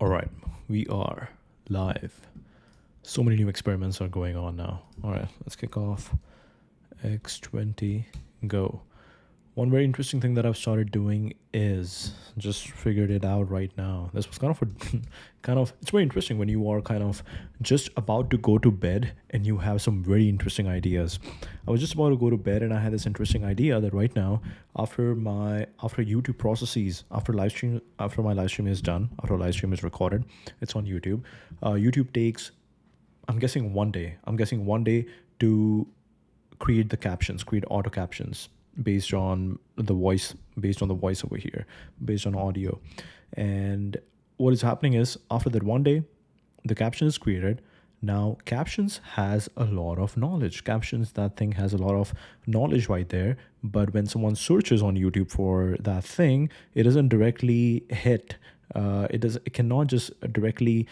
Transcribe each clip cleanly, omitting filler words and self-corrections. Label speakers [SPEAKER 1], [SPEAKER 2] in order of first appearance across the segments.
[SPEAKER 1] All right, we are live. So many new experiments are going on now. All right, let's kick off. X20, go. One very interesting thing that I've started doing is just figured it out right now. This was kind of it's very interesting when you are kind of just about to go to bed and you have some very interesting ideas. I was just about to go to bed and I had this interesting idea that right now, after YouTube processes, after my live stream is done, after live stream is recorded, it's on YouTube. YouTube takes, I'm guessing one day. I'm guessing one day to create the captions, create auto captions based on the voice, over here, based on audio. And what is happening is after that one day, the caption is created. Now captions has a lot of knowledge. Captions, that thing has a lot of knowledge right there. But when someone searches on YouTube for that thing, it doesn't directly hit. It cannot just directly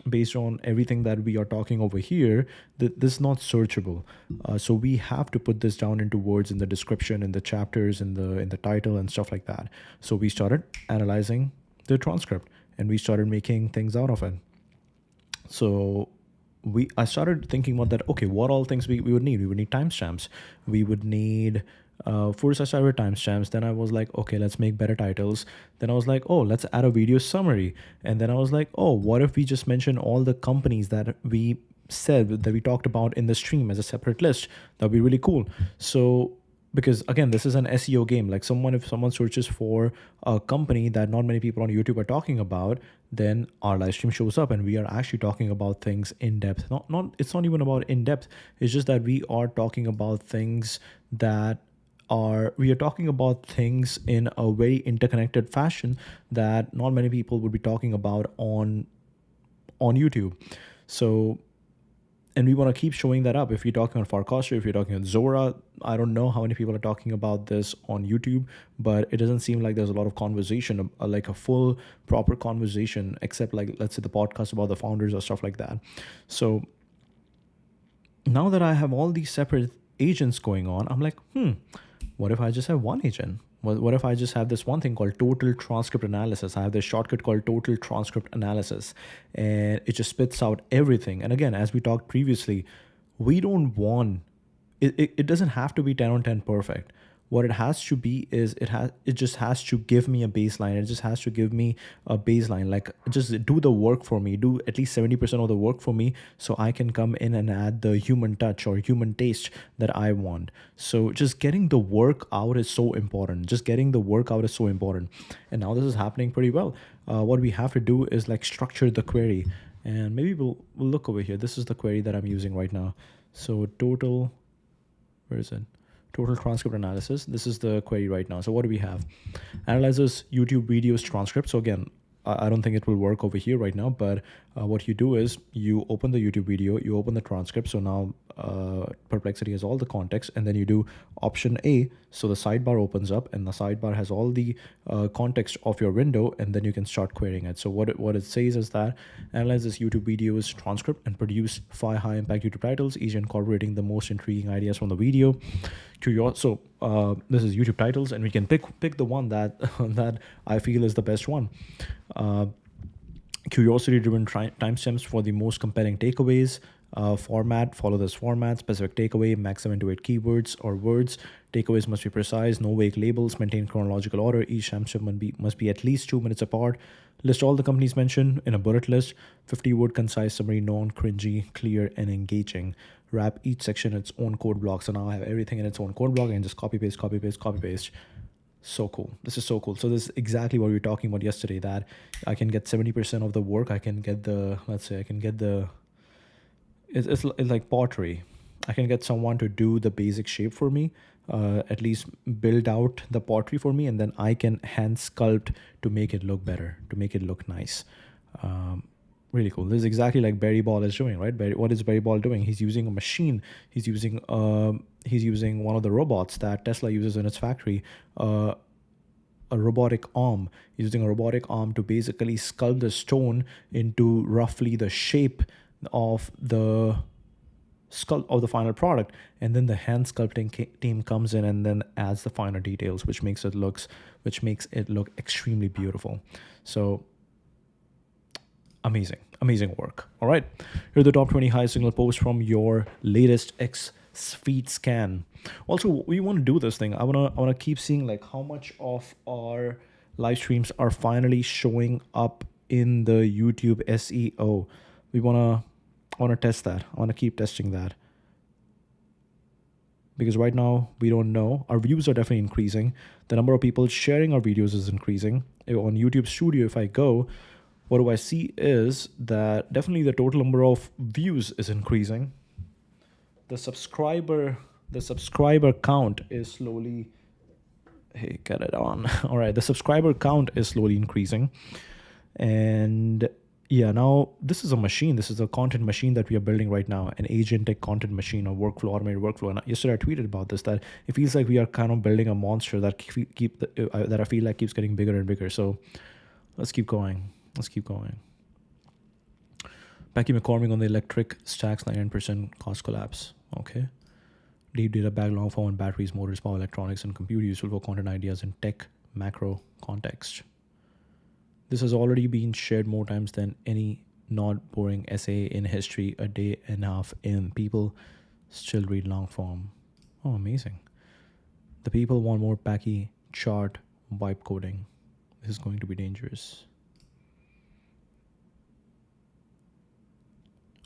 [SPEAKER 1] based on everything that we are talking over here, this is not searchable. So we have to put this down into words in the description, in the chapters, in the title and stuff like that. So we started analyzing the transcript and we started making things out of it. So I started thinking about that. Okay, what all things we would need? We would need timestamps. We would need first I started with timestamps. Then I was like, okay, let's make better titles. Then I was like, oh, let's add a video summary. And then I was like, oh, what if we just mention all the companies that we said that we talked about in the stream as a separate list? That'd be really cool. So because again, this is an SEO game. Like if someone searches for a company that not many people on YouTube are talking about, then our live stream shows up and we are actually talking about things in depth. It's not even about in depth. It's just that we are talking about things we are talking about things in a very interconnected fashion that not many people would be talking about on YouTube. So, and we want to keep showing that up. If you're talking on Farcaster, if you're talking on Zora, I don't know how many people are talking about this on YouTube, but it doesn't seem like there's a lot of conversation, like a full proper conversation, except like, let's say the podcast about the founders or stuff like that. So now that I have all these separate agents going on, I'm like, what if I just have one agent? What if I just have this one thing called total transcript analysis? I have this shortcut called total transcript analysis, and it just spits out everything. And again, as we talked previously, we don't want it doesn't have to be 10 on 10 perfect. What it has to be is it just has to give me a baseline. It just has to give me a baseline, like just do the work for me, do at least 70% of the work for me, so I can come in and add the human touch or human taste that I want. So just getting the work out is so important. And now this is happening pretty well. What we have to do is like structure the query, and maybe we'll look over here. This is the query that I'm using right now. So where is it? Total transcript analysis. This is the query right now. So what do we have? Analyzes YouTube videos transcript. So again, I don't think it will work over here right now, but what you do is you open the YouTube video, you open the transcript. So now Perplexity has all the context, and then you do option A. So the sidebar opens up and the sidebar has all the context of your window, and then you can start querying it. So what it says is that analyze this YouTube video's transcript and produce 5 high impact YouTube titles, each incorporating the most intriguing ideas from the video. So this is YouTube titles, and we can pick the one that that I feel is the best one. Curiosity-driven timestamps for the most compelling takeaways. Format, follow this format. Specific takeaway, max 7 to 8 keywords or words. Takeaways must be precise, no vague labels, maintain chronological order. Each timestamp must be at least 2 minutes apart. List all the companies mentioned in a bullet list. 50-word concise summary, non-cringy, clear, and engaging. Wrap each section in its own code block. So now I have everything in its own code block and just copy paste, copy paste, copy paste. So cool. This is so cool. So this is exactly what we were talking about yesterday, that I can get 70% of the work. I can get it's like pottery. I can get someone to do the basic shape for me, at least build out the pottery for me, and then I can hand sculpt to make it look better, to make it look nice. Really cool. This is exactly like Barry Ball is doing, right? What is Barry Ball doing? He's using a machine. He's using one of the robots that Tesla uses in its factory, a robotic arm. He's using a robotic arm to basically sculpt the stone into roughly the shape of the final product, and then the hand sculpting team comes in and then adds the finer details, which makes it look extremely beautiful. So amazing, amazing work. All right, here are the top 20 high signal posts from your latest X feed scan. Also, we want to do this thing. I wanna keep seeing like how much of our live streams are finally showing up in the YouTube SEO. I wanna test that. I wanna keep testing that. Because right now we don't know. Our views are definitely increasing. The number of people sharing our videos is increasing. On YouTube Studio, if I go, what do I see is that definitely the total number of views is increasing. The subscriber count is slowly, hey, get it on. All right, the subscriber count is slowly increasing. And yeah, now this is a machine. This is a content machine that we are building right now, an agentic content machine, a workflow, automated workflow. And yesterday I tweeted about this, that it feels like we are kind of building a monster that that I feel like keeps getting bigger and bigger. So let's keep going. Let's keep going. Becky McCormick on the electric stacks 99% cost collapse. Okay. Deep data bag long form on batteries, motors, power electronics, and compute useful for content ideas in tech macro context. This has already been shared more times than any not boring essay in history a day and a half in. People still read long form. Oh, amazing. The people want more packy chart vibe coding. This is going to be dangerous.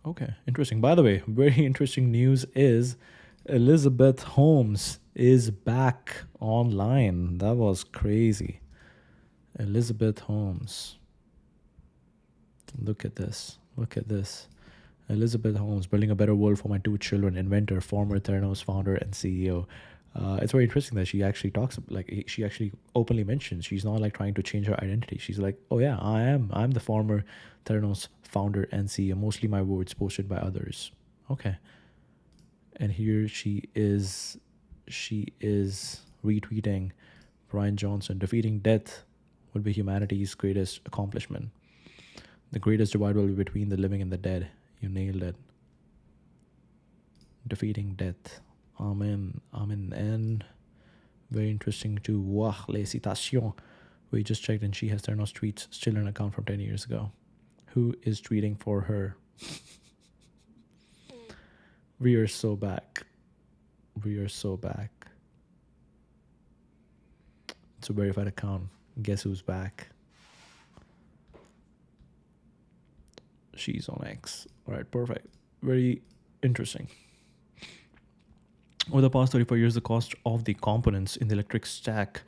[SPEAKER 1] Okay, interesting. By the way, very interesting news is Elizabeth Holmes is back online. That was crazy. Elizabeth Holmes. Look at this. Look at this. Elizabeth Holmes, building a better world for my two children, inventor, former Theranos founder, and CEO. It's very interesting that she actually talks, like she actually openly mentions she's not like trying to change her identity. She's like, oh yeah, I'm the former Theranos founder and CEO. Mostly my words posted by others. Okay. And here she is retweeting Brian Johnson. Defeating death would be humanity's greatest accomplishment. The greatest divide will be between the living and the dead. You nailed it. Defeating death. Amen. Amen. And very interesting too. Wah, les citations. We just checked and she has Theranos tweets still in an account from 10 years ago. Who is tweeting for her? We are so back. We are so back. It's a verified account. Guess who's back? She's on X. All right, perfect. Very interesting. Over the past 34 years, the cost of the components in the electric stack,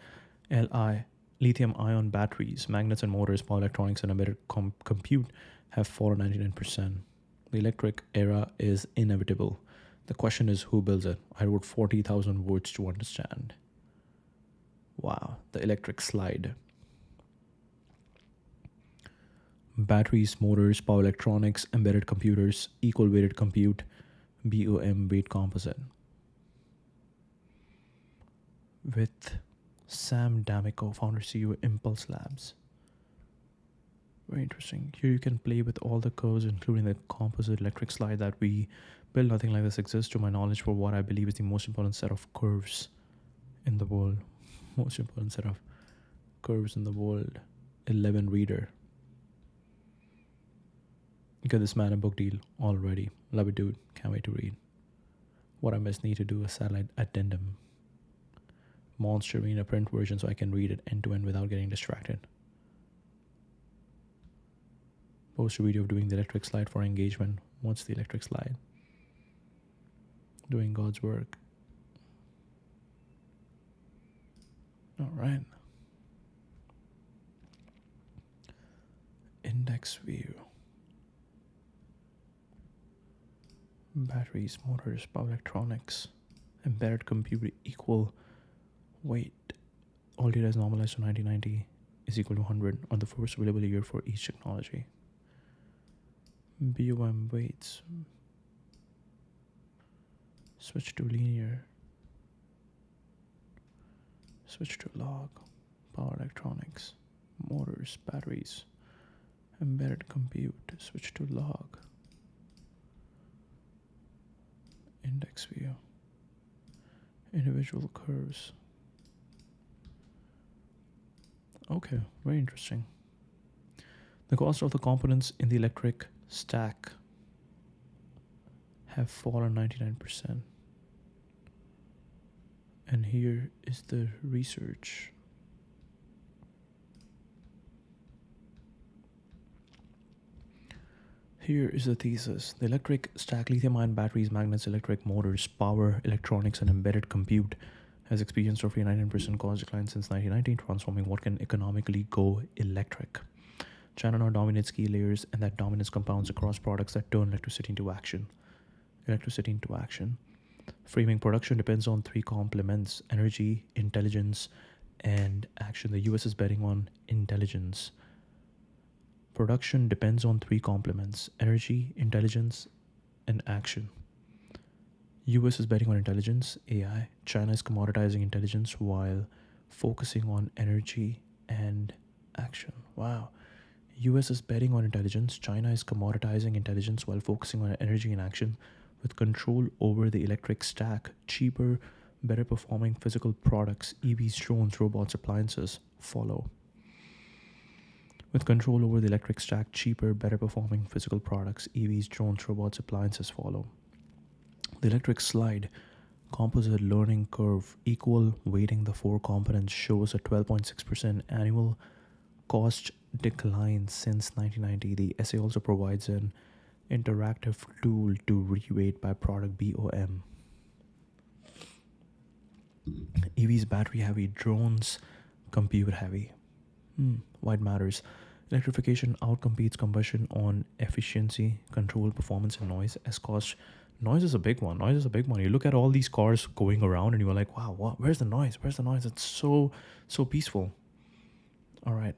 [SPEAKER 1] Li, lithium-ion batteries, magnets and motors, power electronics, and embedded compute have fallen 99%. The electric era is inevitable. The question is, who builds it? I wrote 40,000 words to understand. Wow, the electric slide. Batteries, motors, power electronics, embedded computers, equal weighted compute, BOM weight composite. With Sam D'Amico, founder CEO, Impulse Labs. Very interesting. Here you can play with all the curves, including the composite electric slide that we built. Nothing like this exists, to my knowledge, for what I believe is the most important set of curves in the world. Most important set of curves in the world. 11 reader. Get this man a book deal already. Love it, dude. Can't wait to read. What I must need to do a satellite addendum. Monster in a print version so I can read it end to end without getting distracted. Post a video of doing the electric slide for engagement. What's the electric slide? Doing God's work. All right. Index view. Batteries, motors, power electronics, embedded compute equal weight. All data is normalized to 1990 is equal to 100 on the first available year for each technology. BOM weights. Switch to linear. Switch to log. Power electronics, motors, batteries, embedded compute. Switch to log. Index view. Individual curves. Okay, very interesting. The cost of the components in the electric stack have fallen 99%. And here is the research. Here is the thesis. The electric stack, lithium-ion batteries, magnets, electric motors, power, electronics, and embedded compute has experienced roughly 99% cost decline since 1990, transforming what can economically go electric. China now dominates key layers, and that dominance compounds across products that turn electricity into action. Framing production depends on three complements: energy, intelligence, and action. The US is betting on intelligence. Production depends on three complements: energy, intelligence, and action. US is betting on intelligence, AI. China is commoditizing intelligence while focusing on energy and action. Wow. US is betting on intelligence. China is commoditizing intelligence while focusing on energy and action, with control over the electric stack. Cheaper, better performing physical products, EVs, drones, robots, appliances follow. With control over the electric stack, cheaper, better performing physical products, EVs, drones, robots, appliances follow. The electric slide composite learning curve, equal weighting the four components, shows a 12.6% annual cost decline since 1990. The essay also provides an interactive tool to re-weight by product BOM. EVs battery heavy, drones compute heavy. Why it matters. Electrification outcompetes combustion on efficiency, control, performance, and noise. As cost, noise is a big one. You look at all these cars going around and you are like, wow, what? Where's the noise? It's so peaceful. All right.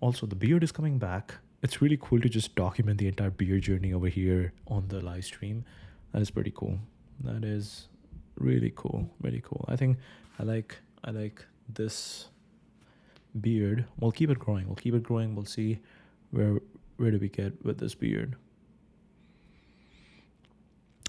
[SPEAKER 1] Also, the beard is coming back. It's really cool to just document the entire beard journey over here on the live stream. That is pretty cool. That is really cool. Really cool. I think I like this beard. We'll keep it growing. We'll see where do we get with this beard.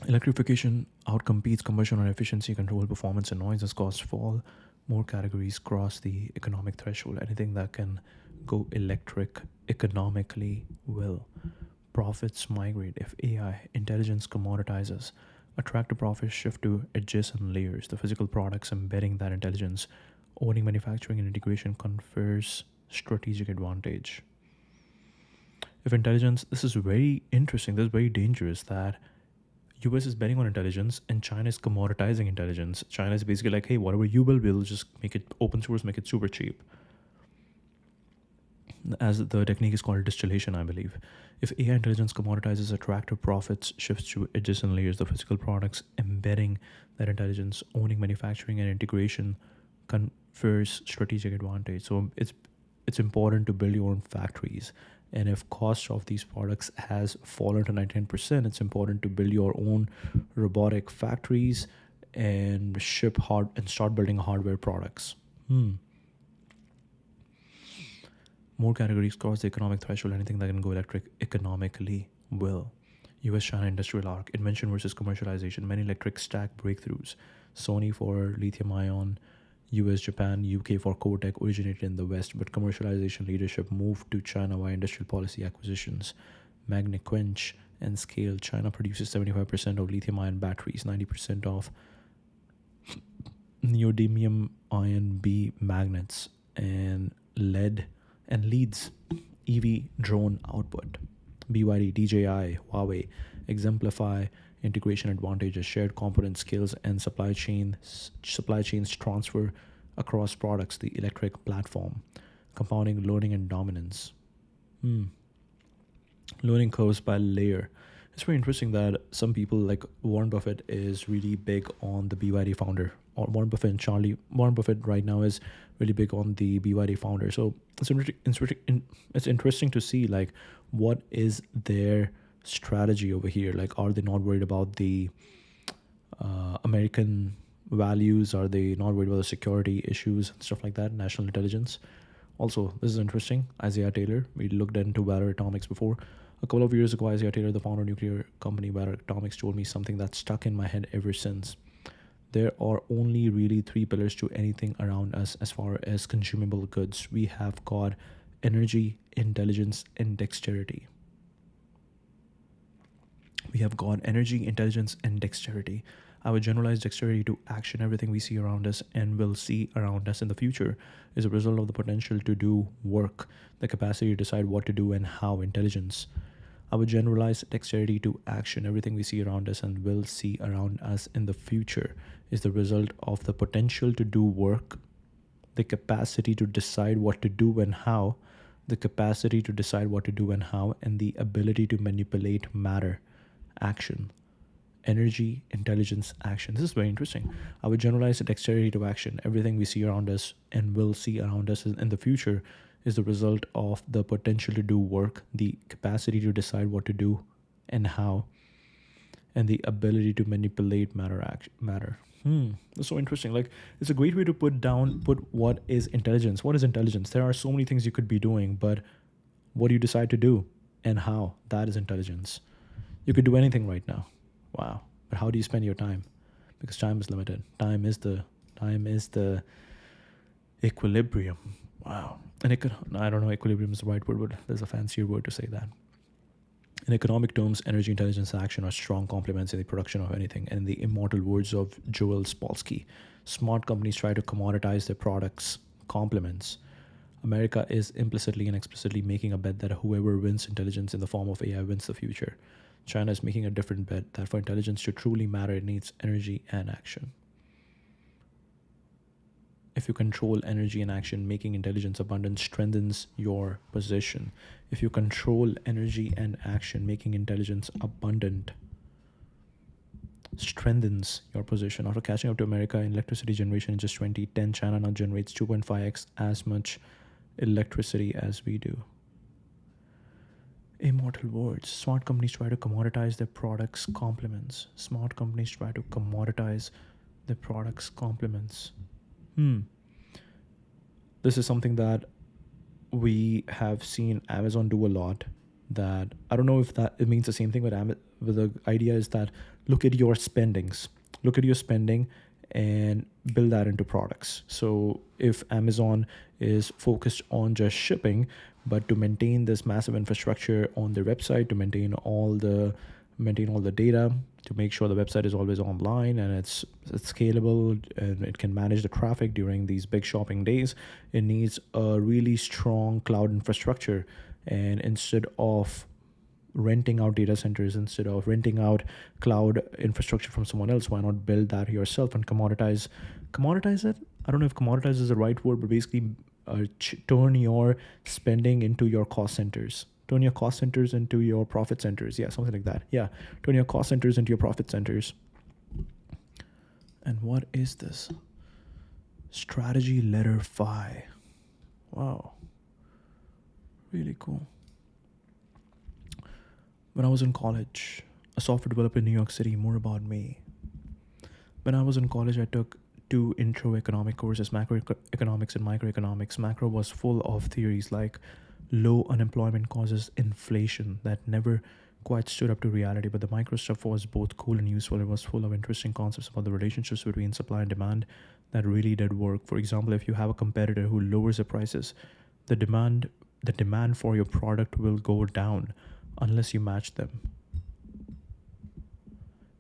[SPEAKER 1] Electrification outcompetes combustion on efficiency, control, performance, and noise. As costs fall, more categories cross the economic threshold. Anything that can go electric economically will. Profits migrate. If AI intelligence commoditizes, attractive profits shift to adjacent layers. The physical products embedding that intelligence, owning manufacturing and integration confers strategic advantage. If intelligence, this is very interesting, this is very dangerous, that US is betting on intelligence and China is commoditizing intelligence. China is basically like, hey, whatever you build, we'll just make it open source, make it super cheap. As the technique is called distillation, I believe. If AI intelligence commoditizes, attractive profits shifts to adjacent layers. The physical products embedding that intelligence, owning manufacturing and integration confers strategic advantage. So it's important to build your own factories. And if cost of these products has fallen to 99%, it's important to build your own robotic factories and start building hardware products. More categories cross the economic threshold. Anything that can go electric economically will. US-China industrial arc, invention versus commercialization, many electric stack breakthroughs. Sony for lithium-ion, US, Japan, UK for Cortec originated in the West, but commercialization leadership moved to China via industrial policy acquisitions. Magnet quench and scale. China produces 75% of lithium-ion batteries, 90% of neodymium ion B magnets, and lead and leads EV drone output. BYD, DJI, Huawei exemplify integration advantages, shared component skills, and supply chains transfer across products. The electric platform, compounding learning and dominance. Learning curves by layer. It's very interesting that some people like Warren Buffett is really big on the BYD founder, or Warren Buffett right now is really big on the BYD founder. So it's interesting to see like what is their strategy over here. Like, are they not worried about the American values? Are they not worried about the security issues and stuff like that, national intelligence? Also, this is interesting. Isaiah Taylor, we looked into Valor Atomics before. A couple of years ago, Isaiah Taylor, the founder of nuclear company Valor Atomics, told me something that's stuck in my head ever since. There are only really three pillars to anything around us as far as consumable goods. We have got energy, intelligence, and dexterity. We have got energy, intelligence, and dexterity. Our generalized dexterity to action everything we see around us and will see around us in the future is a result of the potential to do work, the capacity to decide what to do and how, intelligence. Our generalized dexterity to action everything we see around us and will see around us in the future is the result of the potential to do work, the capacity to decide what to do and how, the capacity to decide what to do and how, and the ability to manipulate matter, action. Energy, intelligence, action. This is very interesting. Our generalized dexterity to action, everything we see around us and will see around us in the future, is the result of the potential to do work, the capacity to decide what to do and how, and the ability to manipulate matter. That's so interesting. Like, it's a great way to put what is intelligence. What is intelligence? There are so many things you could be doing, but what do you decide to do and how? That is intelligence. You could do anything right now. Wow. But how do you spend your time? Because time is limited. Time is the equilibrium. Wow. And I don't know equilibrium is the right word, but there's a fancier word to say that. In economic terms, energy, intelligence, and action are strong complements in the production of anything. And in the immortal words of Joel Spolsky, smart companies try to commoditize their products' complements. America is implicitly and explicitly making a bet that whoever wins intelligence in the form of AI wins the future. China is making a different bet that for intelligence to truly matter, it needs energy and action. If you control energy and action, making intelligence abundant strengthens your position. If you control energy and action, making intelligence abundant strengthens your position. After catching up to America in electricity generation in just 2010, China now generates 2.5x as much electricity as we do. Immortal words. Smart companies try to commoditize their products' complements. Smart companies try to commoditize their products' complements. This is something that we have seen Amazon do a lot. That I don't know if that it means the same thing, but the idea is that look at your spendings. Look at your spending and build that into products. So if Amazon is focused on just shipping, but to maintain this massive infrastructure on their website, to maintain all the data, to make sure the website is always online and it's scalable and it can manage the traffic during these big shopping days, it needs a really strong cloud infrastructure. And instead of renting out data centers, instead of renting out cloud infrastructure from someone else, why not build that yourself and commoditize it? I don't know if commoditize is the right word, but basically turn your spending into your cost centers. Turn your cost centers into your profit centers. Yeah, something like that. Yeah, turn your cost centers into your profit centers. And what is this? Strategy letter phi. Wow. Really cool. When I was in college, a software developer in New York City, more about me. When I was in college, I took 2 intro economic courses, macroeconomics and microeconomics. Macro was full of theories like low unemployment causes inflation that never quite stood up to reality, but the micro stuff was both cool and useful. It was full of interesting concepts about the relationships between supply and demand that really did work. For example, if you have a competitor who lowers the prices, the demand for your product will go down unless you match them.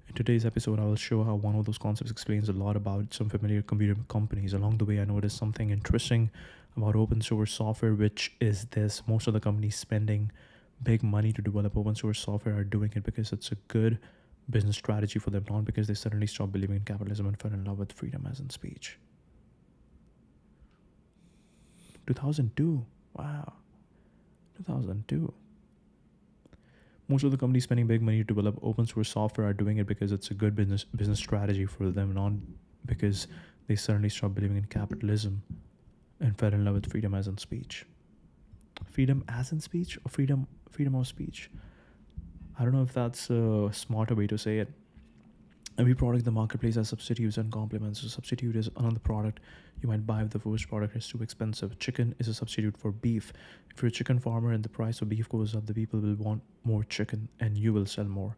[SPEAKER 1] In today's episode, I will show how one of those concepts explains a lot about some familiar computer companies. Along the way, I noticed something interesting about open source software, which is this: most of the companies spending big money to develop open source software are doing it because it's a good business strategy for them, not because they suddenly stopped believing in capitalism and fell in love with freedom as in speech. 2002. Wow. 2002. Most of the companies spending big money to develop open source software are doing it because it's a good business strategy for them, not because they suddenly stopped believing in capitalism and fell in love with freedom as in speech. Freedom as in speech or freedom of speech? I don't know if that's a smarter way to say it. Every product in the marketplace has substitutes and complements. A substitute is another product you might buy if the first product is too expensive. Chicken is a substitute for beef. If you're a chicken farmer and the price of beef goes up, the people will want more chicken and you will sell more.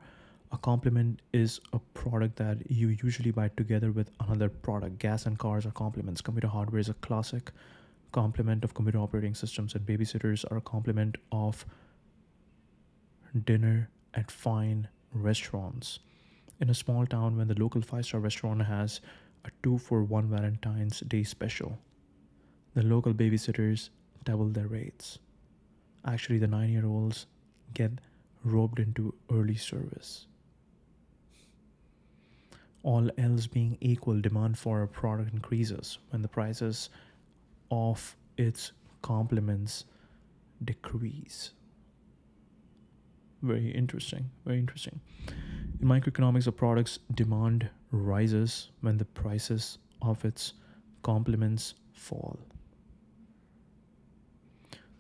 [SPEAKER 1] A complement is a product that you usually buy together with another product. Gas and cars are complements. Computer hardware is a classic complement of computer operating systems, and babysitters are a complement of dinner at fine restaurants. In a small town, when the local five-star restaurant has a 2-for-1 Valentine's Day special, the local babysitters double their rates. Actually, the 9-year-olds get roped into early service. All else being equal, demand for a product increases when the prices of its complements decrease. Very interesting, very interesting. In microeconomics, a product's demand rises when the prices of its complements fall.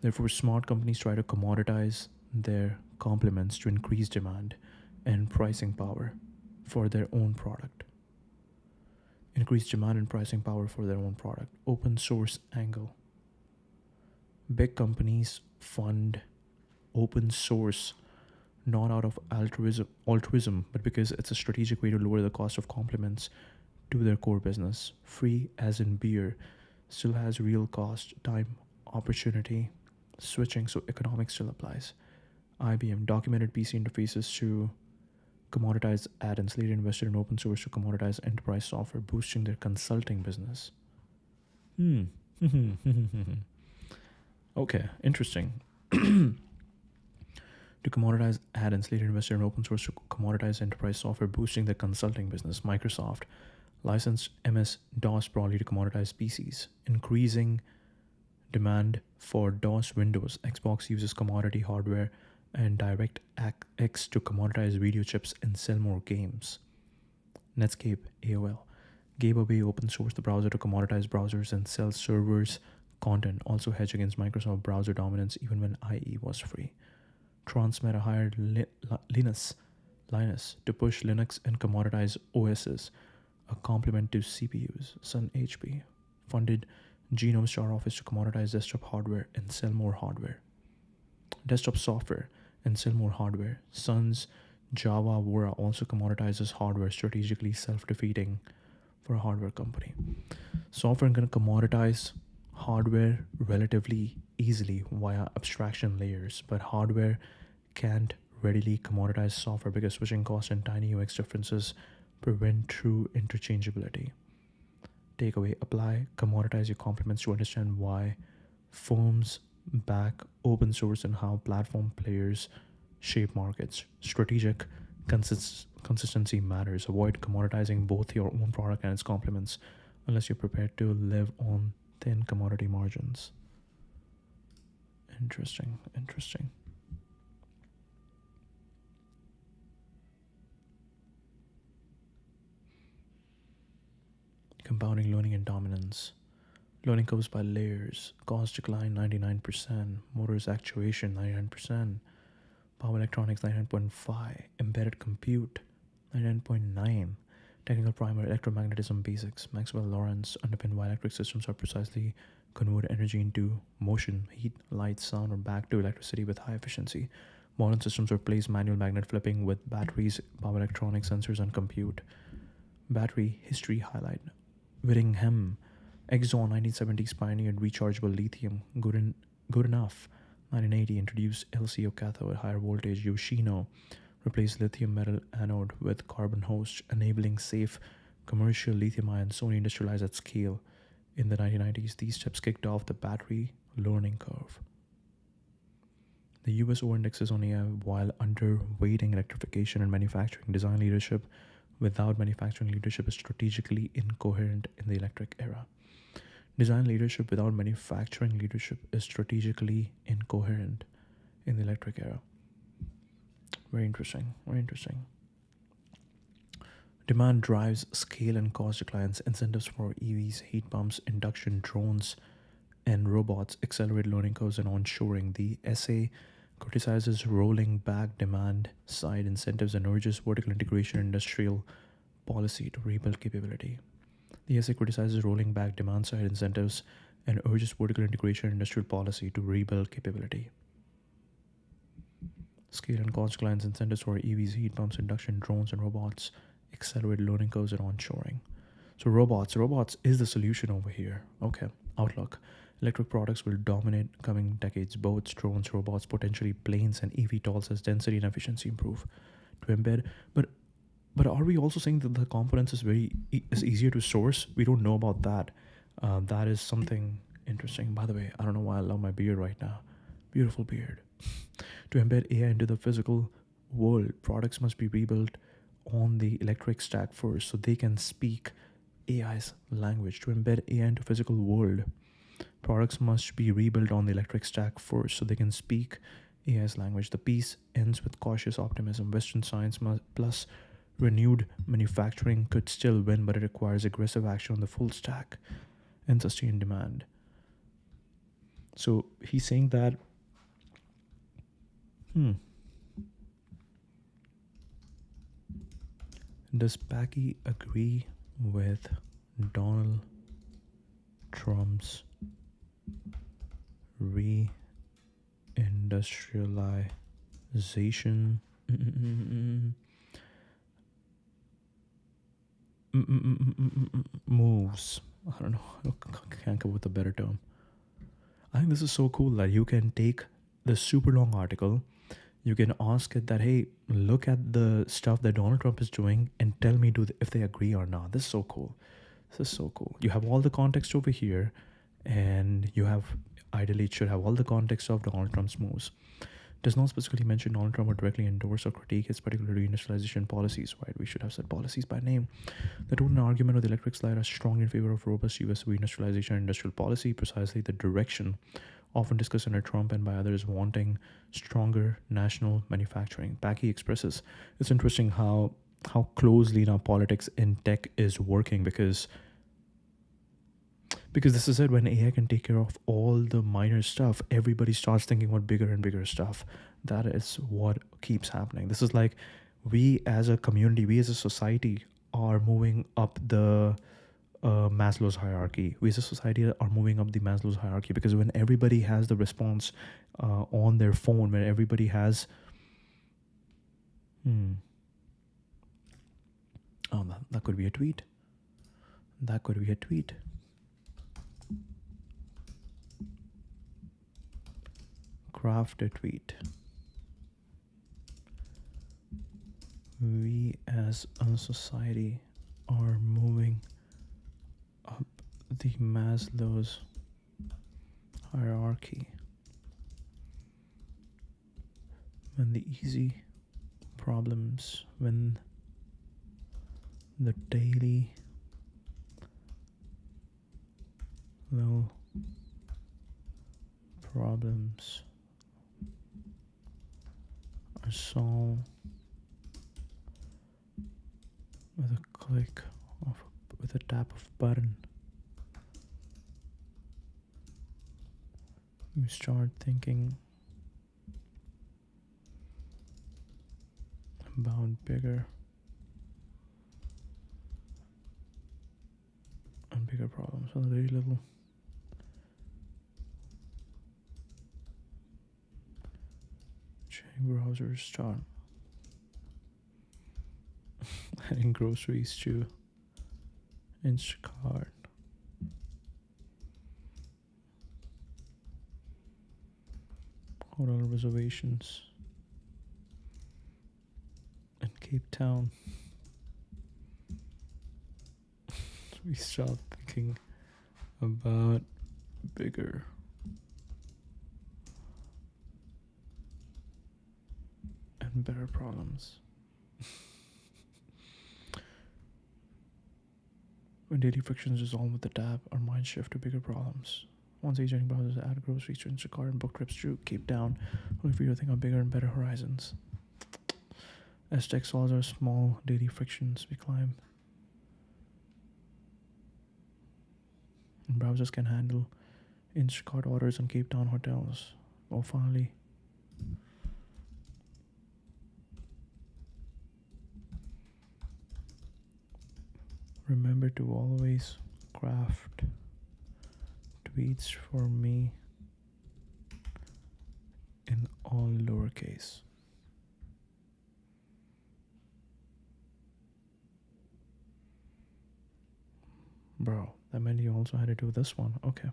[SPEAKER 1] Therefore, smart companies try to commoditize their complements to increase demand and pricing power for their own product. Increase demand and pricing power for their own product. Open source angle. Big companies fund open source not out of altruism, but because it's a strategic way to lower the cost of complements to their core business. Free, as in beer, still has real cost, time, opportunity, switching, so economics still applies. IBM documented PC interfaces to commoditize add-ins, later invested in open source to commoditize enterprise software, boosting their consulting business. Okay, interesting. To commoditize add-ins, later invested in open source to commoditize enterprise software, boosting their consulting business. Microsoft licensed MS-DOS broadly to commoditize PCs, increasing demand for DOS Windows. Xbox uses commodity hardware and DirectX to commoditize video chips and sell more games. Netscape, AOL, gave away open source the browser to commoditize browsers and sell servers content, also hedge against Microsoft browser dominance even when IE was free. Transmeta hired Linus to push Linux and commoditize OSs, a complement to CPUs. Sun HP funded Genome Star Office to commoditize desktop hardware and sell more hardware. Desktop software and sell more hardware. Sun's Java Wora also commoditizes hardware, strategically self-defeating for a hardware company. Software can commoditize hardware relatively easily via abstraction layers, but hardware can't readily commoditize software because switching costs and tiny UX differences prevent true interchangeability. Takeaway: apply commoditize your complements to understand why firms back open source and how platform players shape markets. Strategic consistency matters. Avoid commoditizing both your own product and its complements unless you're prepared to live on thin commodity margins. Interesting. Compounding learning and dominance. Learning curves by layers. Cost decline 99%. Motors actuation 99%. Power electronics 99.5. Embedded compute 99.9. Technical primer electromagnetism basics. Maxwell-Lorentz underpinned why electric systems are precisely convert energy into motion, heat, light, sound, or back to electricity with high efficiency. Modern systems replace manual magnet flipping with batteries, power electronics, sensors, and compute. Battery history highlight. Whittingham, Exxon 1970s pioneered rechargeable lithium. Good enough. 1980 introduced LCO cathode, higher voltage. Yoshino replaced lithium metal anode with carbon host, enabling safe commercial lithium ion. Sony industrialized at scale. In the 1990s, these steps kicked off the battery learning curve. The US over-indexes on AI while underweighting electrification and manufacturing. Design leadership without manufacturing leadership is strategically incoherent in the electric era. Design leadership without manufacturing leadership is strategically incoherent in the electric era. Very interesting. Demand drives scale and cost declines. Incentives for EVs, heat pumps, induction, drones, and robots accelerate learning curves and onshoring. The essay criticizes rolling back demand side incentives and urges vertical integration and industrial policy to rebuild capability. The essay criticizes rolling back demand side incentives and urges vertical integration and industrial policy to rebuild capability. Scale and cost declines. Incentives for EVs, heat pumps, induction, drones, and robots accelerate learning curves and onshoring. So robots is the solution over here. Okay. Outlook. Electric products will dominate coming decades. Boats, drones, robots, potentially planes, and eVTOLs as density and efficiency improve. To embed, but are we also saying that the components is easier to source? We don't know about that. That is something interesting. By the way, I don't know why I love my beard right now. Beautiful beard. To embed AI into the physical world, products must be rebuilt on the electric stack first so they can speak AI's language. To embed AI into physical world, products must be rebuilt on the electric stack first so they can speak AI's language. The piece ends with cautious optimism. Western science plus renewed manufacturing could still win, but it requires aggressive action on the full stack and sustained demand. So he's saying that does Packy agree with Donald Trump's reindustrialization moves? I don't know. I can't come up with a better term. I think this is so cool that you can take the super long article, you can ask it that, hey, look at the stuff that Donald Trump is doing and tell me if they agree or not. This is so cool. This is so cool. You have all the context over here, and you have, ideally it should have all the context of Donald Trump's moves. Does not specifically mention Donald Trump or directly endorse or critique his particular reindustrialization policies, right? We should have said policies by name. The total argument of the electric slide are strong in favor of robust U.S. reindustrialization and industrial policy, precisely the direction often discussed under Trump and by others wanting stronger national manufacturing. Packy expresses, it's interesting how closely now politics in tech is working because this is it. When AI can take care of all the minor stuff, everybody starts thinking about bigger and bigger stuff. That is what keeps happening. This is like we as a community, we as a society are moving up the Maslow's hierarchy. We as a society are moving up the Maslow's hierarchy because when everybody has the response on their phone, when everybody has that could be a tweet. That could be a tweet. Craft a tweet. We as a society are moving up the Maslow's hierarchy. When the easy problems, when the daily little problems are solved with a click with a tap of button. You start thinking about bigger and bigger problems with a very little browsers start adding groceries to Instacart. Hotel reservations in Cape Town. We start thinking about bigger and better problems. When daily frictions resolve with the tap, our minds shift to bigger problems. Once aging browsers add groceries to Instacart and book trips to Cape Town, only for you to think of bigger and better horizons. As tech solves our small daily frictions, we climb. And browsers can handle Instacart orders and Cape Town hotels. Or finally, remember to always craft tweets for me in all lowercase. Bro, that meant you also had to do this one. Okay.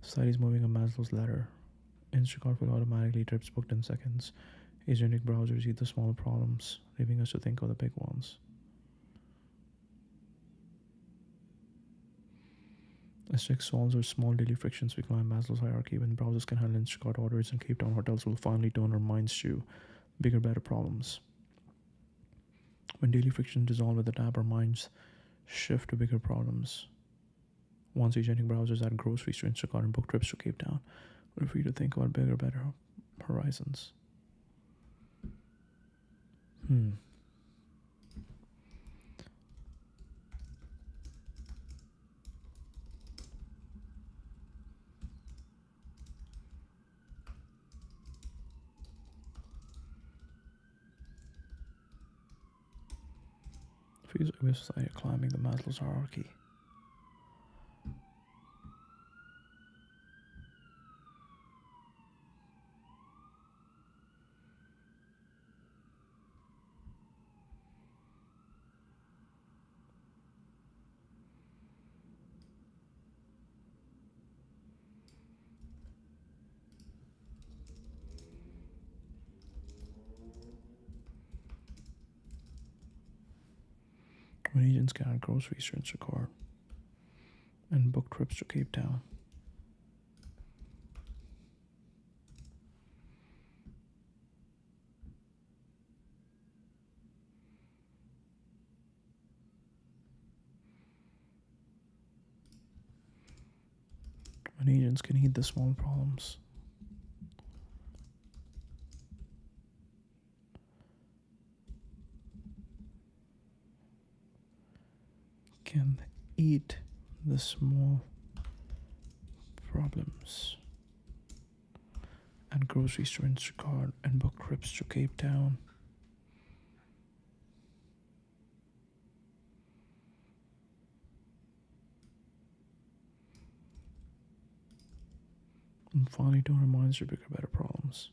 [SPEAKER 1] Society is moving a Maslow's ladder. Instacart will automatically trips booked in seconds. Agentic browsers eat the small problems, leaving us to think of the big ones. As tech solves our small daily frictions, we climb Maslow's hierarchy. When browsers can handle Instacart orders and Cape Town hotels will finally turn our minds to bigger, better problems. When daily frictions dissolve with the tab, our minds shift to bigger problems. Once agentic browsers add groceries to Instacart and book trips to Cape Town, we're free to think about bigger, better horizons. Feels like we're society climbing the Maslow's hierarchy. When agents can add groceries to Instacart and book trips to Cape Town. When agents can eat the small problems. Can eat the small problems. Add groceries to Instacart and book trips to Cape Town. And finally turn our minds to bigger, better problems.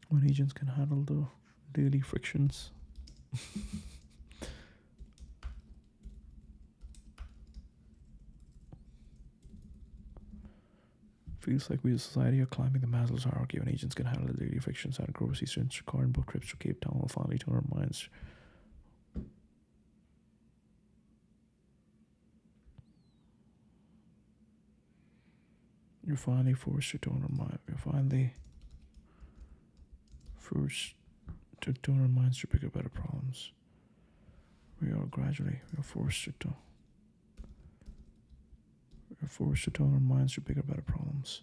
[SPEAKER 1] When agents can handle the daily frictions. Feels like we as a society are climbing the Maslow's hierarchy. When agents can handle the daily frictions, add groceries to Instacart and book trips to Cape Town, will finally turn our minds. You're finally forced to turn our mind. You're finally forced to turn our minds to bigger, better problems. We are forced to turn our minds to bigger, better problems.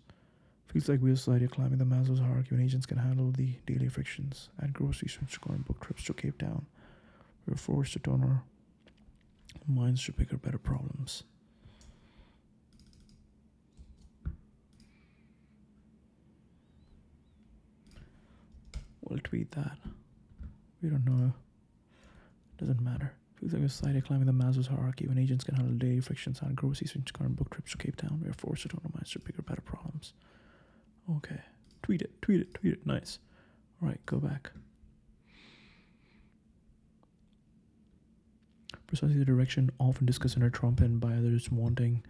[SPEAKER 1] Feels like we as a society are climbing the Maslow's hierarchy. When agents can handle the daily frictions, add groceries to Instacart and book trips to Cape Town, we're forced to turn our minds to bigger, better problems. We'll tweet that. We don't know. Doesn't matter. Feels like a society climbing the Maslow's hierarchy. When agents can handle daily frictions, add groceries to Instacart and book trips to Cape Town, we are forced to turn our minds to bigger, better problems. Okay. Tweet it. Nice. Alright, go back. Precisely the direction often discussed under Trump and by others wanting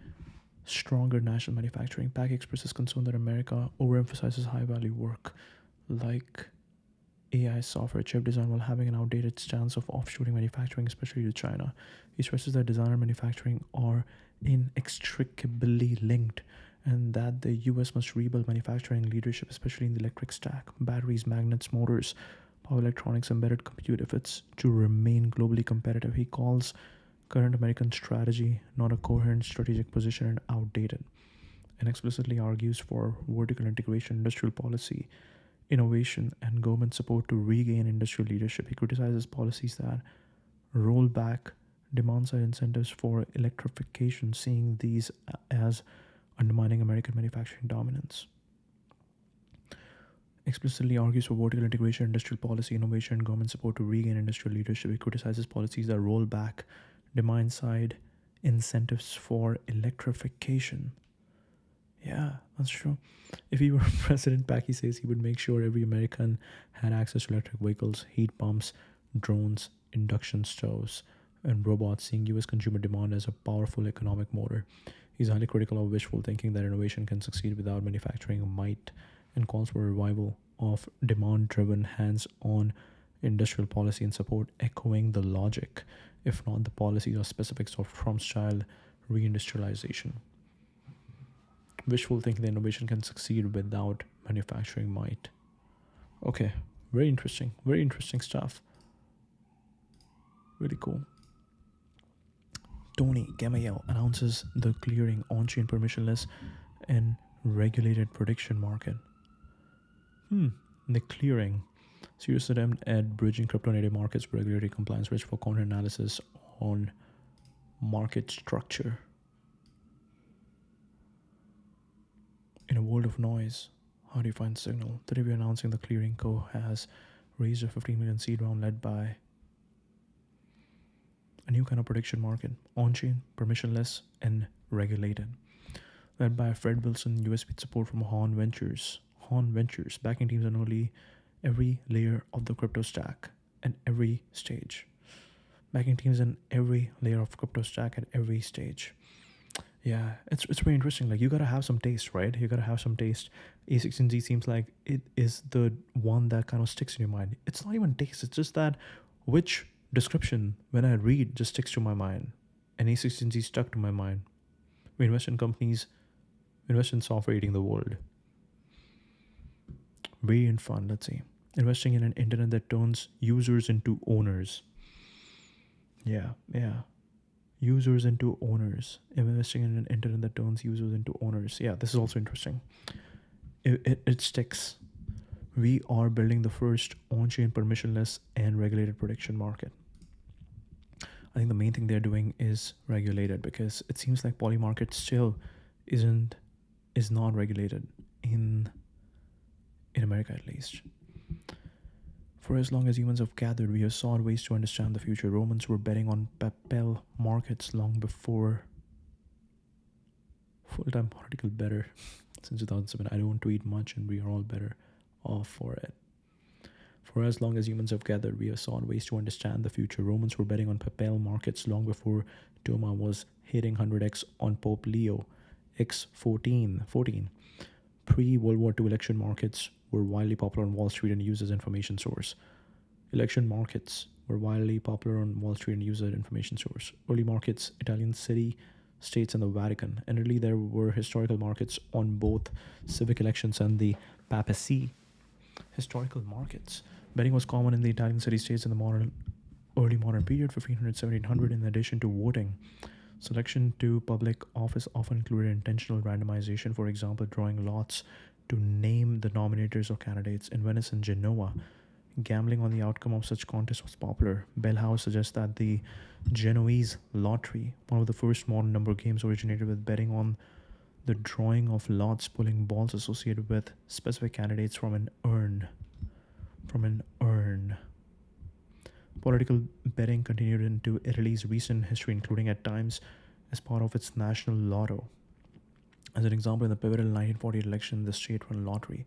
[SPEAKER 1] stronger national manufacturing. PAC expresses concern that America overemphasizes high-value work like AI software chip design while having an outdated stance of offshoring manufacturing, especially to China. He stresses that design and manufacturing are inextricably linked and that the US must rebuild manufacturing leadership, especially in the electric stack, batteries, magnets, motors, power electronics, embedded compute, if it's to remain globally competitive. He calls current American strategy not a coherent strategic position and outdated, and explicitly argues for vertical integration, industrial policy, innovation, and government support to regain industrial leadership. He criticizes policies that roll back demand-side incentives for electrification, seeing these as undermining American manufacturing dominance. explicitly argues for vertical integration, industrial policy, innovation, and government support to regain industrial leadership. It criticizes policies that roll back demand-side incentives for electrification. Yeah, that's true. If he were president, Paki says he would make sure every American had access to electric vehicles, heat pumps, drones, induction stoves, and robots, seeing US consumer demand as a powerful economic motor. He's highly critical of wishful thinking that innovation can succeed without manufacturing might, and calls for a revival of demand-driven, hands-on industrial policy and support, echoing the logic, if not the policies or specifics, of Trump's child reindustrialization. Wishful thinking that innovation can succeed without manufacturing might. Okay, very interesting stuff. Really cool. Tony Gamael announces the clearing on-chain permissionless and regulated prediction market. The clearing. Serious attempt at bridging crypto-native markets with regulatory compliance, rich for content analysis on market structure. In a world of noise, how do you find signal? Today we're announcing the Clearing Co. has raised a 15 million seed round led by a new kind of prediction market, on-chain, permissionless, and regulated. Led by Fred Wilson, US with support from Horn Ventures. Horn Ventures, backing teams on nearly every layer of the crypto stack at every stage. Backing teams in every layer of crypto stack at every stage. Yeah, it's very interesting. Like, you gotta have some taste, right? You gotta have some taste. A16Z seems like it is the one that kind of sticks in your mind. It's not even taste, it's just that which description when I read just sticks to my mind. And A16Z stuck to my mind. We invest in companies, we invest in software eating the world. Very and fun, let's see. Investing in an internet that turns users into owners. Yeah. Users into owners. Investing in an internet that turns users into owners. Yeah, this is also interesting. It sticks. We are building the first on-chain permissionless and regulated prediction market. I think the main thing they're doing is regulated, because it seems like PolyMarket still is not regulated in America, at least. For as long as humans have gathered, we have sought ways to understand the future. Romans were betting on papal markets long before full-time political better. Since 2007, I don't tweet much, and we are all better off for it. For as long as humans have gathered, we have sought ways to understand the future. Romans were betting on papal markets long before Toma was hitting 100x on Pope Leo X14. Pre-World War II election markets were widely popular on Wall Street and used as information source. Election markets were widely popular on Wall Street and used as information source. Early markets, Italian city, states, and the Vatican. And early there were historical markets on both civic elections and the papacy. Historical markets. Betting was common in the Italian city-states in the early modern period, 1500 1700, in addition to voting. Selection to public office often included intentional randomization, for example, drawing lots to name the nominators or candidates. In Venice and Genoa, gambling on the outcome of such contests was popular. Bellhouse suggests that the Genoese lottery, one of the first modern number games, originated with betting on the drawing of lots, pulling balls associated with specific candidates from an urn. Political betting continued into Italy's recent history, including at times as part of its national lotto. As an example, in the pivotal 1948 election, the state-run lottery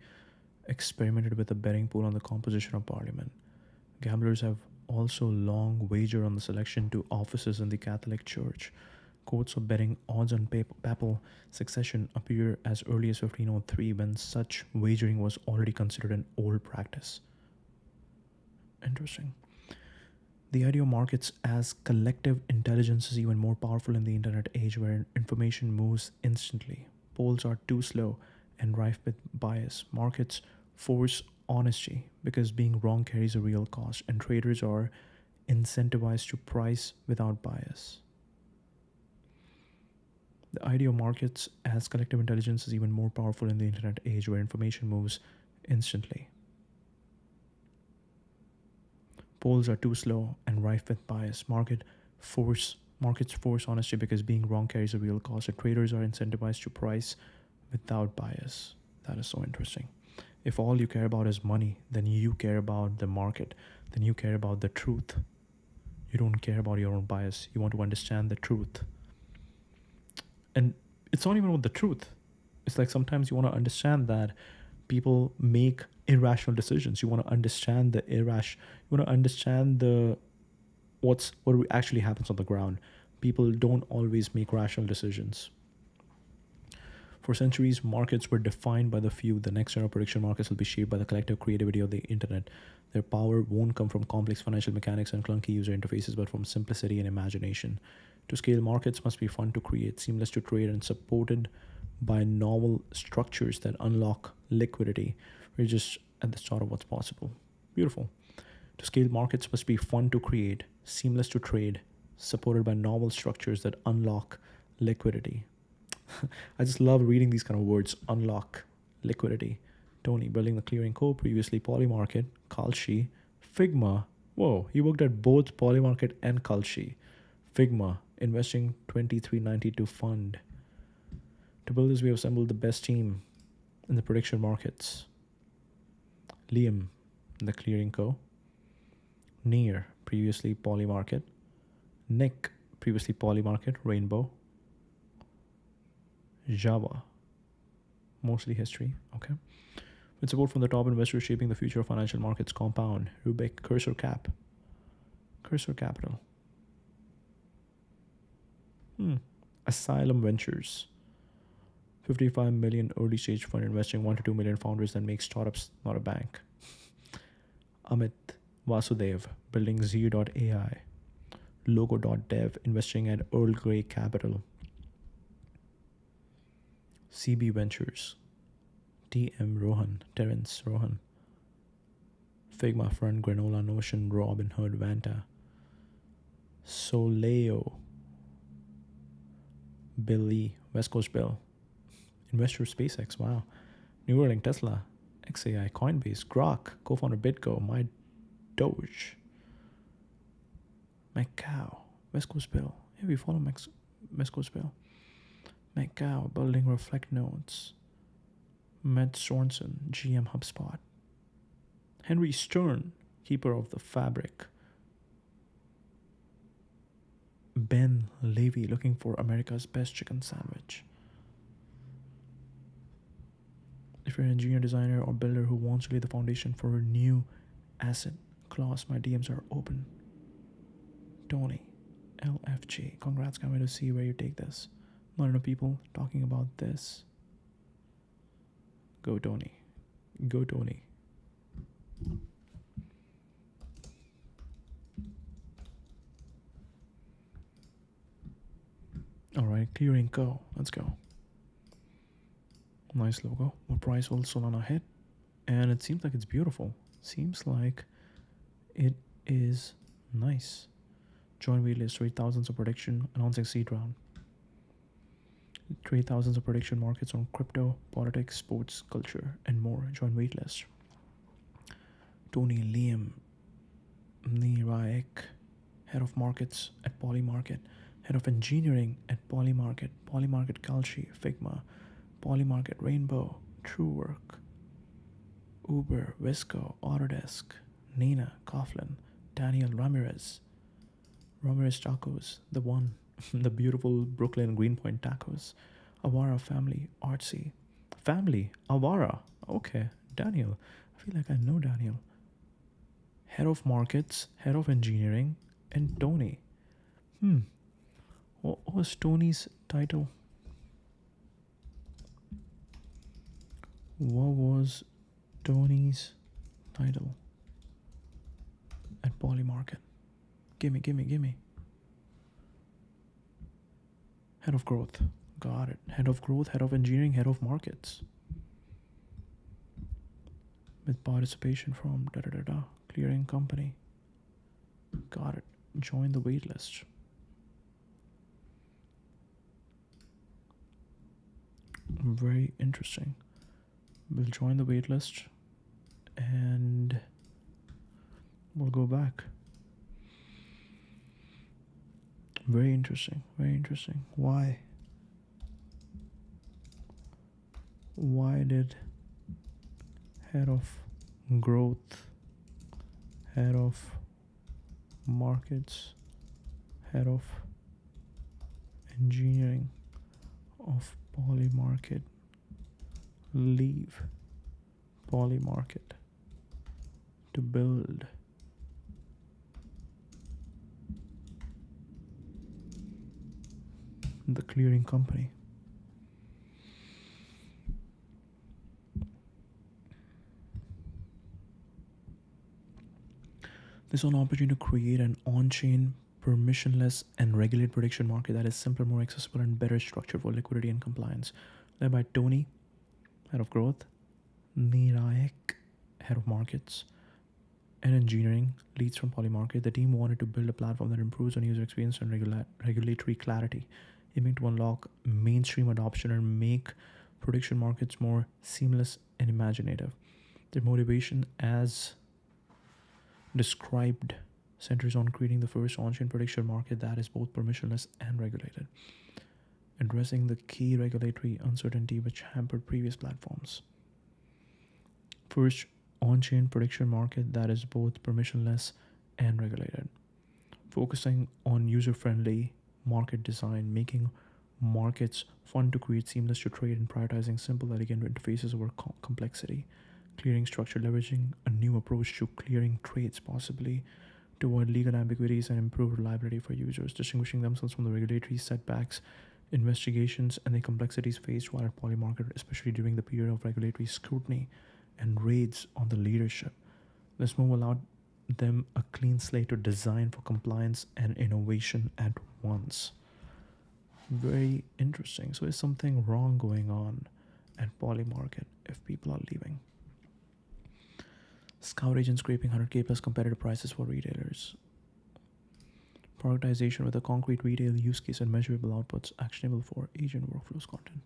[SPEAKER 1] experimented with a betting pool on the composition of parliament. Gamblers have also long wagered on the selection to offices in the Catholic Church. Quotes of betting odds on papal succession appear as early as 1503, when such wagering was already considered an old practice. Interesting. The idea of markets as collective intelligence is even more powerful in the internet age, where information moves instantly. Polls are too slow and rife with bias. Markets force honesty because being wrong carries a real cost, and traders are incentivized to price without bias. The idea of markets as collective intelligence is even more powerful in the internet age, where information moves instantly. Polls are too slow and rife with bias. Markets force honesty because being wrong carries a real cost, and traders are incentivized to price without bias. That is so interesting. If all you care about is money, then you care about the market, then you care about the truth. You don't care about your own bias. You want to understand the truth. And it's not even about the truth. It's like sometimes you want to understand that people make irrational decisions. You want to understand the irrational. You want to understand what actually happens on the ground. People don't always make rational decisions. For centuries, markets were defined by the few. The next era prediction markets will be shaped by the collective creativity of the internet. Their power won't come from complex financial mechanics and clunky user interfaces, but from simplicity and imagination. To scale, markets must be fun to create, seamless to trade, and supported by novel structures that unlock liquidity. We're just at the start of what's possible. Beautiful. To scale, markets must be fun to create, seamless to trade, supported by novel structures that unlock liquidity. I just love reading these kind of words. Unlock, liquidity. Tony, building the clearing co, previously PolyMarket, Kalshi, Figma. Whoa, he worked at both PolyMarket and Kalshi. Figma, investing 2392 fund. To build this, we have assembled the best team in the prediction markets. Liam, the clearing co. Near, previously PolyMarket. Nick, previously PolyMarket, Rainbow. Java, mostly history. Okay. With support from the top investors shaping the future of financial markets, Compound, Rubik, Cursor Capital. Asylum Ventures, 55 million early stage fund investing 1 to 2 million founders that make startups, not a bank. Amit Vasudev, building Z.AI. Logo.dev, investing at Earl Grey Capital. CB Ventures, Terence Rohan. Figma Front, Granola, Notion, Robin Hood, Vanta. Soleo, Bill Lee, West Coast Bill. Investor SpaceX, wow. Neuralink, Tesla, XAI, Coinbase, Grok, co-founder BitGo, My Doge. Macau, West Coast Bill. Yeah, we follow West Coast Bill. Macau, building Reflect Nodes. Matt Sorensen, GM HubSpot. Henry Stern, keeper of the fabric. Ben Levy, looking for America's best chicken sandwich. If you're an engineer, designer, or builder who wants to lay the foundation for a new asset class, my DMs are open. Tony, LFG, congrats, can't wait to see where you take this. Not enough people talking about this. Go Tony. Go Tony. Alright, clearing co. Let's go. Nice logo. What price will Solana hit? And it seems like it's beautiful. Seems like it is nice. Join waitlist, trade thousands of prediction, announcing seed round. Trade thousands of prediction markets on crypto, politics, sports, culture, and more. Join waitlist. Tony Liam Niraek, head of markets at PolyMarket, head of engineering at PolyMarket, PolyMarket Kalshi, Figma, PolyMarket Rainbow, Truework, Uber, Visco, Autodesk, Nina, Coughlin, Daniel Ramirez Tacos, the one, the beautiful Brooklyn Greenpoint Tacos, Avara Family, Artsy, Family, Avara, okay, Daniel, I feel like I know Daniel, head of markets, head of engineering, and Tony. What was Tony's title? What was Tony's title at PolyMarket? Gimme. Head of growth. Got it. Head of growth, head of engineering, head of markets. With participation from clearing company. Got it. Join the waitlist. Very interesting. We'll join the waitlist and we'll go back. Very interesting. Why did head of growth, head of markets, head of engineering of PolyMarket, leave PolyMarket to build the clearing company. There's an opportunity to create an on-chain, permissionless, and regulated prediction market that is simpler, more accessible, and better structured for liquidity and compliance. Led by Tony, head of growth, Nirayak, head of markets, and engineering, leads from PolyMarket. The team wanted to build a platform that improves on user experience and regulatory clarity, aiming to unlock mainstream adoption and make prediction markets more seamless and imaginative. Their motivation, as described, centers on creating the first on-chain prediction market that is both permissionless and regulated, addressing the key regulatory uncertainty which hampered previous platforms. First on-chain prediction market that is both permissionless and regulated, focusing on user-friendly market design, making markets fun to create, seamless to trade, and prioritizing simple, elegant interfaces over complexity. Clearing structure, leveraging a new approach to clearing trades, possibly to avoid legal ambiguities and improve reliability for users, distinguishing themselves from the regulatory setbacks, investigations, and the complexities faced while at PolyMarket, especially during the period of regulatory scrutiny and raids on the leadership. This move allowed them a clean slate to design for compliance and innovation at once. Very interesting. So is something wrong going on at PolyMarket if people are leaving? Scout agent scraping 100k plus competitive prices for retailers. Productization with a concrete retail use case and measurable outputs actionable for agent workflows content.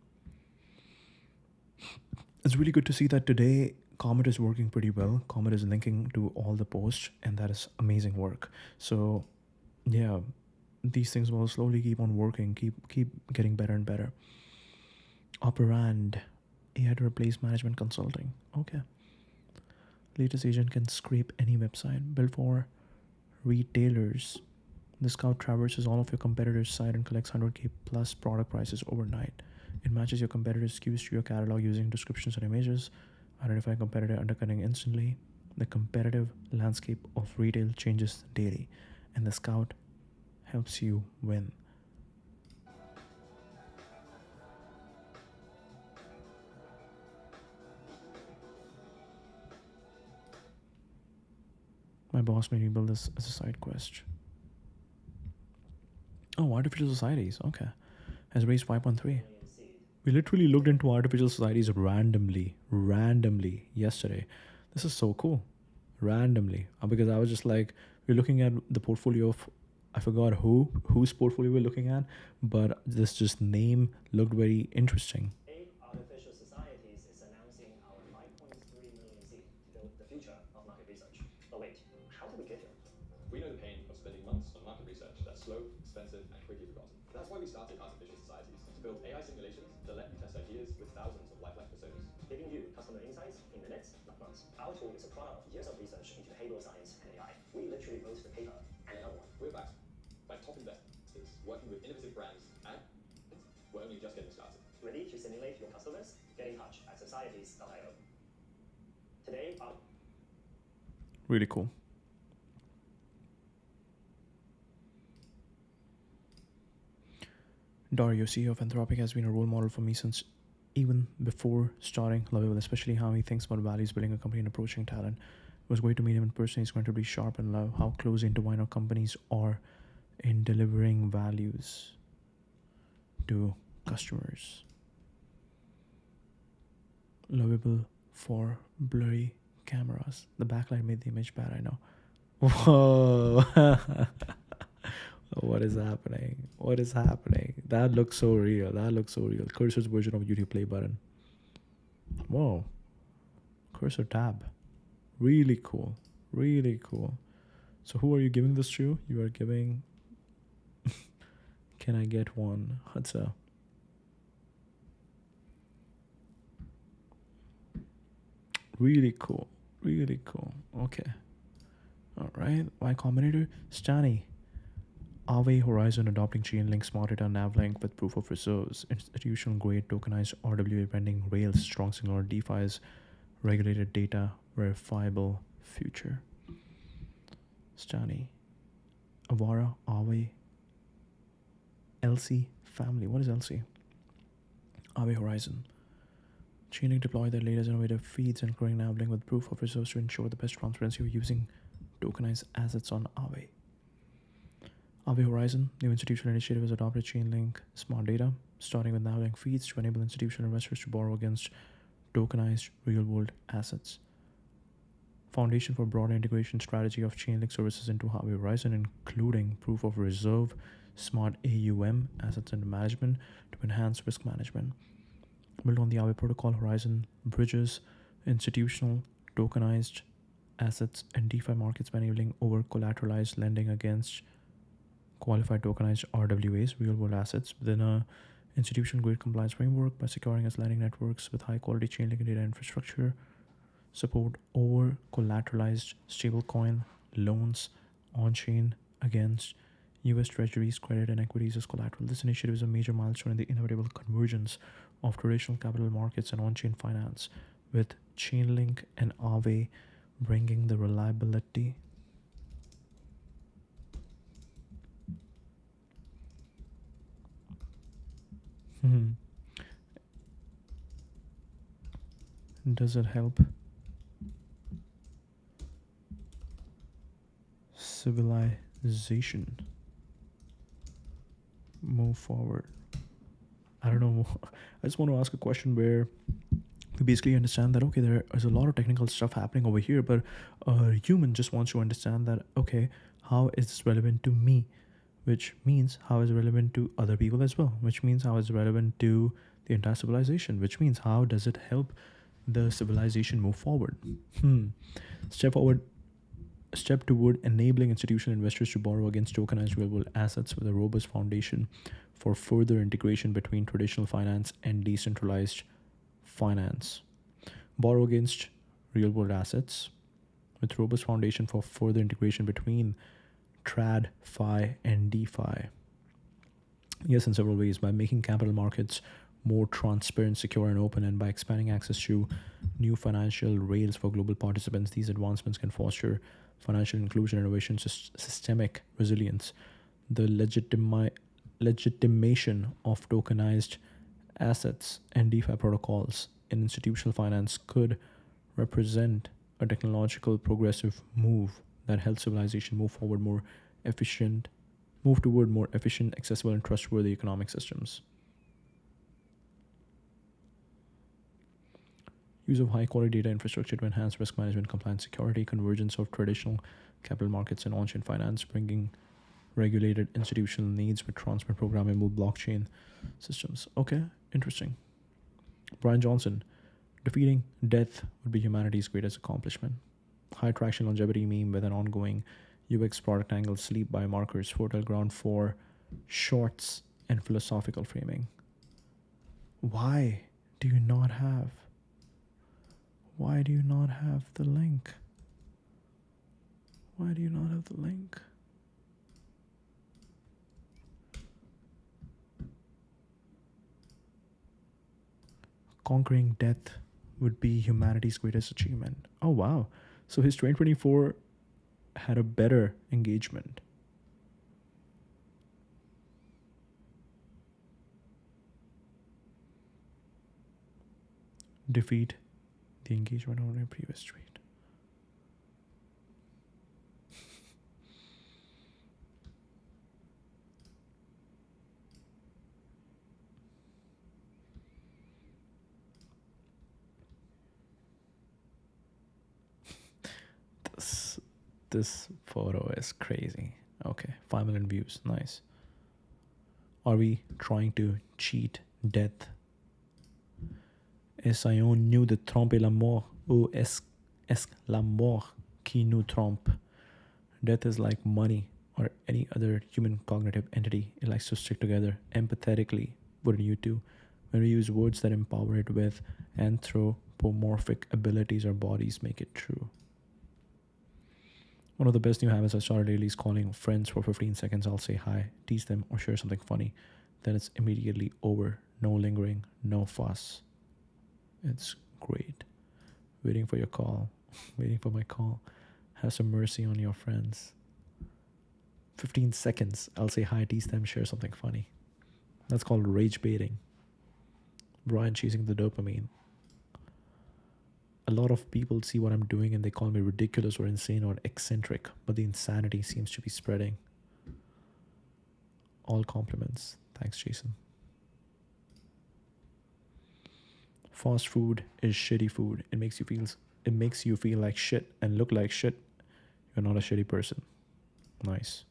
[SPEAKER 1] It's really good to see that today Comet is working pretty well. Comet is linking to all the posts, and that is amazing work. So yeah, these things will slowly keep on working, keep getting better and better. Operand, AI to replace management consulting. Okay. Latest agent can scrape any website. Built for retailers. The Scout traverses all of your competitors' site and collects 100k plus product prices overnight. It matches your competitors' SKUs to your catalog using descriptions and images. Identify competitor undercutting instantly. The competitive landscape of retail changes daily, and the Scout helps you win. My boss made me build this as a side quest. Oh, artificial societies. Okay. Has raised 5.3. We literally looked into artificial societies randomly yesterday. This is so cool. Randomly. Because I was just like, we're looking at the portfolio of, I forgot whose portfolio we're looking at, but this just name looked very interesting.
[SPEAKER 2] Artificial Societies is announcing our 5.3 million seed to build the future of market research. But wait, how did we get here?
[SPEAKER 3] We know the pain of spending months on market research that's slow, expensive, and quickly forgotten. That's why we started Artificial Societies, to build AI simulations to let you test ideas with thousands of lifelike personas.
[SPEAKER 2] Giving you customer insights in minutes, not months. Our tool is a product of years of research into behavioral science and AI. We literally wrote the paper and another one.
[SPEAKER 3] We're backed by top investors, working with innovative brands, and we're only just getting started.
[SPEAKER 2] Ready to simulate your customers? Get in touch at societies.io. Today,
[SPEAKER 1] Really cool. Dario, CEO of Anthropic, has been a role model for me since even before starting Lovable, especially how he thinks about values, building a company, and approaching talent. It was great to meet him in person. He's incredibly sharp and love how close intertwined our companies are in delivering values to customers. Lovable for blurry cameras. The backlight made the image bad, I know. Whoa. What is happening? What is happening? That looks so real. That looks so real. Cursor's version of YouTube play button. Whoa. Cursor tab. Really cool. Really cool. So who are you giving this to? You are giving... Can I get one? What's up? Really cool. Really cool. Okay. All right. Y Combinator. Stani. Huawei Horizon adopting Chainlink Smart Data Navlink with proof of reserves. Institutional grade tokenized RWA vending rails. Strong signal DeFi's regulated data verifiable future. Stani. Avara, Huawei, LC family. What is LC? Huawei Horizon. Chainlink deploy their latest innovative feeds and growing Navlink with proof of reserves to ensure the best transparency of using tokenized assets on Huawei. Huawei Horizon, new institutional initiative has adopted Chainlink Smart Data, starting with Navlink feeds to enable institutional investors to borrow against tokenized real-world assets. Foundation for broader integration strategy of Chainlink services into Huawei Horizon, including proof of reserve, smart AUM, assets under management, to enhance risk management. Built on the Huawei protocol, Horizon bridges institutional tokenized assets and DeFi markets by enabling over-collateralized lending against qualified tokenized RWAs, real-world assets, within a institution-grade compliance framework by securing its lending networks with high-quality Chainlink data infrastructure, support over-collateralized stablecoin loans on-chain against U.S. Treasuries, credit, and equities as collateral. This initiative is a major milestone in the inevitable convergence of traditional capital markets and on-chain finance, with Chainlink and Aave bringing the reliability Does it help civilization move forward? I don't know. I just want to ask a question where we basically understand that, okay, there is a lot of technical stuff happening over here, but a human just wants to understand that, okay, how is this relevant to me? Which means how is it relevant to other people as well? Which means how is it relevant to the entire civilization? Which means how does it help the civilization move forward? Step toward enabling institutional investors to borrow against tokenized real-world assets with a robust foundation for further integration between traditional finance and decentralized finance. Borrow against real-world assets with robust foundation for further integration between trad, fi, and DeFi. Yes, in several ways, by making capital markets more transparent, secure, and open, and by expanding access to new financial rails for global participants, these advancements can foster financial inclusion, innovation, systemic resilience. The legitimation of tokenized assets and DeFi protocols in institutional finance could represent a technological progressive move that helps civilization move toward more efficient, accessible, and trustworthy economic systems. Use of high-quality data infrastructure to enhance risk management, compliance, security, convergence of traditional capital markets and on-chain finance, bringing regulated institutional needs with transparent programmable blockchain systems. Okay, interesting. Brian Johnson, defeating death would be humanity's greatest accomplishment. High traction longevity meme with an ongoing UX product angle, sleep biomarkers, fertile ground for shorts and philosophical framing. Why do you not have the link? Why do you not have the link? Conquering death would be humanity's greatest achievement. Oh, wow. So his 2024 had a better engagement. Defeat the engagement on a previous tweet. This photo is crazy. Okay, 5 million views. Nice. Are we trying to cheat death? Essayons nous de tromper la mort, ou est-ce la mort qui nous trompe? Death is like money or any other human cognitive entity. It likes to stick together empathetically, wouldn't you too? When we use words that empower it with anthropomorphic abilities, our bodies make it true. One of the best new habits I started lately is calling friends for 15 seconds. I'll say hi, tease them, or share something funny. Then it's immediately over. No lingering, no fuss. It's great. Waiting for your call. Waiting for my call. Have some mercy on your friends. 15 seconds. I'll say hi, tease them, share something funny. That's called rage baiting. Brian chasing the dopamine. A lot of people see what I'm doing and they call me ridiculous or insane or eccentric, but the insanity seems to be spreading. All compliments. Thanks, Jason. Fast food is shitty food. It makes you feel like shit and look like shit. You're not a shitty person. Nice.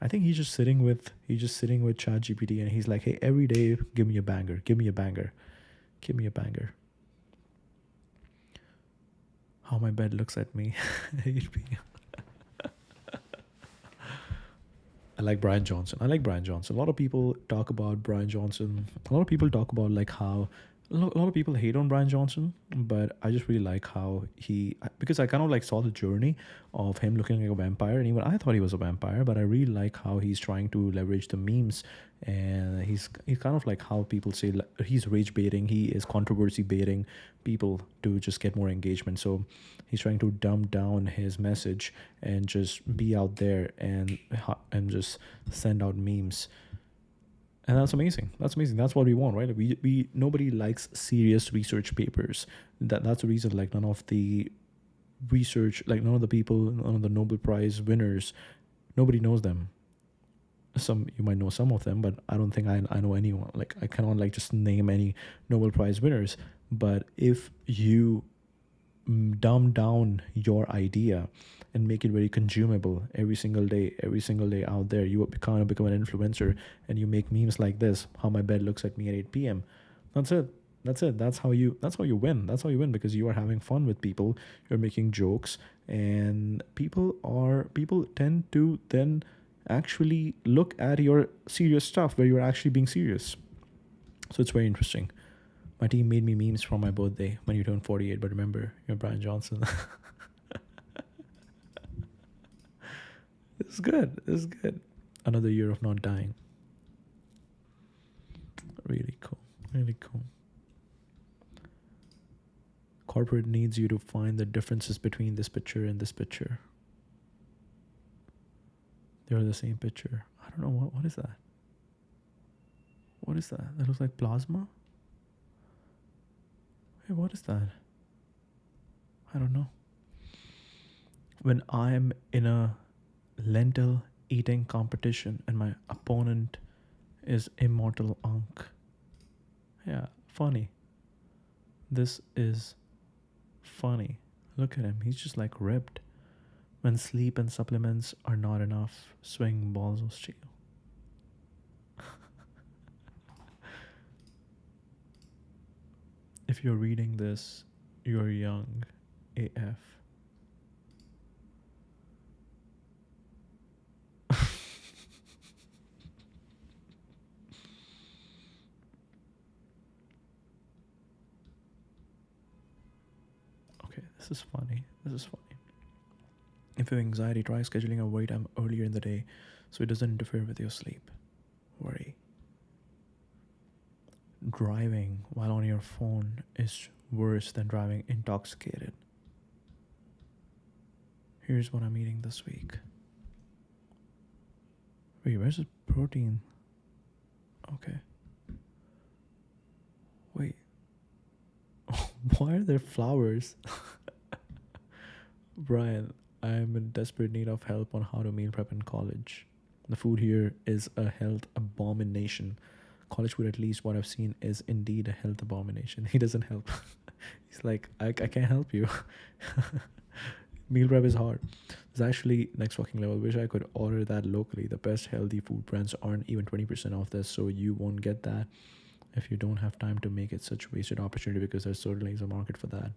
[SPEAKER 1] I think he's just sitting with ChatGPT and he's like, hey, every day give me a banger, give me a banger, give me a banger. How my bed looks at me. I like Brian Johnson. A lot of people talk about Brian Johnson. A lot of people talk about like how a lot of people hate on Brian Johnson, but I just really like how because I kind of like saw the journey of him looking like a vampire, and even I thought he was a vampire, but I really like how he's trying to leverage the memes, and he's kind of like how people say he's rage baiting, he is controversy baiting people to just get more engagement. So he's trying to dumb down his message and just be out there and just send out memes. And that's amazing. That's amazing. That's what we want, right? We nobody likes serious research papers. That's the reason. Like none of the Nobel Prize winners, nobody knows them. You might know some of them, but I don't think I know anyone. Like I cannot like just name any Nobel Prize winners. But if you dumb down your idea and make it very consumable every single day out there, you kind of become an influencer and you make memes like this, how my bed looks at me at 8 p.m. That's it. That's how you win. That's how you win, because you are having fun with people, you're making jokes, and people tend to then actually look at your serious stuff where you're actually being serious. So it's very interesting. My team made me memes for my birthday when you turn 48, but remember, you're Brian Johnson. It's good. It's good. Another year of not dying. Really cool. Really cool. Corporate needs you to find the differences between this picture and this picture. They're the same picture. I don't know. What is that? What is that? That looks like plasma? Hey, what is that? I don't know. When I'm in a lentil eating competition and my opponent is immortal Ankh. Yeah, funny. This is funny. Look at him. He's just like ripped. When sleep and supplements are not enough, swing balls of steel. If you're reading this, you're young AF. Okay, this is funny. If you have anxiety, try scheduling a wait time earlier in the day so it doesn't interfere with your sleep. Worry. Driving while on your phone is worse than driving intoxicated. Here's what I'm eating this week. Wait, where's the protein? Okay. Wait. Why are there flowers? Brian, I'm in desperate need of help on how to meal prep in college. The food here is a health abomination. College food, at least what I've seen, is indeed a health abomination. He doesn't help. He's like, I can't help you. Meal prep is hard. It's actually next fucking level. Wish I could order that locally. The best healthy food brands aren't even 20% off this, so you won't get that if you don't have time to make it such a wasted opportunity, because there certainly is a market for that.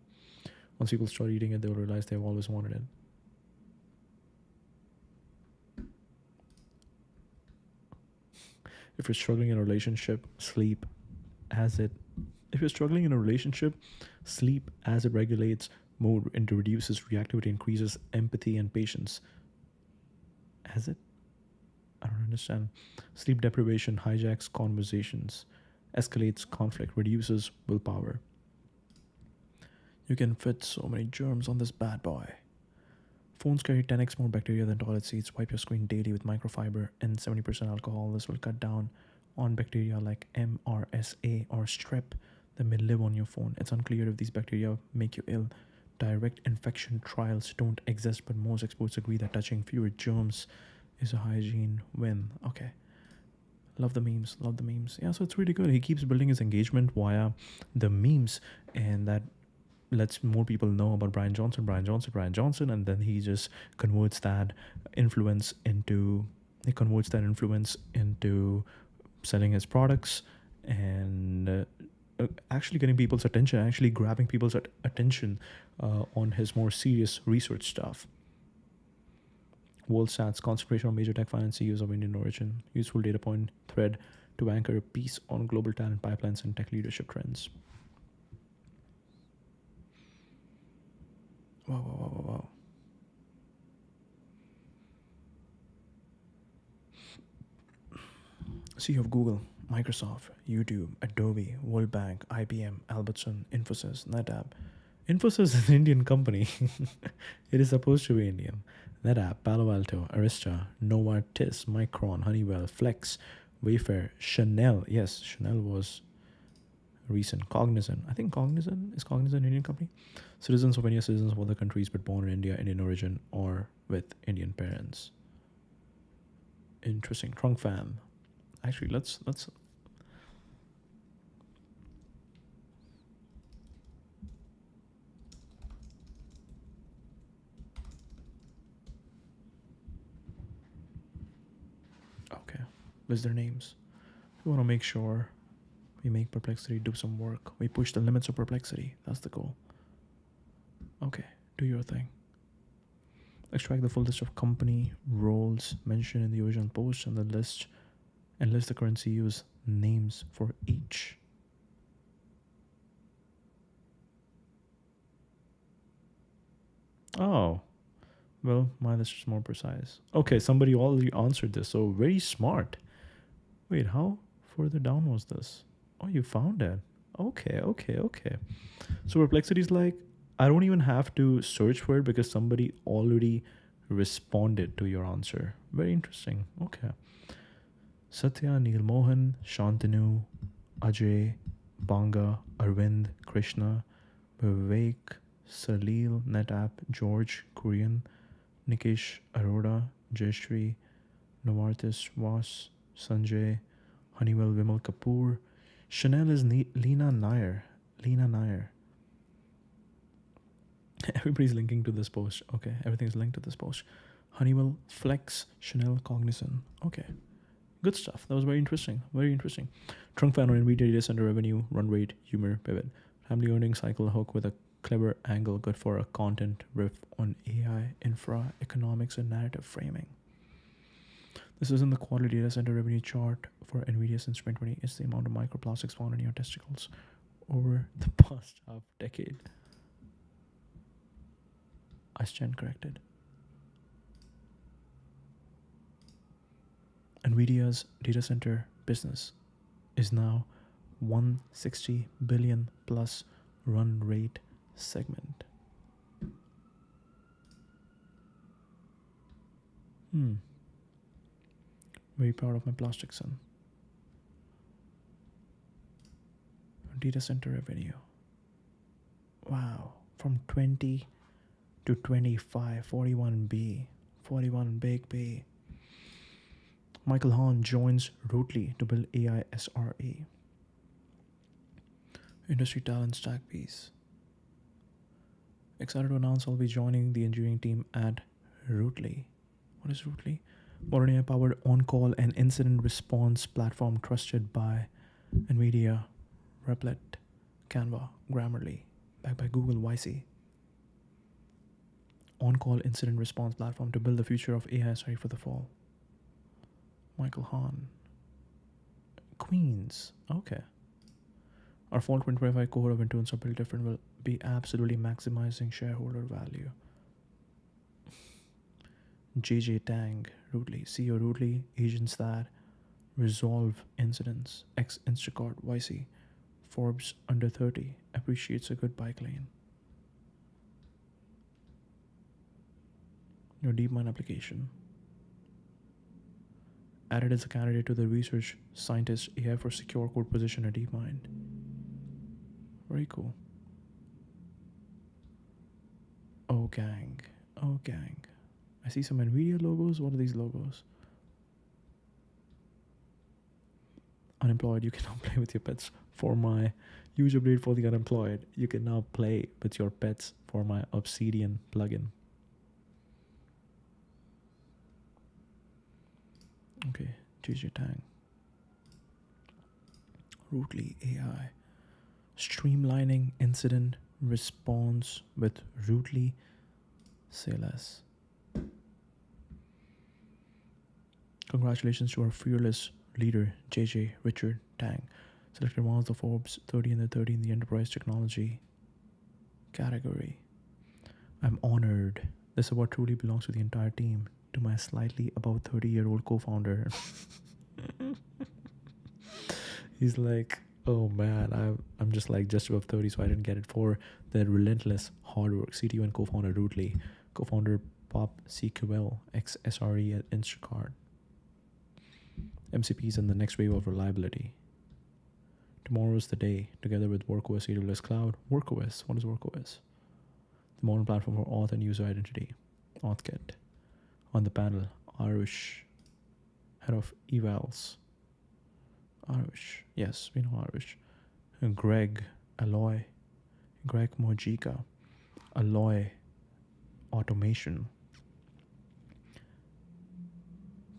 [SPEAKER 1] Once people start eating it, they'll realize they've always wanted it. If you're struggling in a relationship, sleep as it, if you're struggling in a relationship, sleep as it regulates mood and reduces reactivity, increases empathy and patience. As it? I don't understand. Sleep deprivation hijacks conversations, escalates conflict, reduces willpower. You can fit so many germs on this bad boy. Phones carry 10x more bacteria than toilet seats. Wipe your screen daily with microfiber and 70% alcohol. This will cut down on bacteria like MRSA or strep that may live on your phone. It's unclear if these bacteria make you ill. Direct infection trials don't exist, but most experts agree that touching fewer germs is a hygiene win. Okay. Love the memes. Love the memes. Yeah, so it's really good. He keeps building his engagement via the memes, and that lets more people know about Brian Johnson, and then he just converts that influence into selling his products and actually getting people's attention, actually grabbing people's attention on his more serious research stuff. World Stats, concentration on major tech finance CEOs of Indian origin, useful data point thread to anchor a piece on global talent pipelines and tech leadership trends. Wow. CEO of Google, Microsoft, YouTube, Adobe, World Bank, IBM, Albertson, Infosys, NetApp. Infosys is an Indian company. It is supposed to be Indian. NetApp, Palo Alto, Arista, Novartis, Micron, Honeywell, Flex, Wayfair, Chanel. Yes, Chanel was recent. Cognizant. I think Cognizant an Indian company? Citizens of India, citizens of other countries, but born in India, Indian origin, or with Indian parents. Interesting. Trunk fan. Actually, let's. Okay, list their names. We want to make sure we make Perplexity do some work. We push the limits of Perplexity. That's the goal. Okay, do your thing. Extract the full list of company roles mentioned in the original post and list the current CEO's names for each. Oh, well, my list is more precise. Okay, somebody already answered this, so very smart. Wait, how further down was this? Oh, you found it. Okay. So Perplexity is like, I don't even have to search for it because somebody already responded to your answer. Very interesting. Okay. Satya, Neil Mohan, Shantanu, Ajay, Banga, Arvind, Krishna, Vivek, Salil, NetApp, George, Korean, Nikesh, Arora, Jayashri, Novartis, Vas, Sanjay, Honeywell, Vimal Kapoor. Chanel is Lena Nair. Everybody's linking to this post. Okay, everything's linked to this post. Honeywell, Flex, Chanel, Cognizant. Okay, good stuff. That was very interesting. Trunk fan on NVIDIA data center revenue, run rate, humor, pivot. Family earnings cycle hook with a clever angle, good for a content riff on AI, infra, economics, and narrative framing. This is in the quarterly data center revenue chart for NVIDIA since 2020. It's the amount of microplastics found in your testicles over the past half decade. I stand corrected. NVIDIA's data center business is now 160 billion plus run rate segment. Very proud of my plastic son. Data center revenue. Wow. From 20 to 25, 41 big B. Michael Hahn joins Rootly to build AI SRE. Industry talent stack piece. Excited to announce I'll be joining the engineering team at Rootly. What is Rootly? Modern AI-powered on-call and incident response platform trusted by NVIDIA, Replit, Canva, Grammarly, backed by Google YC. On-call incident response platform to build the future of AI SRE for the fall. Michael Hahn. Queens. Okay. Our fall 2025 cohort of interns are built different will be absolutely maximizing shareholder value. JJ Tang, Rootly, CEO Rootly, agents that resolve incidents, ex Instacart, YC, Forbes under 30, appreciates a good bike lane. Your DeepMind application. Added as a candidate to the research scientist AI for secure code position at DeepMind. Very cool. Oh gang. Oh gang. I see some NVIDIA logos. What are these logos? Unemployed, you can now play with your pets. For my user update for the unemployed, you can now play with your pets for my Obsidian plugin. Okay, JJ Tang. Rootly AI. Streamlining incident response with Rootly. Say less. Congratulations to our fearless leader, JJ Richard Tang, selected one of the Forbes 30 and the 30 in the enterprise technology category. I'm honored. This award truly belongs to the entire team, to my slightly above 30-year-old co-founder. He's like, oh man, I'm just like just above 30, so I didn't get it for the relentless hard work. CTO and co-founder Rootly, co-founder Pop CQL, ex-SRE at Instacart. MCPs and the next wave of reliability. Tomorrow is the day, together with WorkOS AWS Cloud. WorkOS, what is WorkOS? The modern platform for auth and user identity. AuthKit. On the panel, Arush, head of evals. Arush, yes, we know Arush. And Greg Alloy, Greg Mojica, Alloy Automation.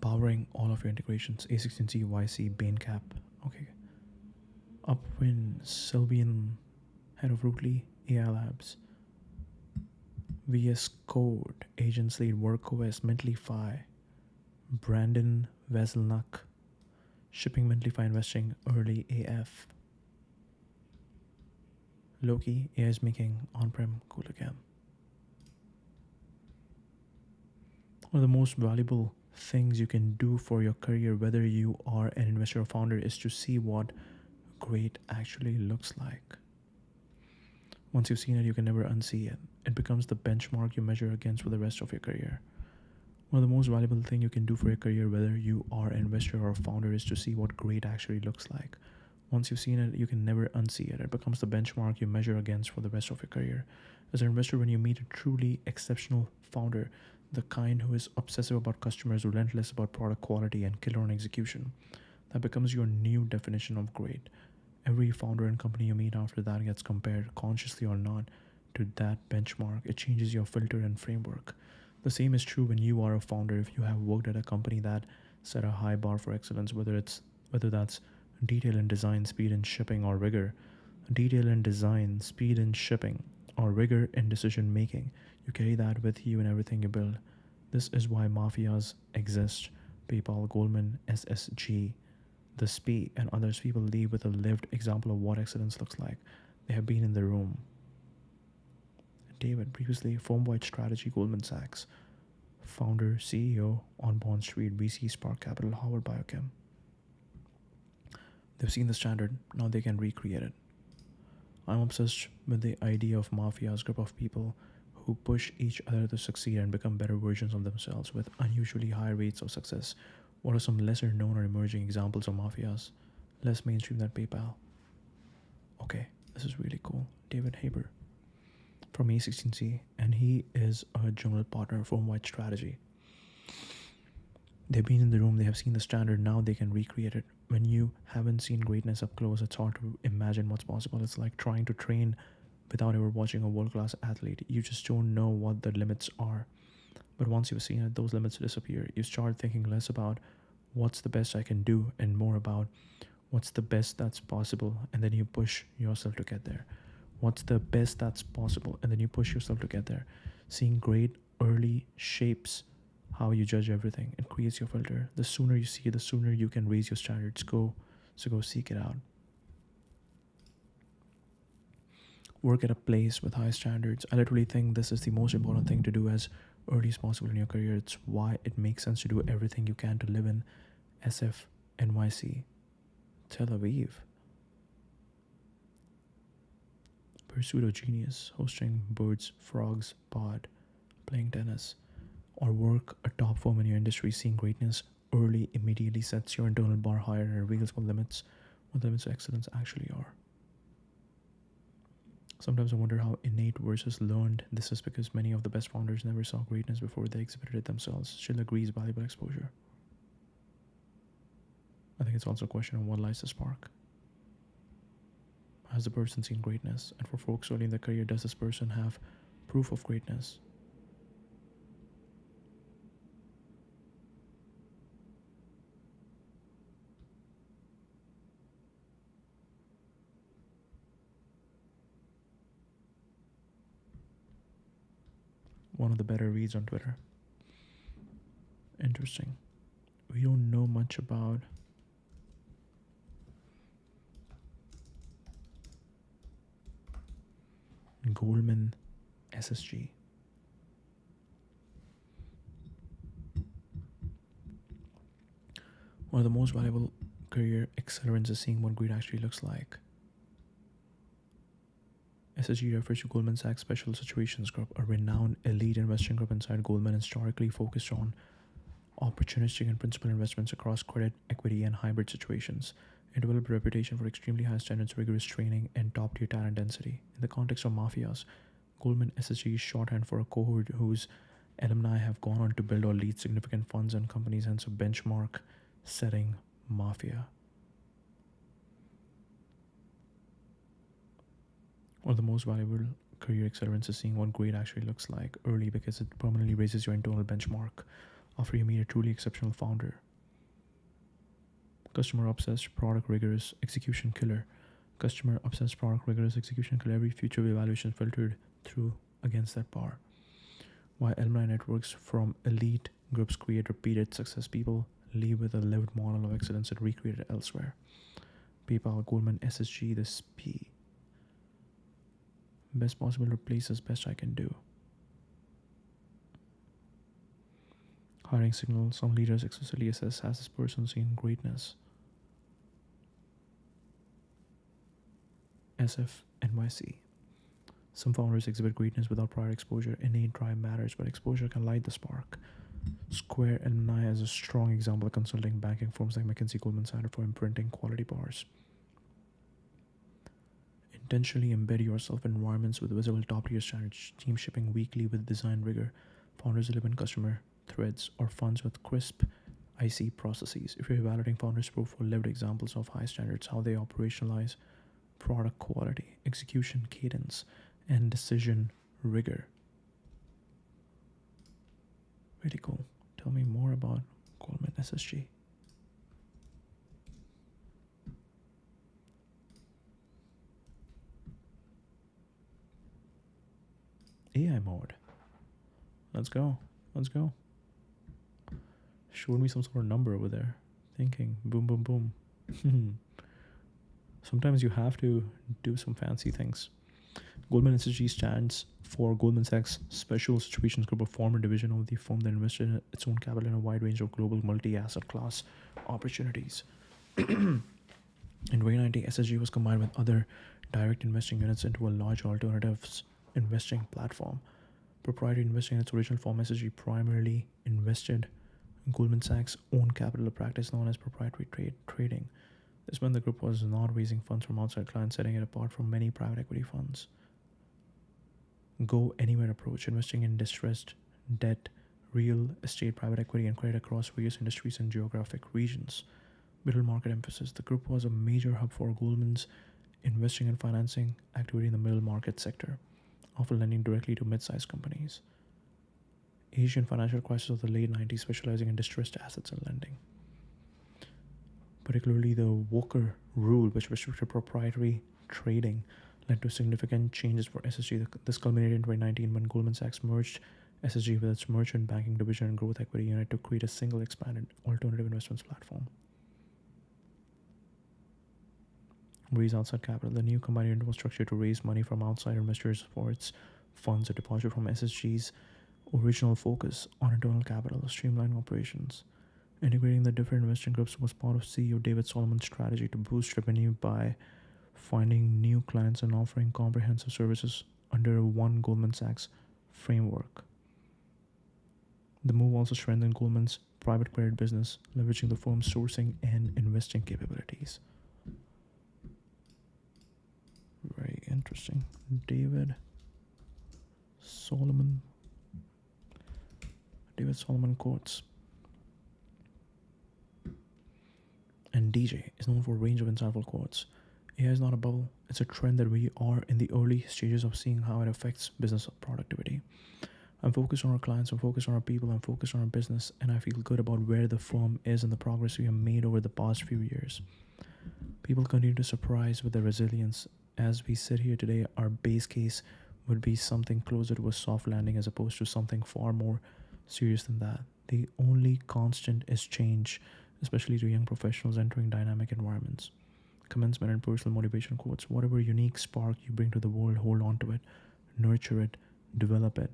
[SPEAKER 1] Powering all of your integrations. A16Z, YC, Bainecap. Okay. Upwind, Sylvian, head of Rootly, AI Labs. VS Code, agents lead WorkOS, Mentalify. Brandon Veselnak, shipping Mentalify, investing early AF. Loki, AI is making on-prem cool again. One of the most valuable things you can do for your career, whether you are an investor or founder, is to see what great actually looks like. Once you've seen it, you can never unsee it. It becomes the benchmark you measure against for the rest of your career. One of the most valuable things you can do for your career, whether you are an investor or a founder, is to see what great actually looks like. Once you've seen it, you can never unsee it. It becomes the benchmark you measure against for the rest of your career. As an investor, when you meet a truly exceptional founder, the kind who is obsessive about customers, relentless about product quality, and killer on execution, that becomes your new definition of great. Every founder and company you meet after that gets compared, consciously or not, to that benchmark. It changes your filter and framework. The same is true when you are a founder. If you have worked at a company that set a high bar for excellence, whether that's detail in design, speed in shipping, or rigor. Detail in design, speed in shipping, or rigor in decision making. You carry that with you in everything you build. This is why mafias exist. PayPal, Goldman, SSG, the SPI, and others. People leave with a lived example of what excellence looks like. They have been in the room. David, previously firm-wide strategy, Goldman Sachs. Founder, CEO, on Bond Street, VC, Spark Capital, Howard Biochem. They've seen the standard, now they can recreate it. I'm obsessed with the idea of mafias, group of people who push each other to succeed and become better versions of themselves with unusually high rates of success. What are some lesser known or emerging examples of mafias? Less mainstream than PayPal. Okay, this is really cool. David Haber from A16Z, and he is a general partner of firm-wide strategy. They've been in the room, they have seen the standard, now they can recreate it. When you haven't seen greatness up close, it's hard to imagine what's possible. It's like trying to train without ever watching a world-class athlete. You just don't know what the limits are. But once you've seen it, those limits disappear. You start thinking less about what's the best I can do and more about what's the best that's possible, and then you push yourself to get there. What's the best that's possible, and then you push yourself to get there. Seeing great early shapes how you judge everything. It creates your filter. The sooner you see it, the sooner you can raise your standards. So go seek it out. work at a place with high standards. I literally think this is the most important thing to do as early as possible in your career. It's why it makes sense to do everything you can to live in SF, NYC, Tel Aviv. Pursuit of genius, hosting birds, frogs, pod, playing tennis, or work a top firm in your industry. Seeing greatness early immediately sets your internal bar higher and reveals what the limits of excellence actually are. Sometimes I wonder how innate versus learned this is, because many of the best founders never saw greatness before they exhibited it themselves. She'll agrees valuable exposure. I think it's also a question of what lights the spark. Has the person seen greatness? And for folks early in their career, does this person have proof of greatness? One of the better reads on Twitter. Interesting. We don't know much about Goldman SSG. One of the most valuable career accelerants is seeing what greed actually looks like. SSG refers to Goldman Sachs Special Situations Group, a renowned elite investing group inside Goldman, historically focused on opportunistic and principal investments across credit, equity, and hybrid situations. It developed a reputation for extremely high standards, rigorous training, and top-tier talent density. In the context of mafias, Goldman SSG is shorthand for a cohort whose alumni have gone on to build or lead significant funds and companies, hence a benchmark-setting mafia. One of the most valuable career accelerants is seeing what great actually looks like early, because it permanently raises your internal benchmark after you meet a truly exceptional founder. Customer obsessed, product rigorous, execution killer. Customer obsessed, product rigorous, execution killer. Every future evaluation filtered through against that bar. Why alumni networks from elite groups create repeated success. People leave with a lived model of excellence and recreate it elsewhere. PayPal, Goldman, SSG, this P. Best possible replaces best I can do. Hiring signal. Some leaders explicitly assess, has this person seen greatness? SF, NYC. Some founders exhibit greatness without prior exposure. Innate drive matters, but exposure can light the spark. Square alumni is a strong example of consulting banking firms like McKinsey, Goldman Sachs for imprinting quality bars. Intentionally embed yourself in environments with visible top-tier standards. Team shipping weekly with design rigor. Founders live in customer threads or funds with crisp IC processes. If you're evaluating founders' proof for lived examples of high standards, how they operationalize product quality, execution cadence, and decision rigor. Really cool. Tell me more about Goldman SSG. AI mode. Let's go. Let's go. Showed me some sort of number over there. Thinking. Boom, boom, boom. Sometimes you have to do some fancy things. Goldman SSG stands for Goldman Sachs Special Situations Group, a former division of the firm that invested in its own capital in a wide range of global multi-asset class opportunities. In 2019, SSG was combined with other direct investing units into a large alternatives investing platform. Proprietary investing in its original form, SSG primarily invested in Goldman Sachs' own capital, a practice known as proprietary trading. This meant the group was not raising funds from outside clients, setting it apart from many private equity funds. Go anywhere approach, investing in distressed debt, real estate, private equity, and credit across various industries and geographic regions. Middle market emphasis. The group was a major hub for Goldman's investing and financing activity in the middle market sector, often lending directly to mid-sized companies. Asian financial crisis of the late 90s, specializing in distressed assets and lending. Particularly the Walker Rule, which restricted proprietary trading, led to significant changes for SSG. This culminated in 2019 when Goldman Sachs merged SSG with its merchant banking division and growth equity unit to create a single expanded alternative investments platform. raise outside capital. The new combined unit was structured to raise money from outside investors for its funds, a departure from SSG's original focus on internal capital, streamlining operations. Integrating the different investing groups was part of CEO David Solomon's strategy to boost revenue by finding new clients and offering comprehensive services under one Goldman Sachs framework. The move also strengthened Goldman's private credit business, leveraging the firm's sourcing and investing capabilities. Very interesting. David Solomon quotes. And DJ is known for a range of insightful quotes. AI is not a bubble. It's a trend that we are in the early stages of seeing how it affects business productivity. I'm focused on our clients, I'm focused on our people, I'm focused on our business, and I feel good about where the firm is and the progress we have made over the past few years. People continue to surprise with their resilience. As we sit here today, our base case would be something closer to a soft landing as opposed to something far more serious than that. The only constant is change, especially to young professionals entering dynamic environments. Commencement and personal motivation quotes. Whatever unique spark you bring to the world, hold on to it, nurture it, develop it.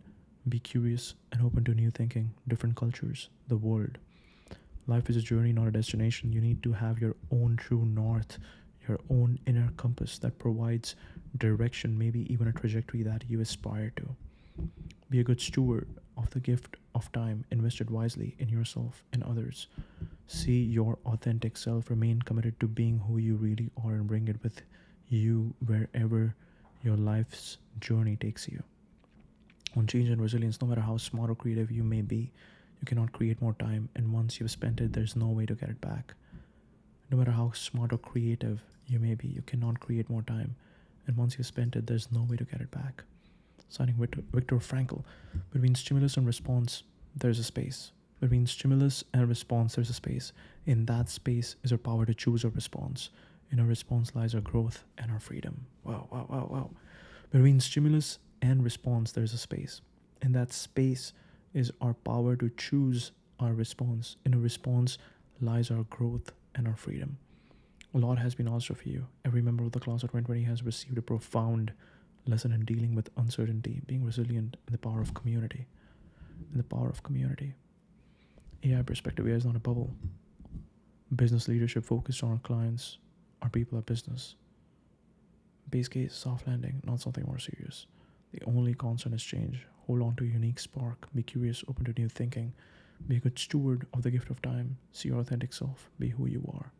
[SPEAKER 1] Be curious and open to new thinking, different cultures, the world. Life is a journey, not a destination. You need to have your own true north, your own inner compass that provides direction, maybe even a trajectory that you aspire to. Be a good steward of the gift of time, invest it wisely in yourself and others. See your authentic self, remain committed to being who you really are, and bring it with you wherever your life's journey takes you. On change and resilience, no matter how smart or creative you may be, you cannot create more time, and once you've spent it, there's no way to get it back. No matter how smart or creative you may be, you cannot create more time, and once you've spent it, there's no way to get it back. Citing Viktor Frankl, between stimulus and response, there's a space. Between stimulus and response, there's a space. In that space is our power to choose our response. In our response lies our growth and our freedom. Wow. Between stimulus and response, there's a space. In that space is our power to choose our response. In a response lies our growth and our freedom. A lot has been asked of you. Every member of the class of 2020 has received a profound lesson in dealing with uncertainty, being resilient, and the power of community. AI perspective. AI is not a bubble. Business leadership focused on our clients, our people, our business. Base case, soft landing, not something more serious. The only constant is change. Hold on to a unique spark. Be curious, open to new thinking. Be a good steward of the gift of time. See your authentic self. Be who you are.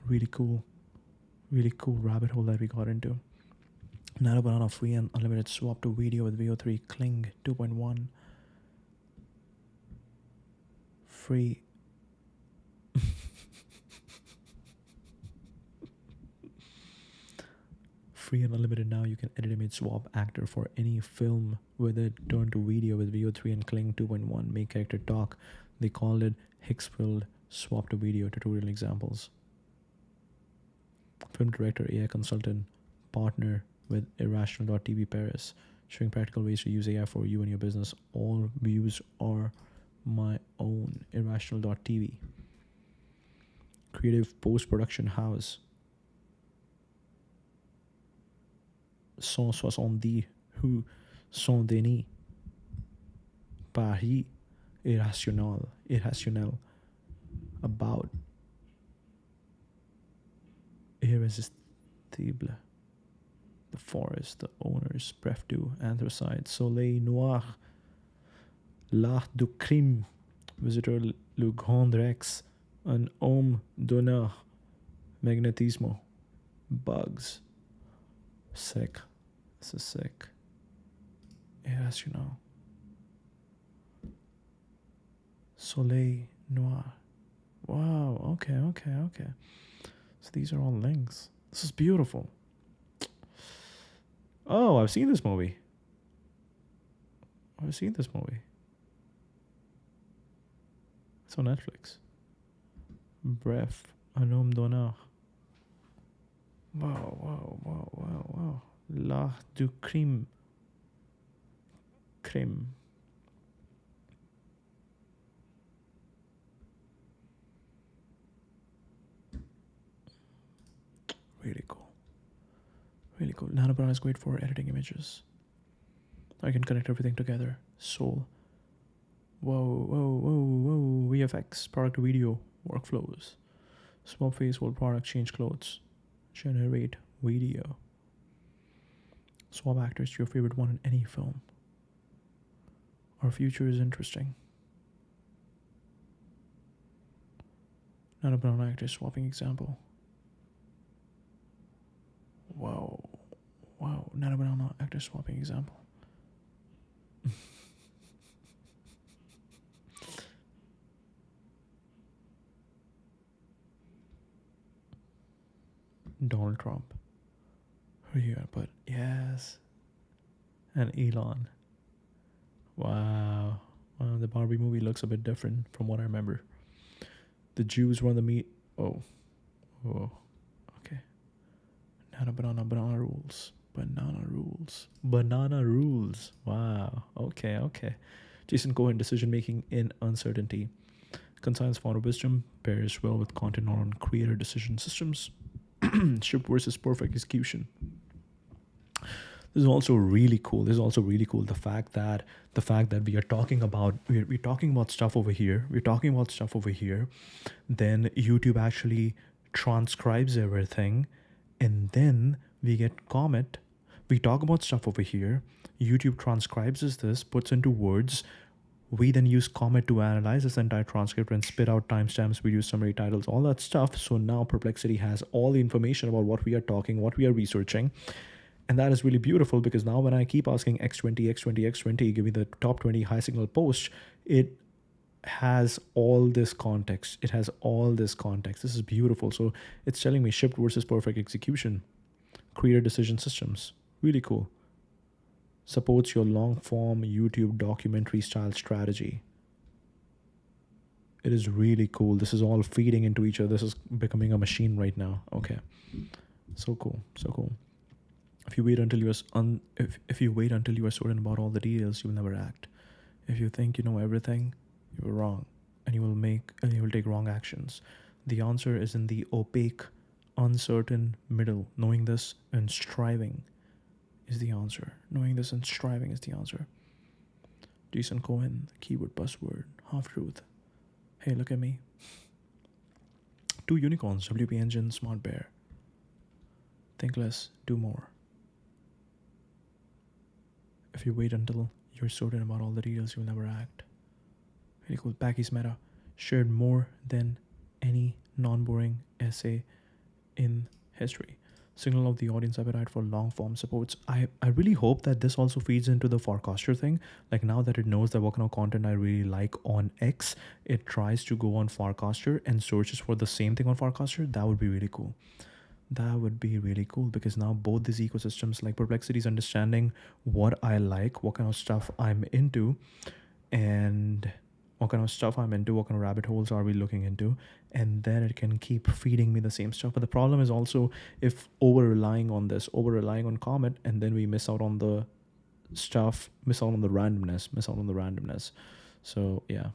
[SPEAKER 1] Really cool rabbit hole that we got into. Nano Banana free and unlimited swap to video with VO3 Kling 2.1. Free. Free and unlimited now. You can edit image, swap actor for any film with it. Turn to video with VO3 and Kling 2.1. Make character talk. They called it Hicksfield swap to video tutorial examples. Film director, AI consultant, partner with Irrational.tv Paris, showing practical ways to use AI for you and your business. All views are my own. Irrational.tv. Creative post-production house. 170 rue Saint-Denis, Paris. Irrationnel. About. Irrésistible. The forest, the owners, bref du, anthracite, soleil noir, l'art du crime, visitor le Grand Rex, un homme d'honneur, magnétismo, bugs, sec, this is sick, irrational, soleil noir, wow, okay, so these are all links, this is beautiful. Oh, I've seen this movie. It's on Netflix. Bref, un homme d'honneur. Wow. L'art du crime. Really cool. Really cool. Nanobanana is great for editing images. I can connect everything together. Soul. Whoa, whoa, whoa, whoa. VFX, product to video, workflows. Swap face, whole product, change clothes. Generate video. Swap actors to your favorite one in any film. Our future is interesting. Nanobanana actor swapping example. Wow. Wow. Nanobanana actor swapping example. Donald Trump. Yeah, but yes. And Elon. Wow. The Barbie movie looks a bit different from what I remember. The Jews run the meat. Oh. Oh. Okay. Banana rules. Banana rules. Banana rules. Wow. Okay, okay. Jason Cohen, decision making in uncertainty. Concise founder wisdom pairs well with content on creator decision systems. Ship versus perfect execution. This is also really cool. The fact that we are talking about we're talking about stuff over here. Then YouTube actually transcribes everything, and then we get comment. We talk about stuff over here. YouTube transcribes this, puts into words. We then use Comet to analyze this entire transcript and spit out timestamps, video summary, titles, all that stuff. So now Perplexity has all the information about what we are talking, what we are researching. And that is really beautiful, because now when I keep asking X20, give me the top 20 high signal posts, it has all this context. This is beautiful. So it's telling me shipped versus perfect execution, creator decision systems. Really cool. Supports your long form YouTube documentary style strategy. It is really cool. This is all feeding into each other. This is becoming a machine right now. Okay. So cool. If you wait until you are certain about all the details, you will never act. If you think you know everything, you are wrong, and you will take wrong actions. The answer is in the opaque, uncertain middle. Knowing this and striving is the answer. Jason Cohen, keyword buzzword, half truth. Hey, look at me. 2 unicorns, WP Engine, Smart Bear. Think less, do more. If you wait until you're certain about all the details, you will never act. Really cool. Packy's meta shared more than any non-boring essay in history. Signal of the audience appetite for long form supports. I really hope that this also feeds into the Farcaster thing. Like, now that it knows that what kind of content I really like on X, it tries to go on Farcaster and searches for the same thing on Farcaster. That would be really cool. Because now both these ecosystems, like Perplexity, is understanding what I like, what kind of stuff I'm into, and what kind of rabbit holes are we looking into, and then it can keep feeding me the same stuff. But the problem is also, if over-relying on Comet, and then we miss out on the stuff, miss out on the randomness. So yeah.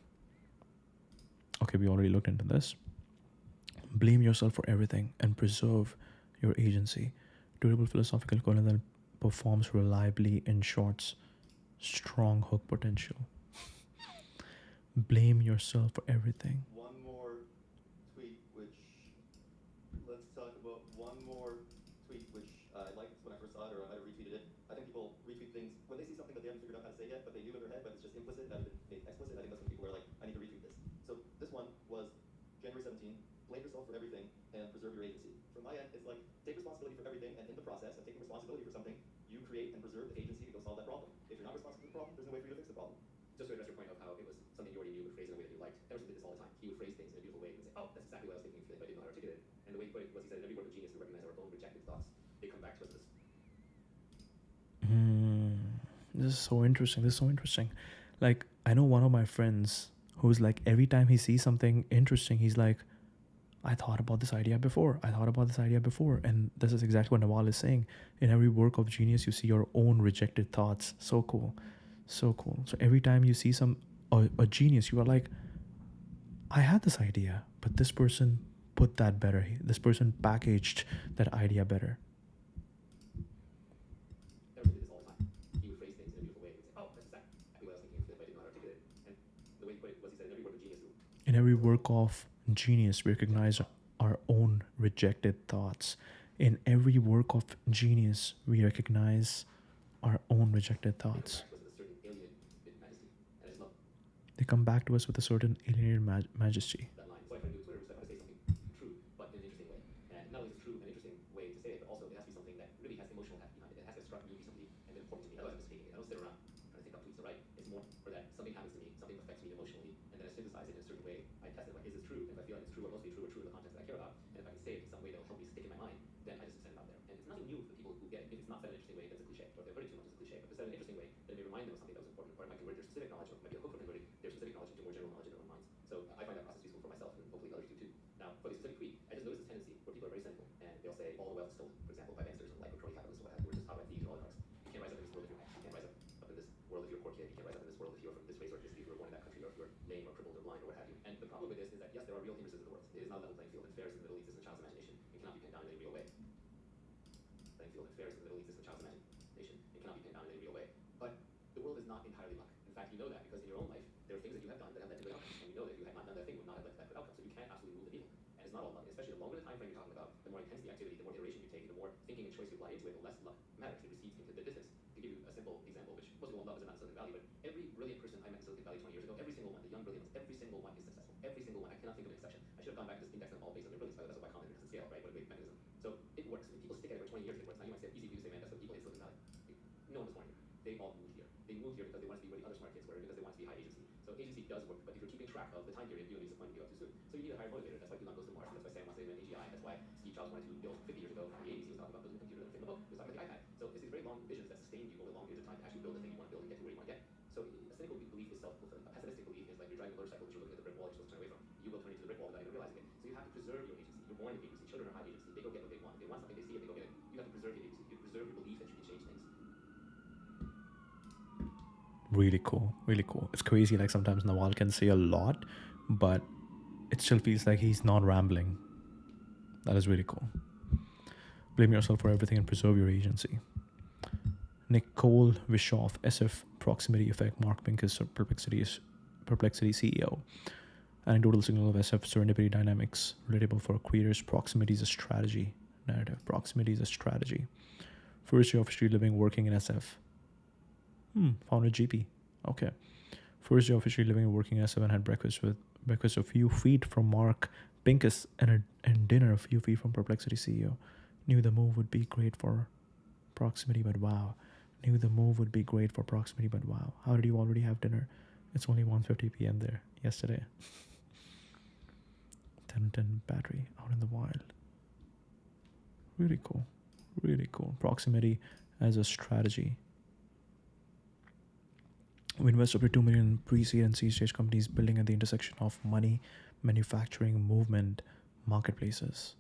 [SPEAKER 1] Okay, we already looked into this. Blame yourself for everything and preserve your agency. Durable philosophical kernel that performs reliably in shorts. Strong hook potential. Blame yourself for everything.
[SPEAKER 4] One more tweet, which let's talk about one more tweet, which I liked when I first saw it, or I might have retweeted it. I think people retweet things when they see something that they haven't figured out how to say yet, but they do in their head, but it's just implicit, it hasn't been made explicit. I think that's when people are like, I need to retweet this. So this one was January 17, blame yourself for everything and preserve your agency. From my end, it's like, take responsibility for everything, and in the process of taking responsibility for something, you create and preserve the agency to go solve that problem. If you're not responsible for the problem, there's no way for you to fix the problem.
[SPEAKER 3] Just to address your point of how it was something you already knew, but phrased in a way that you liked. Emerson did this all the time. He would phrase things in a beautiful way. He would say, oh, that's exactly what I was thinking and feeling, but I didn't know how to articulate it. And the way he put it was, he said, in every work of genius, we recognize our own rejected thoughts. They come back to us as
[SPEAKER 1] This is so interesting. Like, I know one of my friends who's like, every time he sees something interesting, he's like, I thought about this idea before. And this is exactly what Nawal is saying. In every work of genius, you see your own rejected thoughts. So cool. So every time you see a genius, you are like, I had this idea, but this person put that better. This person packaged that idea better.
[SPEAKER 3] Emerson did this all the time. He would phrase things in a beautiful way. He would say, "Oh, that's exactly what I was thinking of, but I didn't know how to articulate it." And the way he put it was, he said,
[SPEAKER 1] in every work of genius, we recognize our own rejected thoughts. In every work of genius, we recognize our own rejected thoughts. They come back to us with a certain alienated majesty.
[SPEAKER 3] That line. So I try to do Twitter, so I try to say something true, but in an interesting way. And not only is it true and interesting way to say it, but also it has to be something that really has emotional heft behind it. It has to have struck me recently and been important to me. Otherwise, I'm just faking it. I don't sit around trying to think up tweets to write. It's more for that something happens to me, something affects me emotionally, and then I synthesize it in a certain way. I test it, like, is this true? And if I feel like it's true, or mostly true, or true in the context that I care about, and if I can say it in some way that will help me stick in my mind, then I just send it out there. And it's nothing new for people who get it. If it's not said in an interesting way, then it's a cliche. Or if they've heard it too much, it's a cliche. But if it's said in an interesting way, then it may remind them of something that was important, or it might convert their specific knowledge, or it might be a hook for converting their specific knowledge into more general knowledge in their own minds. So I find that process useful for myself, and hopefully others do too. Now, for the specific tweet, I just noticed this tendency where people are very cynical, and they'll say all the wealth is stolen, for example, by banksters and like crony capitalists or what have you, or just outright thieves or oligarchs. You can't rise up in this world if you're you can't rise up in this world if you're a poor kid. You can't rise up in this world if you're from this race or ethnicity, if you were born in that country, or if you're lame or crippled or blind or what have you. And the problem with this is that yes, there are real hindrances in the world. It is not a level playing field, and fairness in the middle exists in a child's imagination. It cannot be pinned down in any real way. Playing field and fairness in the middle exists in a child's imagination. It cannot be pinned down in any real way. But the world is not entirely luck. In fact, you know that because in your own life, there are things that you have done that have led to good outcomes. And you know that if you had not done that thing, would not have led to that good outcome. So you can't absolutely move the needle. And it's not all luck. Especially the longer the time frame you're talking about, the more intense the activity, the more iteration you take, the more thinking and choice you apply into it, the less luck matters. It recedes into the distance. To give you a simple example, which most people won't love as a man in Silicon Valley, but every brilliant person I met in Silicon Valley 20 years ago, every single one, the young brilliant ones, every single one is successful. Every single one. I cannot think of an exception. I should have gone back and just indexed them all based on their brilliance. That's what I commented, because it's scale, right? What a great mechanism. So it works. If people stick at it for 20 years, it works. Now you might say, easy for you to say, man, that's what people in Silicon Valley. No one was born here. They all moved here. They moved here because they wanted to be where the other smart kids were, because they wanted to be high agency. So agency does work, but if you're keeping track of the time period, you don't disappoint you up too soon. So you need a higher motivator. That's why Elon goes to Mars. That's why Sam wants to invent AGI. That's why Steve Jobs wanted to build 50 years ago in the 80s. He was talking about building a computer that fit in the book. He was talking about the iPad. So it's these very long visions that sustain you over long periods of time to actually build the thing you want to build and get to where you want to get. So a cynical belief is self-fulfilling. A pessimistic belief is like you're driving a motorcycle, but you're looking at the brick wall you're supposed to turn away from. You will turn into the brick wall without even realizing it. So you have to preserve your agency. You're born in agency. Children are high agency. They go get what they want. If they want something, they see it, they go get it. You have to preserve your agency. You preserve your belief that you can change things.
[SPEAKER 1] Really cool, really cool. It's crazy, like sometimes Nawal can say a lot, but it still feels like he's not rambling. That is really cool. Blame yourself for everything and preserve your agency. Nicole Bischoff, SF, Proximity Effect, Mark Pincus, Perplexity CEO. Anecdotal signal of SF, serendipity dynamics, relatable for creators. Proximity is a strategy. Narrative. Proximity is a strategy. First year officially living, working in SF. Founded GP. Okay. First year officially living and working in SF, and had breakfast a few feet from Mark Pincus and dinner a few feet from Perplexity CEO. Knew the move would be great for Proximity, but wow. Knew the move would be great for Proximity, but wow. How did you already have dinner? It's only 1:50 p.m. there yesterday. 10 battery out in the wild. Really cool. Really cool. Proximity as a strategy. We invest up to 2 million in pre-seed and seed stage companies building at the intersection of money, manufacturing, movement, marketplaces.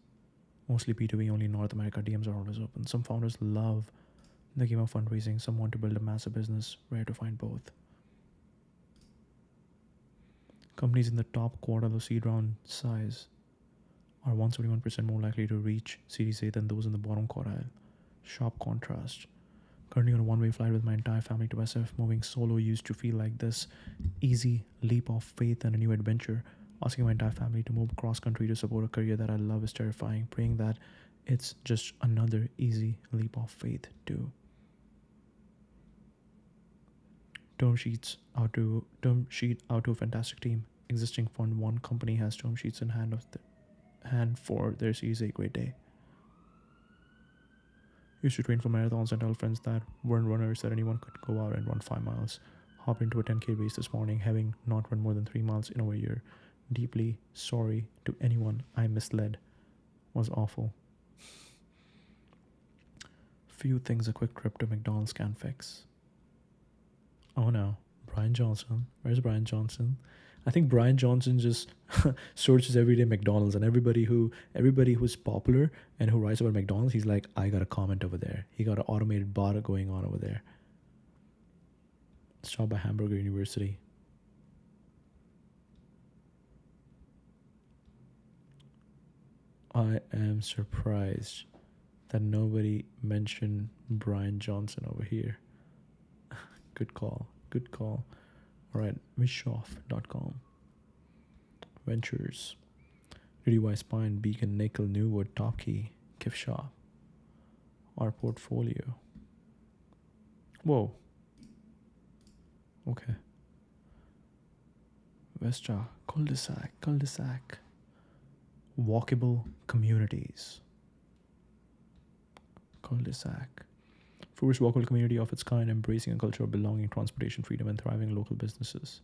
[SPEAKER 1] Mostly B2B, only in North America. DMs are always open. Some founders love the game of fundraising. Some want to build a massive business. Rare to find both. Companies in the top quartile of seed round size are 171% more likely to reach Series A than those in the bottom quartile. Sharp contrast. Currently on a one-way flight with my entire family to SF. Moving solo used to feel like this easy leap of faith and a new adventure. Asking my entire family to move cross-country to support a career that I love is terrifying. Praying that it's just another easy leap of faith too. Term sheet out to a fantastic team. Existing fund one company has term sheets in hand for their Series A. Great day. Used to train for marathons and tell friends that weren't runners that anyone could go out and run 5 miles. Hopped into a 10K race this morning, having not run more than 3 miles in over a year. Deeply sorry to anyone I misled. Was awful. Few things a quick trip to McDonald's can fix. Oh no, Brian Johnson. Where's Brian Johnson? I think Brian Johnson just searches everyday McDonald's, and everybody who's popular and who writes about McDonald's, he's like, I got a comment over there. He got an automated bot going on over there. It's taught by Hamburger University. I am surprised that nobody mentioned Brian Johnson over here. Good call. Good call. All right, Mishoff.com. Ventures. DDY Spine, Beacon, Nickel, Newwood, Topkey, Kifshop. Our portfolio. Whoa. Okay. Vestra, cul-de-sac. Walkable communities. Cul-de-sac. First walkable community of its kind, embracing a culture of belonging, transportation freedom, and thriving local businesses.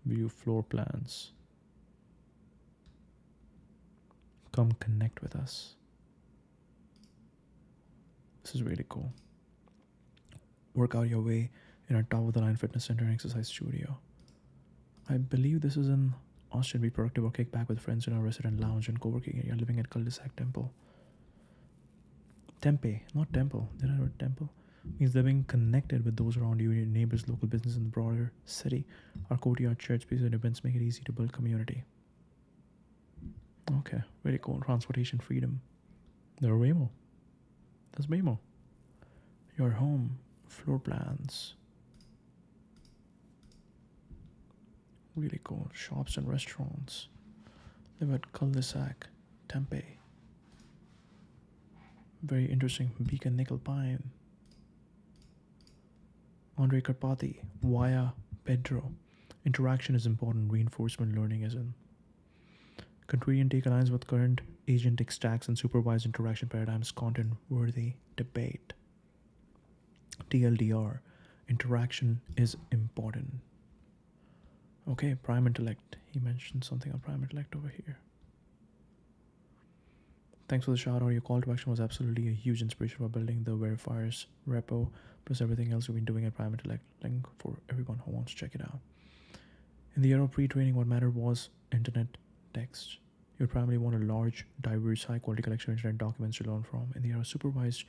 [SPEAKER 1] View floor plans. Come connect with us. This is really cool. Work out your way in a top-of-the-line fitness center and exercise studio. I believe this is in Austin. Be productive or kick back with friends in a resident lounge and co-working area living at Cul-de-sac Temple. Tempe, not temple. Did I write temple? Means living connected with those around you, your neighbors, local business, and the broader city. Our courtyard, church space, and events make it easy to build community. Okay, very cool. Transportation freedom. There are way more. There's way more. Your home, floor plans. Really cool. Shops and restaurants. Live at Cul-de-sac, Tempe. Very interesting. Beacon Nickel Pine. Andre Karpathy. Via Pedro. Interaction is important. Reinforcement learning isn't. Contrarian take aligns with current agentic stacks and supervised interaction paradigms. Content-worthy debate. TLDR. Interaction is important. Okay, prime intellect. He mentioned something on prime intellect over here. Thanks for the shout out. Your call to action was absolutely a huge inspiration for building the verifiers repo, plus everything else we've been doing at prime intellect. Link for everyone who wants to check it out. In the era of pre-training, what mattered was internet text. You would primarily want a large, diverse, high-quality collection of internet documents to learn from. In the era of supervised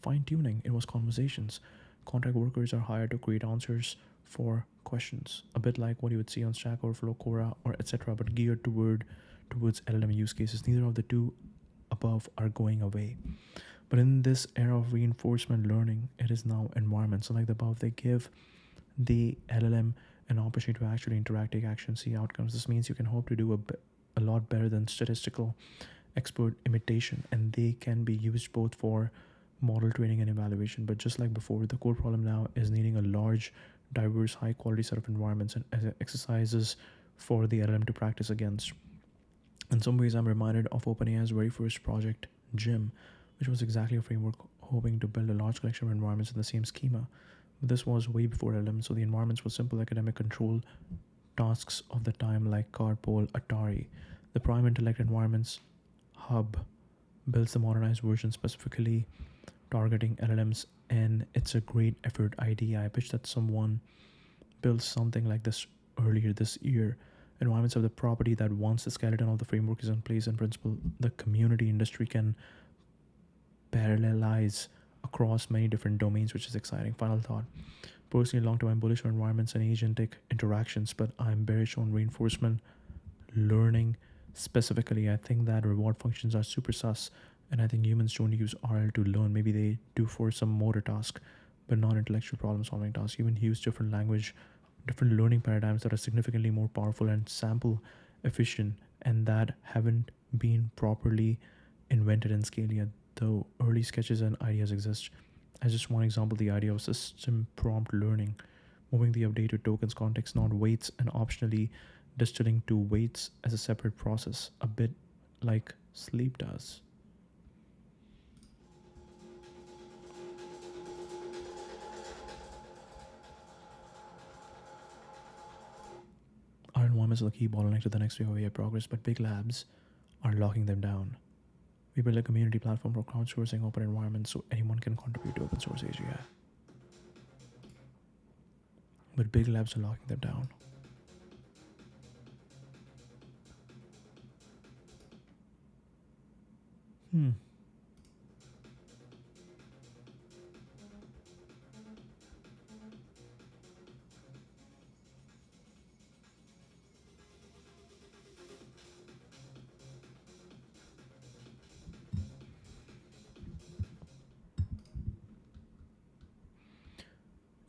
[SPEAKER 1] fine-tuning, it was conversations. Contract workers are hired to create answers for questions, a bit like what you would see on Stack Overflow, Quora, or etc., but geared towards LLM use cases. Neither of the two above are going away. But in this era of reinforcement learning, it is now environment. So like the above, they give the LLM an opportunity to actually interact, take action, see outcomes. This means you can hope to do a lot better than statistical expert imitation, and they can be used both for model training and evaluation. But just like before, the core problem now is needing a large, diverse, high quality set of environments and exercises for the LLM to practice against. In some ways, I'm reminded of OpenAI's very first project, Jim, which was exactly a framework hoping to build a large collection of environments in the same schema. But this was way before LLM, so the environments were simple academic control tasks of the time like Carpol, Atari. The Prime Intellect Environments Hub builds the modernized version specifically targeting LLMs, and it's a great effort idea. I pitched that someone built something like this earlier this year. Environments have the property that once the skeleton of the framework is in place, in principle, the community industry can parallelize across many different domains, which is exciting. Final thought. Personally, long term, I'm bullish on environments and agentic interactions, but I'm bearish on reinforcement learning specifically. I think that reward functions are super sus, and I think humans don't use RL to learn. Maybe they do for some motor task, but non-intellectual problem-solving tasks. Even use different language, different learning paradigms that are significantly more powerful and sample efficient, and that haven't been properly invented and scaled yet, though early sketches and ideas exist. As just one example, the idea of system prompt learning, moving the update to tokens context, not weights, and optionally distilling to weights as a separate process, a bit like sleep does. Our environments are the key bottleneck to the next wave of AI progress, but big labs are locking them down. We build a community platform for crowdsourcing open environments so anyone can contribute to open source AGI. But big labs are locking them down.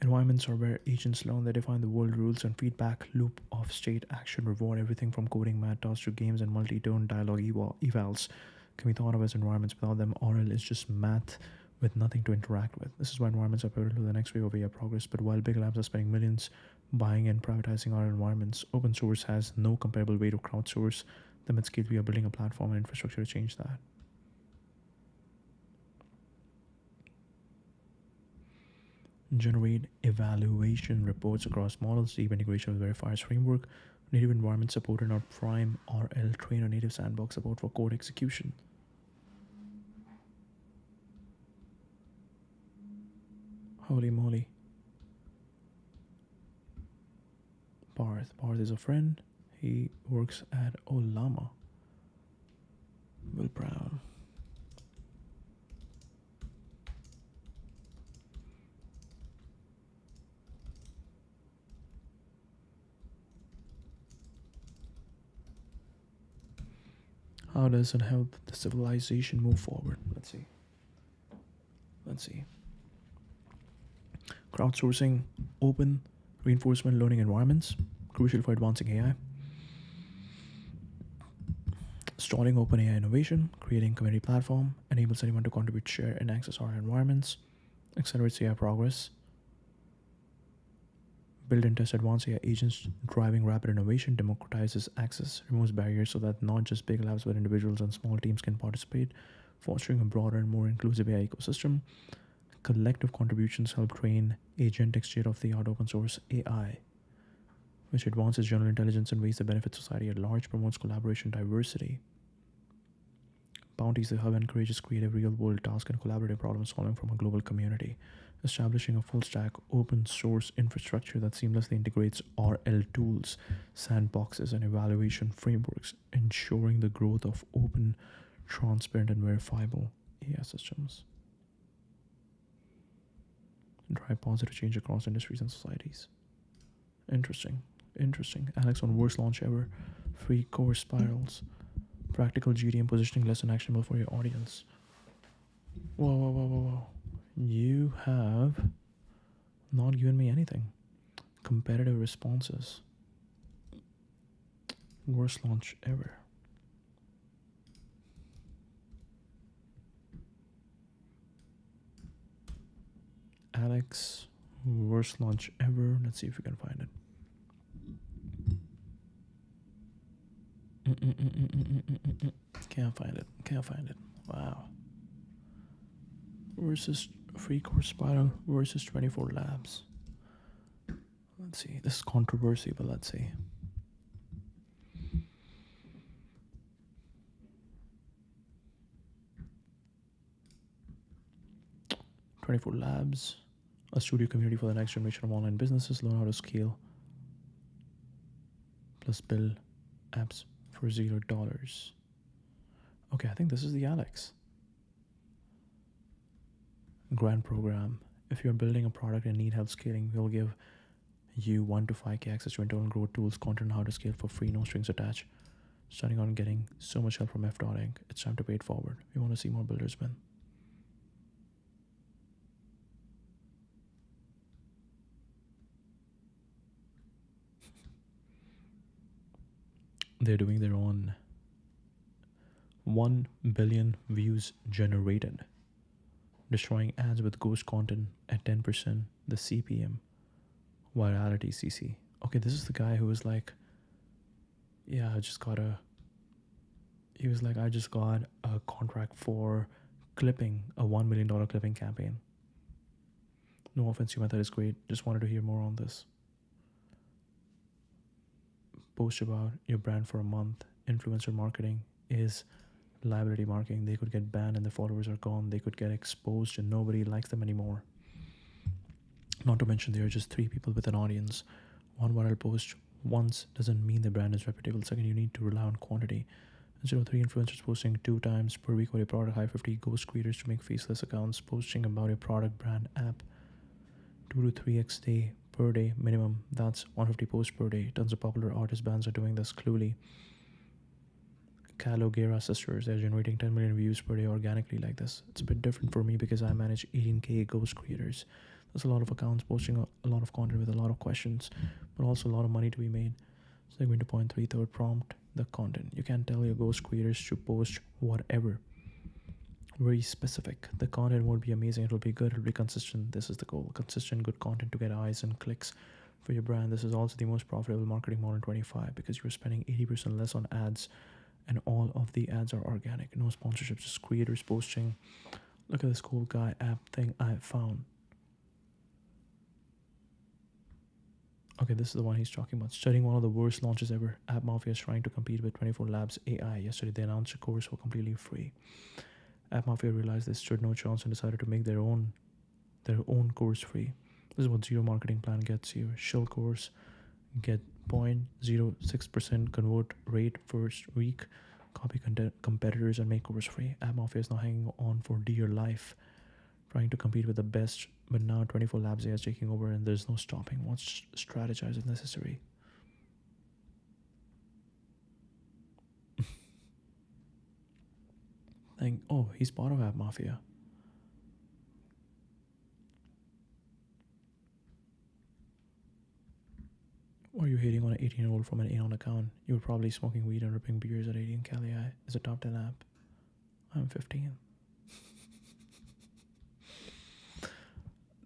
[SPEAKER 1] Environments are where agents learn. They define the world rules and feedback loop of state action reward. Everything from coding math tasks to games and multi-turn dialogue evals can be thought of as environments. Without them, RL is just math with nothing to interact with. This is why environments are pivotal to the next wave of AI progress. But while big labs are spending millions buying and privatizing our environments, open source has no comparable way to crowdsource them at scale. We are building a platform and infrastructure to change that. Generate evaluation reports across models, deep integration with verifiers framework, native environment support, and our prime RL trainer native sandbox support for code execution. Holy moly. Parth is a friend. He works at Olama. Will Brown. How does it help the civilization move forward? Let's see. Crowdsourcing open reinforcement learning environments, crucial for advancing AI. Stalling open AI innovation, creating community platform, enables anyone to contribute, share, and access our environments, accelerates AI progress. Build and test advanced AI agents, driving rapid innovation, democratizes access, removes barriers so that not just big labs but individuals and small teams can participate, fostering a broader and more inclusive AI ecosystem. Collective contributions help train agentic state-of-the-art open source AI, which advances general intelligence in ways that benefit society at large, promotes collaboration, diversity. Bounties, the hub encourages creative real-world task and collaborative problem solving from a global community, establishing a full-stack open-source infrastructure that seamlessly integrates RL tools, sandboxes, and evaluation frameworks, ensuring the growth of open, transparent, and verifiable AI systems. Drive positive change across industries and societies. Interesting. Alex on worst launch ever. Free course spirals. Practical GTM positioning lesson actionable for your audience. Whoa. You have not given me anything. Competitive responses. Worst launch ever. Alex, worst launch ever. Let's see if we can find it. Can't find it. Wow. Versus free course spiral versus 24 labs. Let's see. This is controversy, but let's see. "24 Labs, a studio community for the next generation of online businesses. Learn how to scale plus build apps for $0. Okay, I think this is the Alex. Grant program. If you're building a product and need help scaling, we'll give you 1 to 5K access to internal growth tools, content, how to scale for free, no strings attached. Starting on getting so much help from F.Inc. It's time to pay it forward. We want to see more builders win. They're doing their own 1 billion views generated, destroying ads with ghost content at 10% the CPM, virality CC. Okay, this is the guy who was like, yeah, I just got a contract for clipping, a $1 million clipping campaign. No offense, your method is great. Just wanted to hear more on this. Post about your brand for a month. Influencer marketing is liability marketing. They could get banned and their followers are gone. They could get exposed and nobody likes them anymore. Not to mention there are just 3 people with an audience. One viral post once doesn't mean the brand is reputable. Second, you need to rely on quantity. Instead of 3 influencers posting 2 times per week about your product, hire 50 ghost creators to make faceless accounts posting about your product, brand, app. 2 to 3x day per day minimum. That's 150 posts per day. Tons of popular artist bands are doing this. Cluely, Calogera sisters, they're generating 10 million views per day organically like this. It's a bit different for me because I manage 18K ghost creators. There's a lot of accounts posting a lot of content with a lot of questions, but also a lot of money to be made. So they're going to point 3 third prompt the content. You can tell your ghost creators to post whatever. Very specific. The content won't be amazing. It'll be good. It'll be consistent. This is the goal. Consistent, good content to get eyes and clicks for your brand. This is also the most profitable marketing model in 25 because you're spending 80% less on ads, and all of the ads are organic. No sponsorships, just creators posting. Look at this cool guy app thing I found. Okay, this is the one he's talking about. Studying one of the worst launches ever. App Mafia is trying to compete with 24 Labs AI. Yesterday, they announced a course for completely free. App Mafia realized they stood no chance and decided to make their own course free. This is what zero marketing plan gets you. Shell course, get 0.06% convert rate first week, copy competitors and make course free. App Mafia is now hanging on for dear life, trying to compete with the best, but now 24 Labs AI is taking over and there's no stopping. Once strategize is necessary. Oh, he's part of App Mafia. Or you hating on an 18-year-old from an Anon account? You were probably smoking weed and ripping beers at 18. Cali is a top 10 app. I'm 15.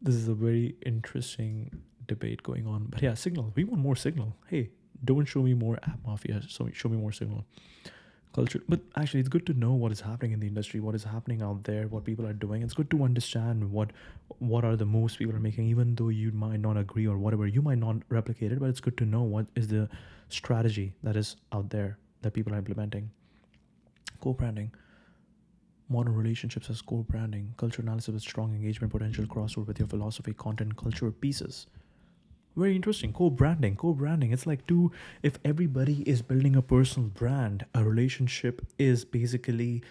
[SPEAKER 1] This is a very interesting debate going on. But yeah, Signal. We want more Signal. Hey, don't show me more App Mafia. So show me more Signal. Culture. But actually, it's good to know what is happening in the industry, what is happening out there, what people are doing. It's good to understand what are the moves people are making, even though you might not agree or whatever. You might not replicate it, but it's good to know what is the strategy that is out there that people are implementing. Co-branding. Modern relationships as co-branding. Culture analysis with strong engagement potential crossover with your philosophy, content, culture pieces. Very interesting. Co-branding. It's like if everybody is building a personal brand, a relationship is basically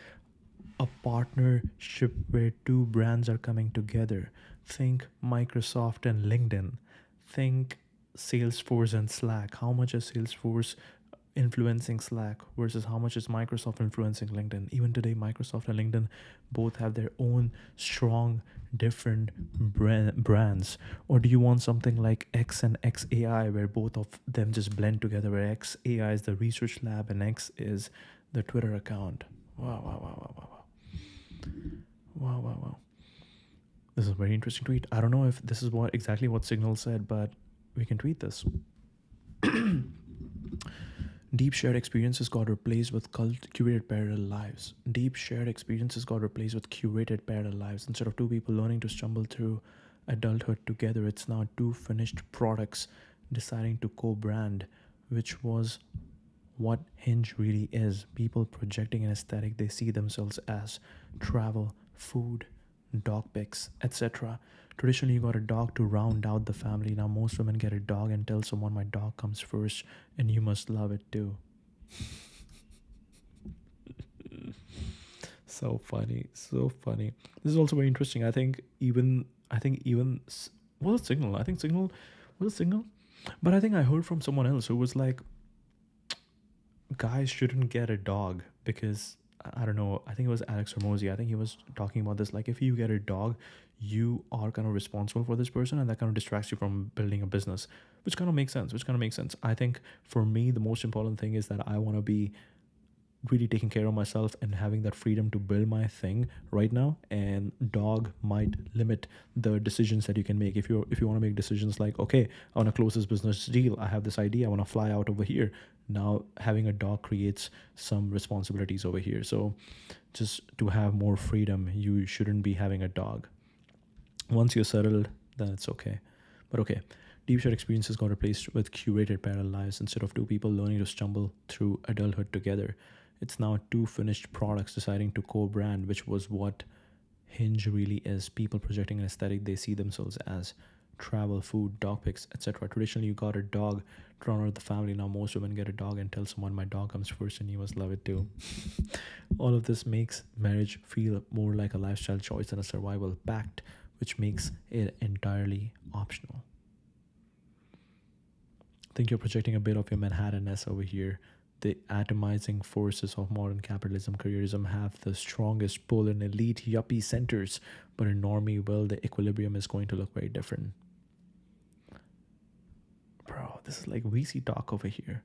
[SPEAKER 1] a partnership where two brands are coming together. Think Microsoft and LinkedIn. Think Salesforce and Slack. How much is Salesforce influencing Slack versus how much is Microsoft influencing LinkedIn? Even today, Microsoft and LinkedIn both have their own strong, different brands. Or do you want something like X and XAI, where both of them just blend together, where XAI is the research lab and X is the Twitter account? Wow. This is a very interesting tweet. I don't know if this is exactly what Signal said, but we can tweet this. Deep shared experiences got replaced with curated parallel lives. Deep shared experiences got replaced with curated parallel lives. Instead of two people learning to stumble through adulthood together, it's now two finished products deciding to co-brand, which was what Hinge really is. People projecting an aesthetic they see themselves as: travel, food, dog pics, etc. Traditionally, you got a dog to round out the family. Now most women get a dog and tell someone, my dog comes first and you must love it too. So funny. This is also very interesting. I think even was it Signal? Was it Signal? But I think I heard from someone else who was like, guys shouldn't get a dog because, I don't know, I think it was Alex Hormozy. I think he was talking about this, like, if you get a dog, you are kind of responsible for this person, and that kind of distracts you from building a business, which kind of makes sense. I think for me, the most important thing is that I want to be really taking care of myself and having that freedom to build my thing right now, and dog might limit the decisions that you can make. If you want to make decisions like, okay, I want to close this business deal, I have this idea, I want to fly out over here, now having a dog creates some responsibilities over here. So just to have more freedom, you shouldn't be having a dog. Once you're settled, then it's okay. But okay, deep shared experiences got replaced with curated parallel lives. Instead of two people learning to stumble through adulthood together, it's now two finished products deciding to co-brand, which was what Hinge really is. People projecting an aesthetic they see themselves as: travel, food, dog pics, etc. Traditionally, you got a dog to run out the family. Now most women get a dog and tell someone, my dog comes first and you must love it too. All of this makes marriage feel more like a lifestyle choice than a survival pact, which makes it entirely optional. I think you're projecting a bit of your Manhattan-ness over here. the atomizing forces of modern capitalism, careerism have the strongest pull in elite yuppie centers, but in normie world, the equilibrium is going to look very different. Bro, this is like VC talk over here.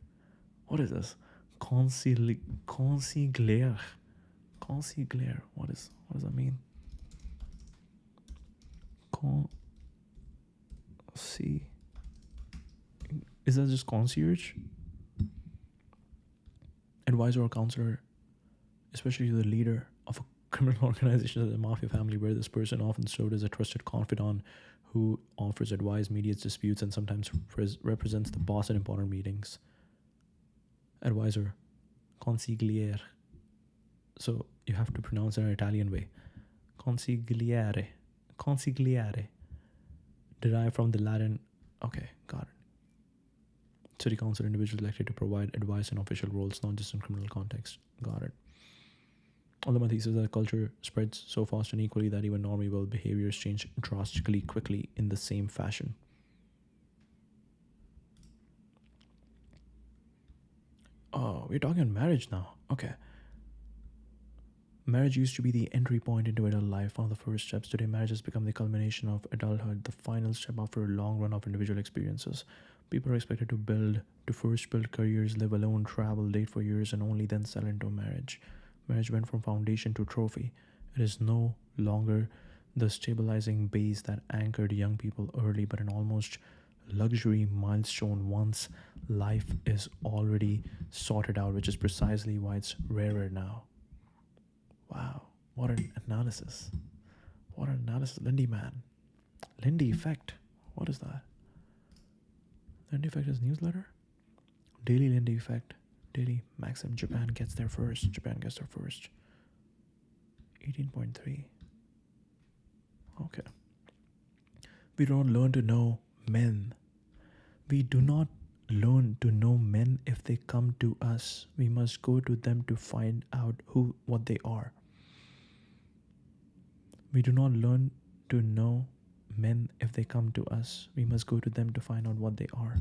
[SPEAKER 1] What is this? Consigliere. Consigliere. What does that mean? Is that just concierge? Advisor or counselor, especially the leader of a criminal organization as a mafia family, where this person often served as a trusted confidant who offers advice, mediates disputes, and sometimes represents the boss in important meetings. Advisor, consigliere. So you have to pronounce it in an Italian way. Consigliere. Consigliere. Derived from the Latin. Okay, got it. City council individuals elected to provide advice in official roles, not just in criminal context. Got it. Although my thesis is that culture spreads so fast and equally that even normie world behaviors change drastically quickly in the same fashion. Oh, we're talking marriage now. Okay. Marriage used to be the entry point into adult life, one of the first steps. Today, marriage has become the culmination of adulthood, the final step after a long run of individual experiences. People are expected to first build careers, live alone, travel, date for years, and only then settle into marriage. Marriage went from foundation to trophy. It is no longer the stabilizing base that anchored young people early, but an almost luxury milestone once life is already sorted out, which is precisely why it's rarer now. Wow, what an analysis. What an analysis. Lindy man. Lindy effect. What is that? Lindy effect is newsletter? Daily Lindy effect. Daily Maxim. Japan gets there first. 18.3. Okay. We don't learn to know men. We do not learn to know men if they come to us. We must go to them to find out what they are. We do not learn to know men if they come to us. We must go to them to find out what they are.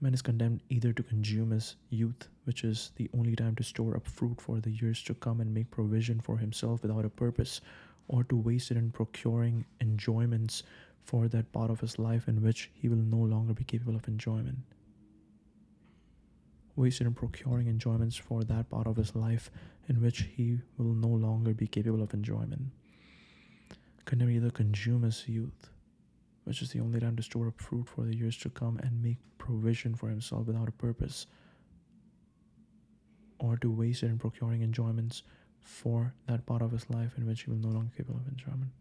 [SPEAKER 1] Man is condemned either to consume his youth, which is the only time to store up fruit for the years to come and make provision for himself without a purpose, or to waste it in procuring enjoyments for that part of his life in which he will no longer be capable of enjoyment. Wasted in procuring enjoyments for that part of his life in which he will no longer be capable of enjoyment. Condemn either consume his youth, which is the only time to store up fruit for the years to come and make provision for himself without a purpose, or to waste it in procuring enjoyments for that part of his life in which he will no longer be capable of enjoyment.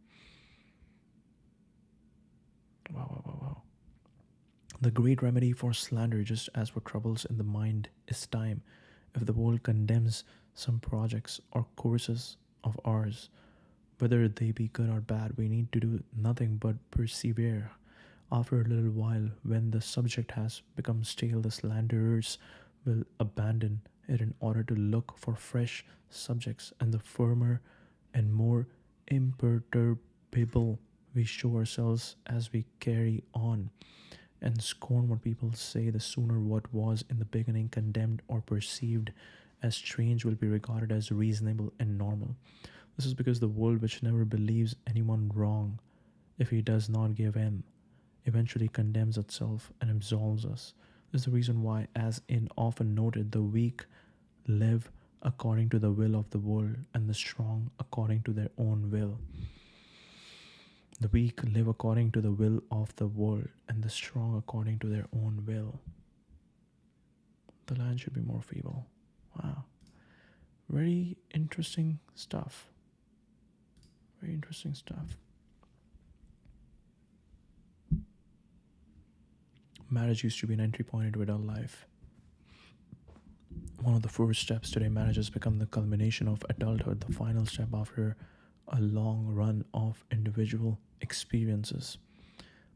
[SPEAKER 1] Wow. The great remedy for slander, just as for troubles in the mind, is time. If the world condemns some projects or courses of ours, whether they be good or bad, we need to do nothing but persevere. After a little while, when the subject has become stale, the slanderers will abandon it in order to look for fresh subjects, and the firmer and more imperturbable we show ourselves as we carry on and scorn what people say, the sooner what was in the beginning condemned or perceived as strange will be regarded as reasonable and normal. This is because the world, which never believes anyone wrong if he does not give in, eventually condemns itself and absolves us. This is the reason why, as in often noted, the weak live according to the will of the world and the strong according to their own will. The weak live according to the will of the world, and the strong according to their own will. The land should be more feeble. Wow. Very interesting stuff. Very interesting stuff. Marriage used to be an entry point into adult life. One of the first steps. Today, marriage has become the culmination of adulthood, the final step after a long run of individual experiences.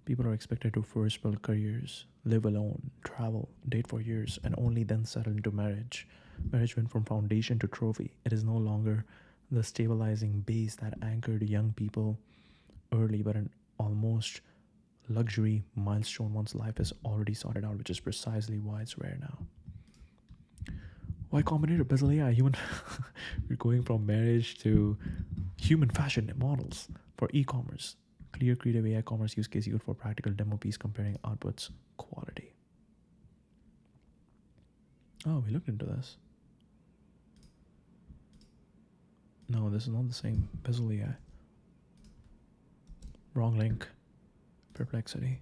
[SPEAKER 1] People are expected to first build careers, live alone, travel, date for years, and only then settle into marriage. Marriage went from foundation to trophy. It is no longer the stabilizing base that anchored young people early, but an almost luxury milestone once life is already sorted out, which is precisely why it's rare now. Y Combinator, Bezel AI, human. We're going from marriage to human fashion models for e-commerce. Clear creative AI commerce use case good for practical demo piece comparing outputs quality. Oh, we looked into this. No, this is not the same. Bezel AI. Wrong link. Perplexity.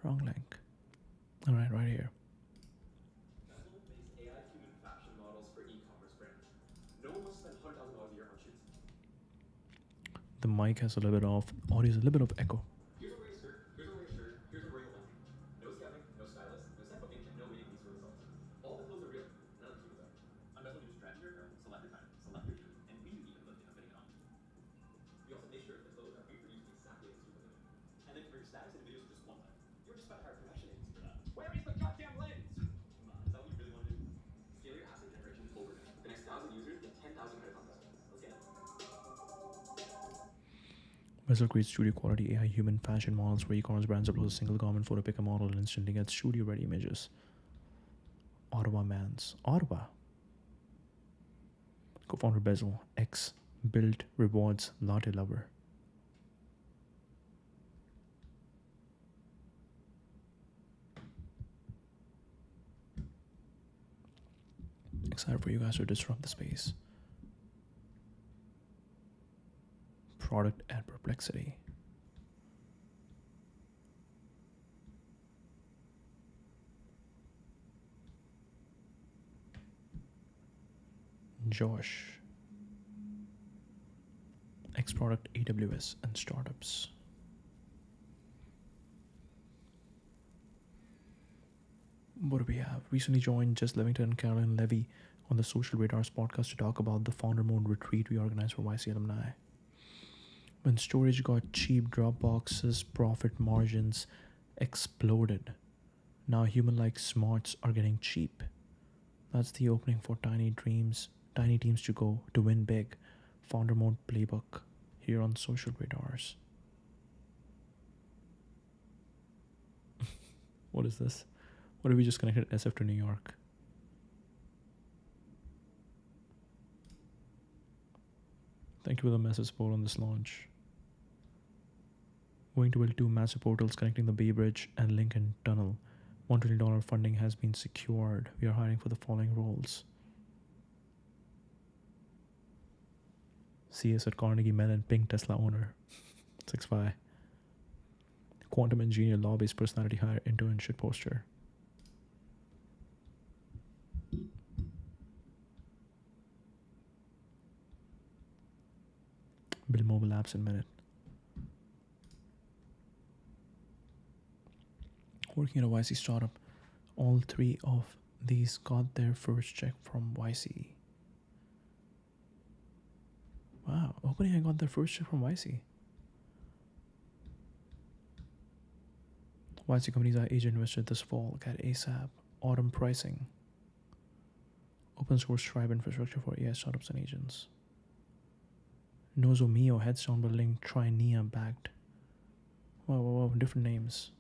[SPEAKER 1] Wrong link. Alright, right here.
[SPEAKER 3] Bezel makes AI human fashion models for e-commerce brands. No one wants to spend $100,000 a year on shoots.
[SPEAKER 1] The mic has a little bit of audio, is a little bit of echo.
[SPEAKER 3] Here's one wearing a skirt, here's one wearing a shirt, here's one wearing a onesie. No scouting, no stylist, no set booking, and no waiting weeks for results. All the clothes are real, none of the humans are. On Bezel, you just drag your hair, select your pattern, select your shoe, and we do the heavy lifting of fitting it on. We also make sure the clothes are reproduced exactly as it's duplicated. And then convert your status into videos with just one click. You were just about to hire a production agency for that. Where is the goddamn lens? Come on, is that what you really want to do? Scale your asset generation overnight. The next 1,000 users get 10,000 credit contests. Let's get it.
[SPEAKER 1] Bezel creates studio quality AI human fashion models where e-commerce brands upload a single garment photo, pick a model, and instantly get studio ready images. Ottawa Mans. Ottawa. Co-founder Bezel. X. Built rewards latte lover. Excited for you guys to disrupt the space. Product at perplexity. Josh. X product AWS and startups. What do we have? Recently joined Jess Levington and Caroline Levy on the Social Radars podcast to talk about the founder mode retreat we organized for YC alumni. When storage got cheap, Dropbox's profit margins exploded. Now human-like smarts are getting cheap. That's the opening for tiny teams to go to win big. Founder mode playbook here on Social Radars. What is this? What if we just connected SF to New York? Thank you for the message support on this launch. Going to build 2 massive portals connecting the Bay Bridge and Lincoln Tunnel. $1 trillion funding has been secured. We are hiring for the following roles. CS at Carnegie Mellon, Pink Tesla owner. 6'5". Quantum engineer, law-based personality hire, intern shit poster. Build mobile apps in a minute. Working at a YC startup. All 3 of these got their first check from YC. Wow, OpenAI got their first check from YC. YC companies are agent invested this fall. Get ASAP. Autumn pricing. Open source tribe infrastructure for AI startups and agents. Nozomio heads down building Trinea backed. Wow, different names.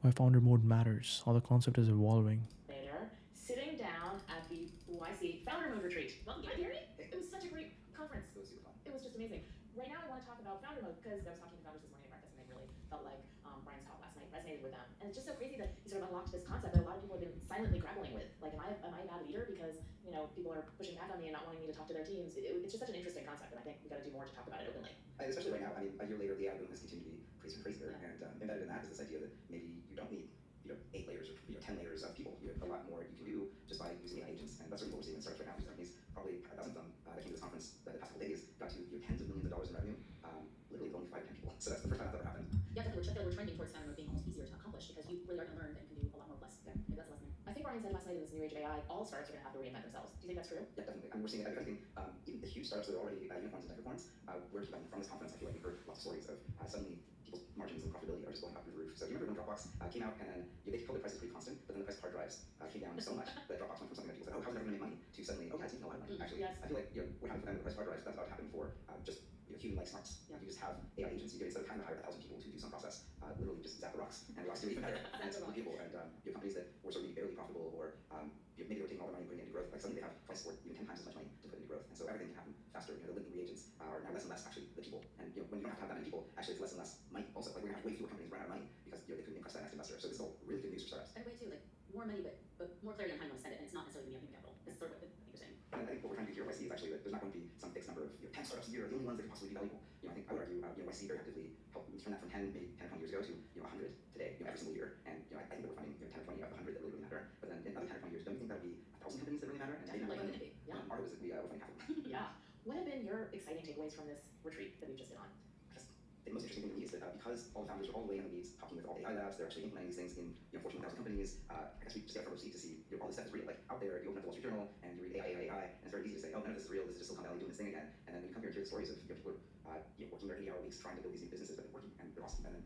[SPEAKER 1] Why founder mode matters. How the concept is evolving.
[SPEAKER 5] Later, sitting down at the YC founder mode retreat. Welcome, Gary. It was such a great conference.
[SPEAKER 3] It was super fun.
[SPEAKER 5] It was just amazing. Right now, I want to talk about founder mode because I was talking to founders this morning at breakfast, and they really felt like Brian's talk last night resonated with them. And it's just so crazy that he sort of unlocked this concept that a lot of people have been silently grappling with. Like, am I a bad leader because people are pushing back on me and not wanting me to talk to their teams? It's just such an interesting concept, and I think we got to do more to talk about it openly.
[SPEAKER 6] And especially right now, I mean, a year later, the AI boom has continued to be crazier and crazier, and embedded in that is this idea that maybe you don't need 8 layers or 10 layers of people. You have a lot more you can do just by using AI agents, and that's certainly what we're seeing in startups right now. These companies, probably 1,000 of them that came to this conference the past couple days, got to tens of millions of dollars in revenue, literally with only 5 to 10 people. So that's the first time that's ever happened.
[SPEAKER 7] Yeah, definitely. We're trending towards founder mode being almost easier to accomplish because you really are going to learn and can do a lot more with less. Yeah, maybe that's the lesson there.
[SPEAKER 5] I think Brian said last night in this new age of AI, all startups are going to have to reinvent themselves. Do you think that's true?
[SPEAKER 6] Yeah, definitely. I mean, we're seeing it. I think even the huge startups that are already unicorns and decacorns, we're from this conference. I feel like we've heard lots of stories of suddenly people's margins and profitability are just going up through the roof. So do you remember when Dropbox came out and then they held their prices pretty constant, but then the price of hard drives came down so much that Dropbox went from something that people said, oh, how's it ever going to make money, to suddenly, oh yeah, it's making a lot of money. Actually,
[SPEAKER 5] yes.
[SPEAKER 6] I feel like what happened for them with the price of hard drives, that's about to happen for just human-like smarts.
[SPEAKER 5] Yeah.
[SPEAKER 6] You just have AI agents. You instead of having to hire 1,000 people to do some process, literally just zap the rocks, and the rocks do even better, and it's more people. And companies that were sort of barely profitable or twice or even 10 times as much money to put into growth. And so everything can happen faster. The living reagents are now less and less actually the people. And when you don't have to have that many people, actually it's less and less money also. Like we're gonna have way fewer companies run out of money because they couldn't impress that next investor. So this is all really good news for startups.
[SPEAKER 7] By the way, too, like more money, but more clarity on how you want to spend it, and it's not necessarily going to be on human capital. This is sort of what I think you're saying.
[SPEAKER 6] And I think what we're trying to do here at YC is actually that there's not going to be some fixed number of 10 startups a year, the only ones that could possibly be valuable. I think I would argue YC very actively helped turn that from 10, maybe 10 or 20 years ago to 100 today, every single year. And I think that we're finding 10 or 20 of the 100 that really matter. But then in another 10 or 20 years, don't you think that would be 1,000 companies that really matter? And
[SPEAKER 7] Definitely, wouldn't it be? Yeah.
[SPEAKER 6] Our hope is that we're finding half of them.
[SPEAKER 5] Yeah. What have been your exciting takeaways from this retreat that we've just been on?
[SPEAKER 6] The most interesting thing to me is that because all the founders are all the way in the weeds talking with all the AI labs, they're actually implementing these things in Fortune 1000 companies. I guess we just got a front row seat to see all this stuff is real. Like out there, you open up the Wall Street Journal and you read AI, and it's very easy to say, oh, none of this is real. This is just Silicon Valley doing this thing again. And then when you come here and hear the stories of people working their 80-hour weeks trying to build these new businesses, but they're working and they're awesome. And then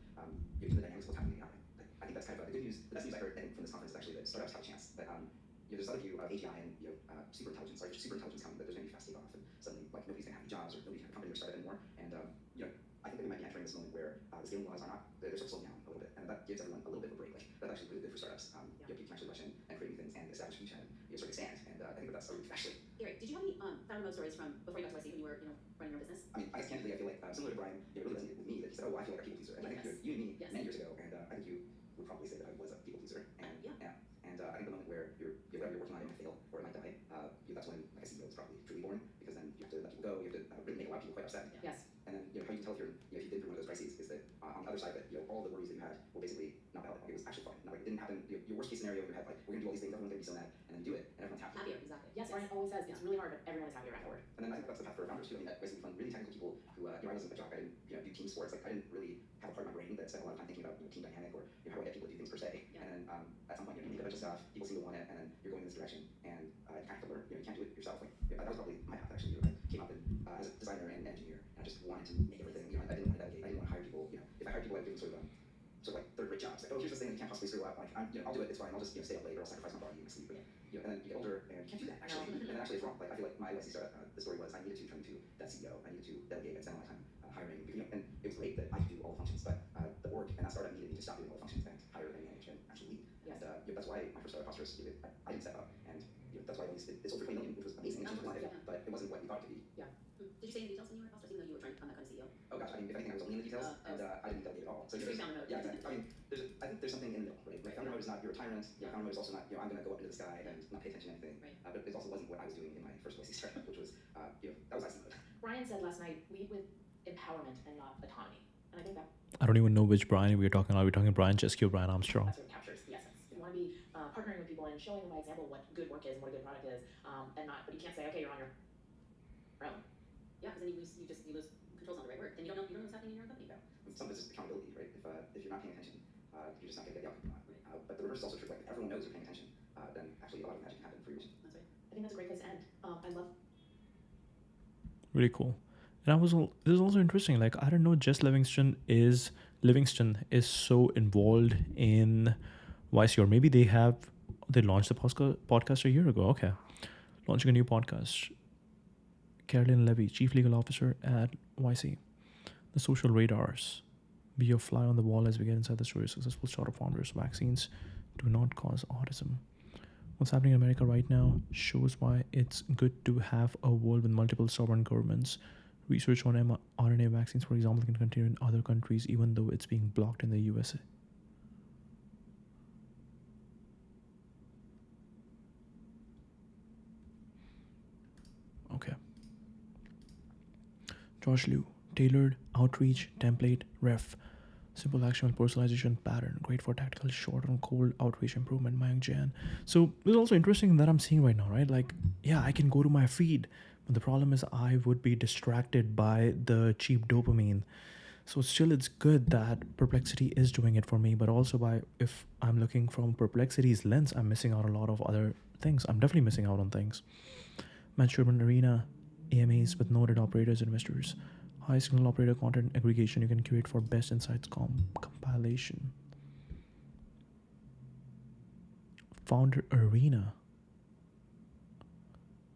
[SPEAKER 6] you know the dynamics of what's happening in AI. I think that's kind of the good news. The best news I heard from this conference is actually that startups have a chance. That there's another view of AGI and super intelligence coming, that there's going to be fast takeoff, and suddenly like nobody's going to have any jobs or nobody's going to have a company or startup anymore. And I think that we might be entering this moment where the scaling laws are not, they're sort of slowing down a little bit, and that gives everyone a little bit of a break. Like that's actually really good for startups. People can actually rush in and create new things and establish a beachhead and sort of expand. And I think that's a really actually.
[SPEAKER 7] Eric, did you have any founder mode stories from before you got to YC when you were running your business?
[SPEAKER 6] I mean, I guess candidly, I feel like similar to Brian, it really resonated with me that he said, oh, I feel like a people pleaser. And I think you and me many years ago, and I think you would probably say that I was a people pleaser. And and I think the moment where whatever you're working on, it might fail or it might die. That's when like a CEO is probably truly born, because then you have to let people go. You have to really make a lot of people quite upset.
[SPEAKER 5] Yes.
[SPEAKER 6] And then how you can tell if you've been through one of those crises is that on the other side of it, all the worries that you had were basically not valid. Like, it was actually fine. Not like it didn't happen. Your worst case scenario in your head, like we're gonna do all these things, everyone's gonna be so mad, and then you do it, and everyone's happy.
[SPEAKER 7] Happier, exactly.
[SPEAKER 5] Yes, Brian always says it's really hard, but everyone is happier afterward.
[SPEAKER 6] And then I think that's the path for founders too. I mean, at YC we fund really technical people who I wasn't a jock. I didn't do team sports. Like I didn't really have a part of my brain that spent a lot of time thinking about team dynamic or how I get people to do things per se. And then at some point you make a bunch of stuff, people seem to want it, and then you're going in this direction, and you kind of have to learn. You can't do it yourself. Like that was probably my path actually. I came up as a designer and engineer, and I just wanted to make everything. I didn't want to delegate. I didn't want to hire people. If I hired people, I'd give them sort of like third rate jobs. Like, oh, here's this thing that you can't possibly screw up. Like, I'll do it. It's fine. I'll just stay up late, or I'll sacrifice my body and my sleep. And then you get older, and you can't do that actually. And then actually, it's wrong. Like I feel like my YC startup, the story was I needed to turn into that CEO. I needed to delegate and spend all my time hiring. And it was great that I could do all the functions, but the org and that startup needed me to stop doing all the functions and hire and manage and actually lead.
[SPEAKER 5] Yes.
[SPEAKER 6] And that's why my first startup, Farcaster, I didn't step up, and that's why it's over 20 million, which was amazing and changed my life, but it wasn't what we thought it could be.
[SPEAKER 7] Yeah. Did you say any details when you were at Farcaster, even though you were trying to become that kind of CEO?
[SPEAKER 6] Oh gosh, I mean, if anything, I was only in the details, and I didn't delegate at all. So
[SPEAKER 7] you found a mode.
[SPEAKER 6] Yeah, exactly. I mean, I think there's something in the middle, right? Like founder mode is not you're a tyrant. Founder mode is also not I'm going to go up into the sky and not pay attention to anything.
[SPEAKER 7] Right.
[SPEAKER 6] But it also wasn't what I was doing in my first YC startup, which was that was IC mode.
[SPEAKER 5] Brian said last night, lead with empowerment and not autonomy. And I think that
[SPEAKER 1] I don't even know which Brian we're talking about. We're talking Brian Chesky or Brian Armstrong.
[SPEAKER 5] that's what captures the essence. You want to be partnering with people and showing them by example what good work is and what a good product is, but you can't say, okay, you're on your own.
[SPEAKER 7] Yeah, because then you lose control's not the right word. Then you don't know what's happening in your own company.
[SPEAKER 6] Yeah. Some of it's just accountability, right? If you're not paying attention, you're just not going to get the outcome you want. But the reverse is also true. Like if everyone knows you're paying attention, then actually a lot of magic can happen for you.
[SPEAKER 7] That's right.
[SPEAKER 5] I think that's a great place to end. I love.
[SPEAKER 1] Really cool. And this is also interesting. Like I don't know, Jess Livingston is so involved in YC, or maybe they launched the podcast a year ago. Okay, launching a new podcast. Carolyn Levy, Chief Legal Officer at YC. The social radars. Be a fly on the wall as we get inside the story of successful startup founders. Vaccines do not cause autism. What's happening in America right now shows why it's good to have a world with multiple sovereign governments. Research on mRNA vaccines, for example, can continue in other countries, even though it's being blocked in the USA. Okay. Josh Liu, tailored outreach template ref. Simple actionable personalization pattern. Great for tactical short and cold outreach improvement. Mayank Jain. So it's also interesting that I'm seeing right now, right? Like, yeah, I can go to my feed, but the problem is I would be distracted by the cheap dopamine. So still it's good that Perplexity is doing it for me, but also if I'm looking from Perplexity's lens, I'm missing out a lot of other things. I'm definitely missing out on things. Matt Sherman Arena, AMAs with noted operators, investors. High signal operator content aggregation you can curate for best insights compilation. Founder Arena.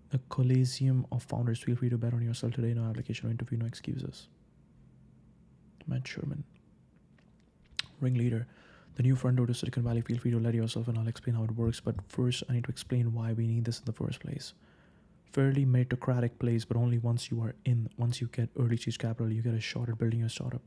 [SPEAKER 1] The Coliseum of Founders. Feel free to bet on yourself today. No application, no interview, no excuses. Matt Sherman. Ringleader. The new front door to Silicon Valley. Feel free to let yourself and I'll explain how it works. But first, I need to explain why we need this in the first place. fairly meritocratic place, but only once you are in. Once you get early stage capital, you get a shot at building your startup.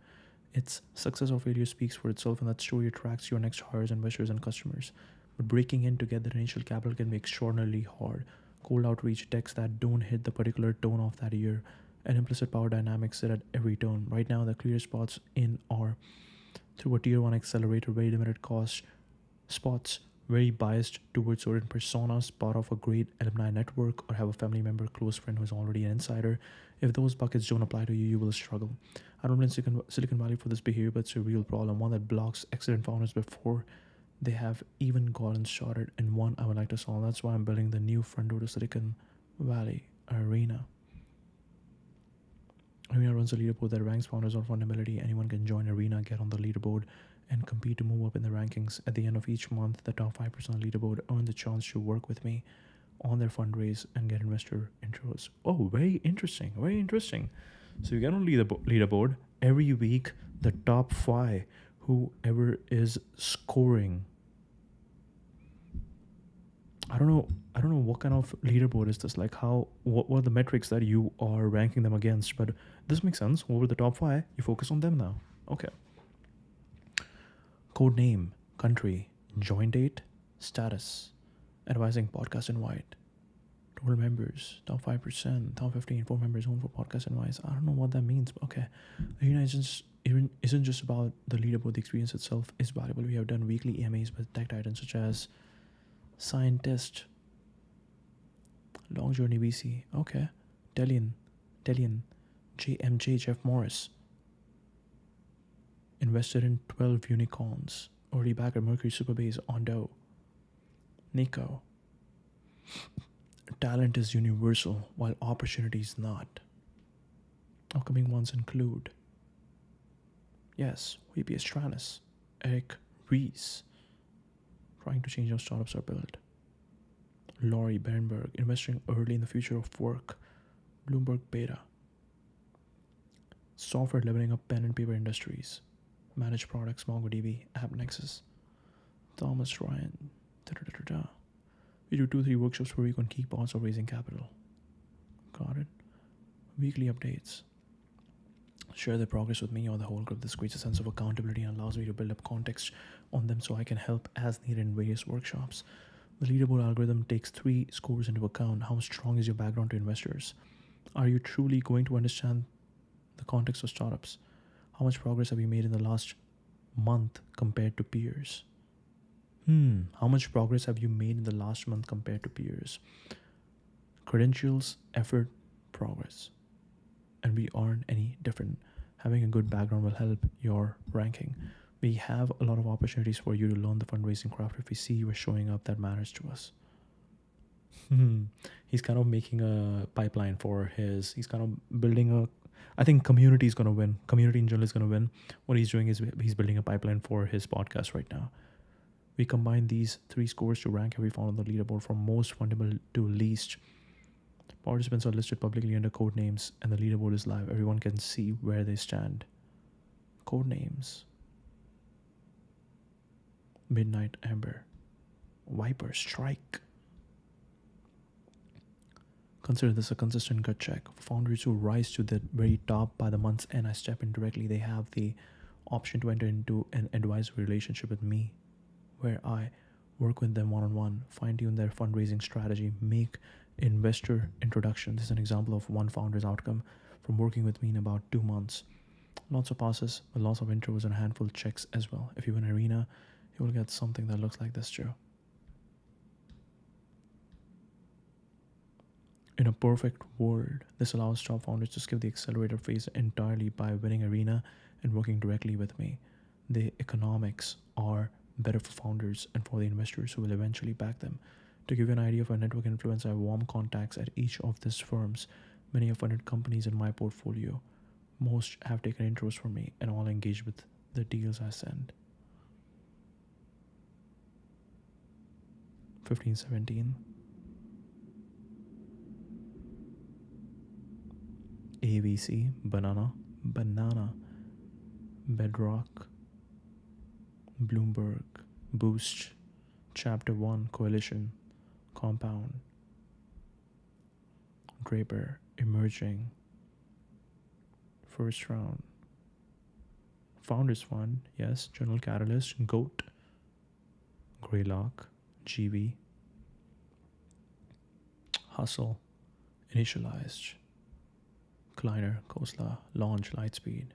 [SPEAKER 1] Its success or failure speaks for itself, and that story attracts your next hires, investors, and customers. But breaking in to get that initial capital can be extraordinarily hard. Cold outreach decks that don't hit the particular tone of that year, and implicit power dynamics sit at every tone. Right now, the clearest spots in are through a tier 1 accelerator, very limited cost spots, very biased towards certain personas, part of a great alumni network, or have a family member, close friend who's already an insider. If those buckets don't apply to you, you will struggle. I don't blame Silicon Valley for this behavior, but it's a real problem, one that blocks excellent founders before they have even gotten started, and one I would like to solve. That's why I'm building the new front door to Silicon Valley, Arena. Arena runs a leaderboard that ranks founders on fundability. Anyone can join Arena, get on the leaderboard, and compete to move up in the rankings. At the end of each month, the top 5% leaderboard earn the chance to work with me on their fundraise and get investor intros. Oh, very interesting. Very interesting. So you get on leaderboard every week. The top 5, whoever is scoring. I don't know what kind of leaderboard is this, like what are the metrics that you are ranking them against, but this makes sense. Over the top 5, you focus on them now. Okay. Code name, country, join date, status, advising podcast invite, total members, top 5%, top 15, 4 members home for podcast advice. I don't know what that means, but okay. Arena isn't just about the leaderboard. The experience itself is valuable. We have done weekly EMAs with tech titans such as Scientist, Long Journey VC, okay, Delian, JMJ, Jeff Morris, invested in 12 unicorns, early backer Mercury Superbase, Ondo, Nico. Talent is universal, while opportunity is not. Upcoming ones include, yes, VP Stranis, Eric Rees, trying to change how startups are built. Laurie Bernberg, investing early in the future of work. Bloomberg Beta. Software leveling up pen and paper industries. Managed products, MongoDB, AppNexus. Thomas Ryan. We do 2-3 workshops per week on key parts of raising capital. Got it. Weekly updates. Share their progress with me or the whole group. This creates a sense of accountability and allows me to build up context on them so I can help as needed in various workshops. The leaderboard algorithm takes 3 scores into account. How strong is your background to investors? Are you truly going to understand the context of startups? How much progress have you made in the last month compared to peers? How much progress have you made in the last month compared to peers? Credentials, effort, progress. And we aren't any different. Having a good background will help your ranking. We have a lot of opportunities for you to learn the fundraising craft. If we see you are showing up, that matters to us. He's kind of making a pipeline for he's kind of building I think community is going to win. Community in general is going to win. What he's doing is he's building a pipeline for his podcast right now. We combine these 3 scores to rank every founder on the leaderboard from most fundamental to least. Participants are listed publicly under code names, and the leaderboard is live. Everyone can see where they stand. Code names. Midnight Amber. Viper Strike. Consider this a consistent gut check. For founders who rise to the very top by the month's end, I step in directly. They have the option to enter into an advisory relationship with me, where I work with them one-on-one, fine-tune their fundraising strategy, make investor introduction. This is an example of one founder's outcome from working with me in about 2 months. Lots of passes, but lots of intros and a handful of checks as well. If you're in Arena, you will get something that looks like this too. In a perfect world, this allows top founders to skip the accelerator phase entirely by winning Arena and working directly with me. The economics are better for founders and for the investors who will eventually back them. To give you an idea of our network influence, I have warm contacts at each of these firms. Many have funded companies in my portfolio. Most have taken intros from me and all engage with the deals I send. 1517. AVC, Banana, Bedrock, Bloomberg, Boost, Chapter 1, Coalition, Compound, Draper emerging. First round. Founders Fund, yes. General Catalyst, Goat, Greylock, GV, Hustle, Initialized, Kleiner, Khosla, Launch, Lightspeed,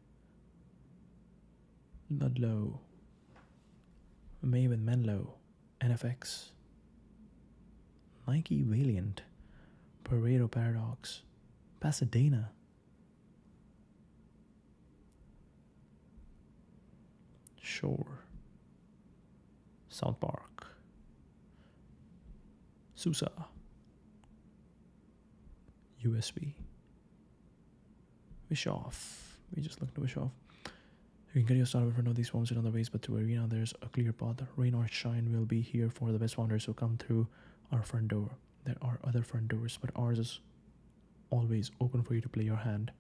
[SPEAKER 1] Ludlow, Maven, Menlo, NFX, Nike, Valiant, Pareto Paradox, Pasadena, Shore, South Park, Susa, USB, Bischoff. We just looked at Bischoff. You can get your start with one of these forms in other ways, but to Arena, there's a clear path. Rain or shine will be here for the best founders who come through our front door. There are other front doors, but ours is always open for you to play your hand.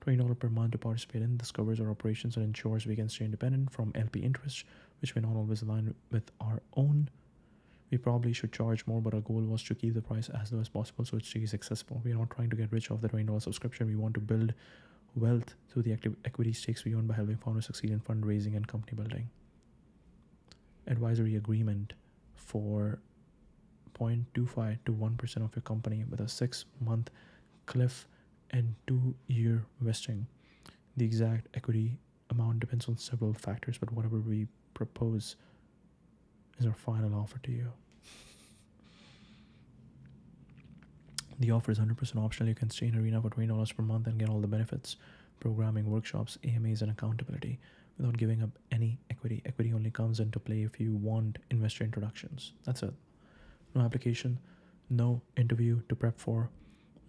[SPEAKER 1] $20 per month to participate in. This covers our operations and ensures we can stay independent from LP interest, which may not always align with our own. We probably should charge more, but our goal was to keep the price as low as possible so it stays accessible. We are not trying to get rich off the $20 subscription. We want to build wealth through the equity stakes we own by helping founders succeed in fundraising and company building. Advisory agreement for 0.25 to 1% of your company with a 6-month cliff and 2-year vesting. The exact equity amount depends on several factors, but whatever we propose is our final offer to you. The offer is 100% optional. You can stay in Arena for $20 per month and get all the benefits, programming, workshops, AMAs, and accountability without giving up any equity. Equity only comes into play if you want investor introductions. That's it. No application, no interview to prep for,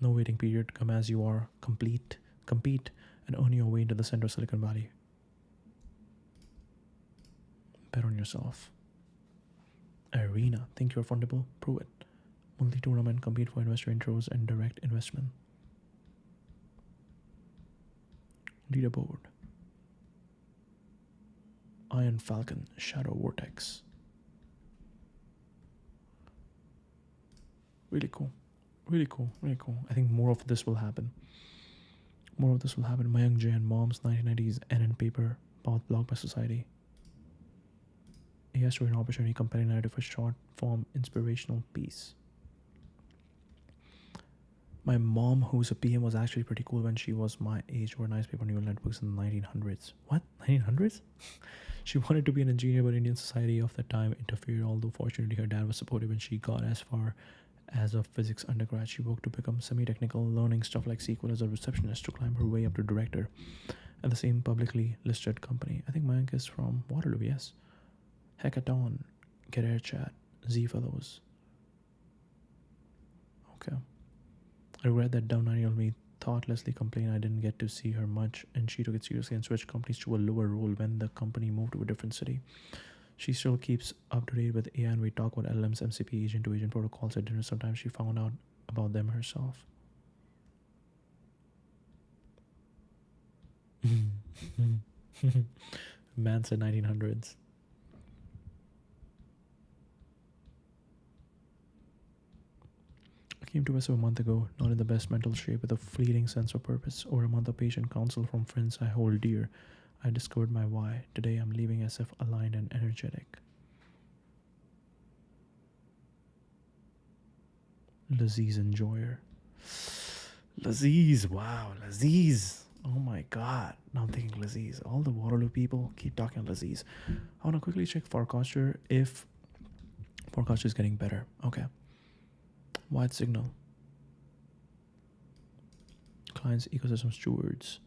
[SPEAKER 1] no waiting period. Come as you are, compete, and earn your way into the center of Silicon Valley. Bet on yourself. Arena. Think you're fundable? Prove it. Monthly tournament, compete for investor intros and direct investment. Leaderboard. Iron Falcon, Shadow Vortex. Really cool. Really cool. Really cool. I think more of this will happen. Mayank J and Mom's 1990s NN paper, Path Blocked by Society. A story and opportunity, compelling narrative for short form inspirational piece. My mom, who's a PM, was actually pretty cool when she was my age. Were nice paper neural networks in the 1900s. What? 1900s? She wanted to be an engineer, but Indian society of that time interfered. Although fortunately her dad was supportive and she got as far as a physics undergrad. She worked to become semi-technical, learning stuff like SQL as a receptionist to climb her way up to director at the same publicly listed company. I think Mayank is from Waterloo, yes. Hackathon, Career Chat, Z Fellows. Okay. I regret that down 9-year-old me thoughtlessly complained I didn't get to see her much, and she took it seriously and switched companies to a lower role when the company moved to a different city. She still keeps up to date with AI, and we talk about LLMs, MCP, agent-to-agent protocols at dinner. Sometimes she found out about them herself. Man said 1900s. I came to us a month ago, not in the best mental shape, with a fleeting sense of purpose. Over a month of patient counsel from friends I hold dear, I discovered my why. Today I'm leaving SF aligned and energetic. Laziz Enjoyer. Laziz, wow, Laziz. Oh my god. Now I'm thinking Laziz. All the Waterloo people keep talking Laziz. I want to quickly check Farcaster if Farcaster is getting better. Okay. Wide signal. Clients, ecosystem stewards.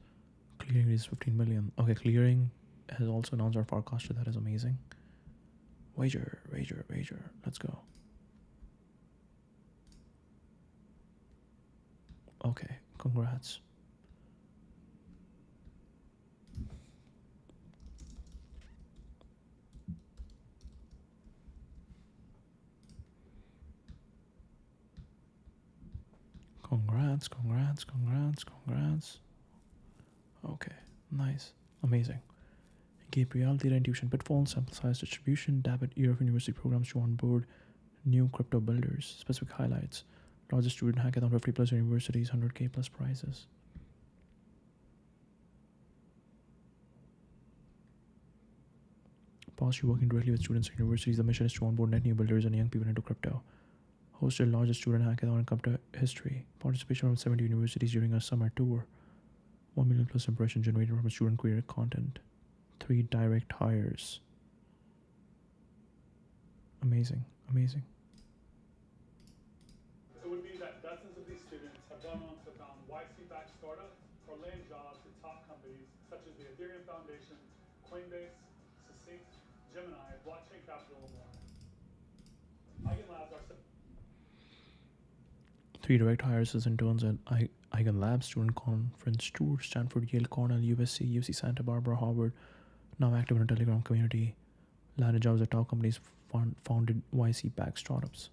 [SPEAKER 1] Clearing is 15 million. Okay, Clearing has also announced our Farcaster. That is amazing. Wager. Let's go. Okay, congrats. Congrats. Okay, nice, amazing. Gabriel, data intuition, pitfalls, sample size distribution, Dabbit, year of university programs to onboard new crypto builders, specific highlights, Largest student hackathon, 50 plus universities, 100K plus prizes. Policy working directly with students and universities. The mission is to onboard net new builders and young people into crypto. Hosted largest student hackathon in crypto history. Participation from 70 universities during a summer tour. 1 million plus impressions generated from student created content. 3 direct hires. Amazing, amazing.
[SPEAKER 8] It would be that dozens of these students have gone on to found YC-backed startups or land jobs at top companies such as the Ethereum Foundation, Coinbase, Succinct, Gemini, Blockchain Capital, and more. Eigen Labs are
[SPEAKER 1] 3 direct hires as interns at Eigen Labs, student conference tour, Stanford, Yale, Cornell, USC, UC Santa Barbara, Harvard, now active in a Telegram community. Landed jobs at top companies, founded YC-backed startups.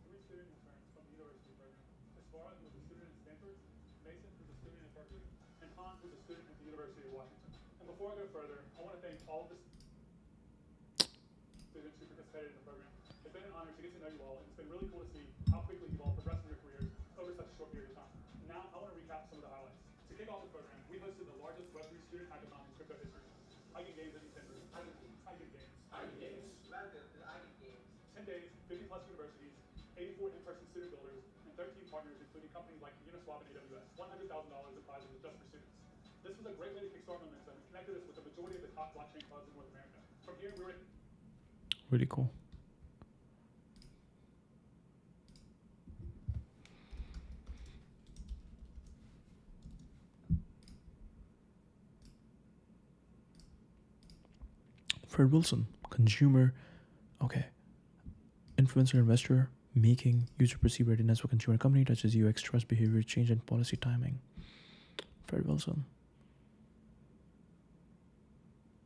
[SPEAKER 8] 3 student interns from the university program. Esvara, who is a student at Stanford, Mason, who's a student at Berkeley, and Han, who's a student at the University of Washington. And before I go further, I want to thank all of the students who participated in the program. It's been an honor to get to know you all, and it's been really cool to see how quickly you've all progressed in your careers over such a short period of time. Now, I want to recap some of the highlights. To kick off the program, we hosted the largest Web3 student hackathon in crypto history. Eigen Games at Nintendo. Eigen Games. 10 days, 50 plus universities, 84 in-person student builders, and 13 partners, including companies like Uniswap and AWS. $100,000 in prizes just for students. This was a great way to kickstart momentum and connected us with the majority of the top blockchain clubs in North America. From here, we were
[SPEAKER 1] Really cool. Fred Wilson, consumer, okay. Influencer investor, making user perceived readiness for consumer company, touches UX, trust, behavior change, and policy timing. Fred Wilson.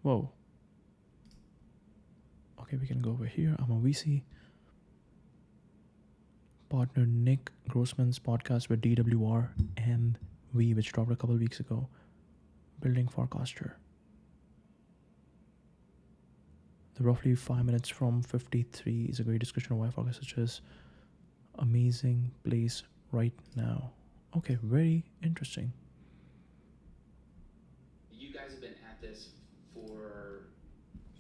[SPEAKER 1] Whoa. Okay, we can go over here. I'm a VC. Partner Nick Grossman's podcast with DWR and V, which dropped a couple weeks ago. Building Farcaster. The roughly 5 minutes from 53 is a great description of why Farcaster is amazing place right now. Okay, very interesting.
[SPEAKER 6] You guys have been at this for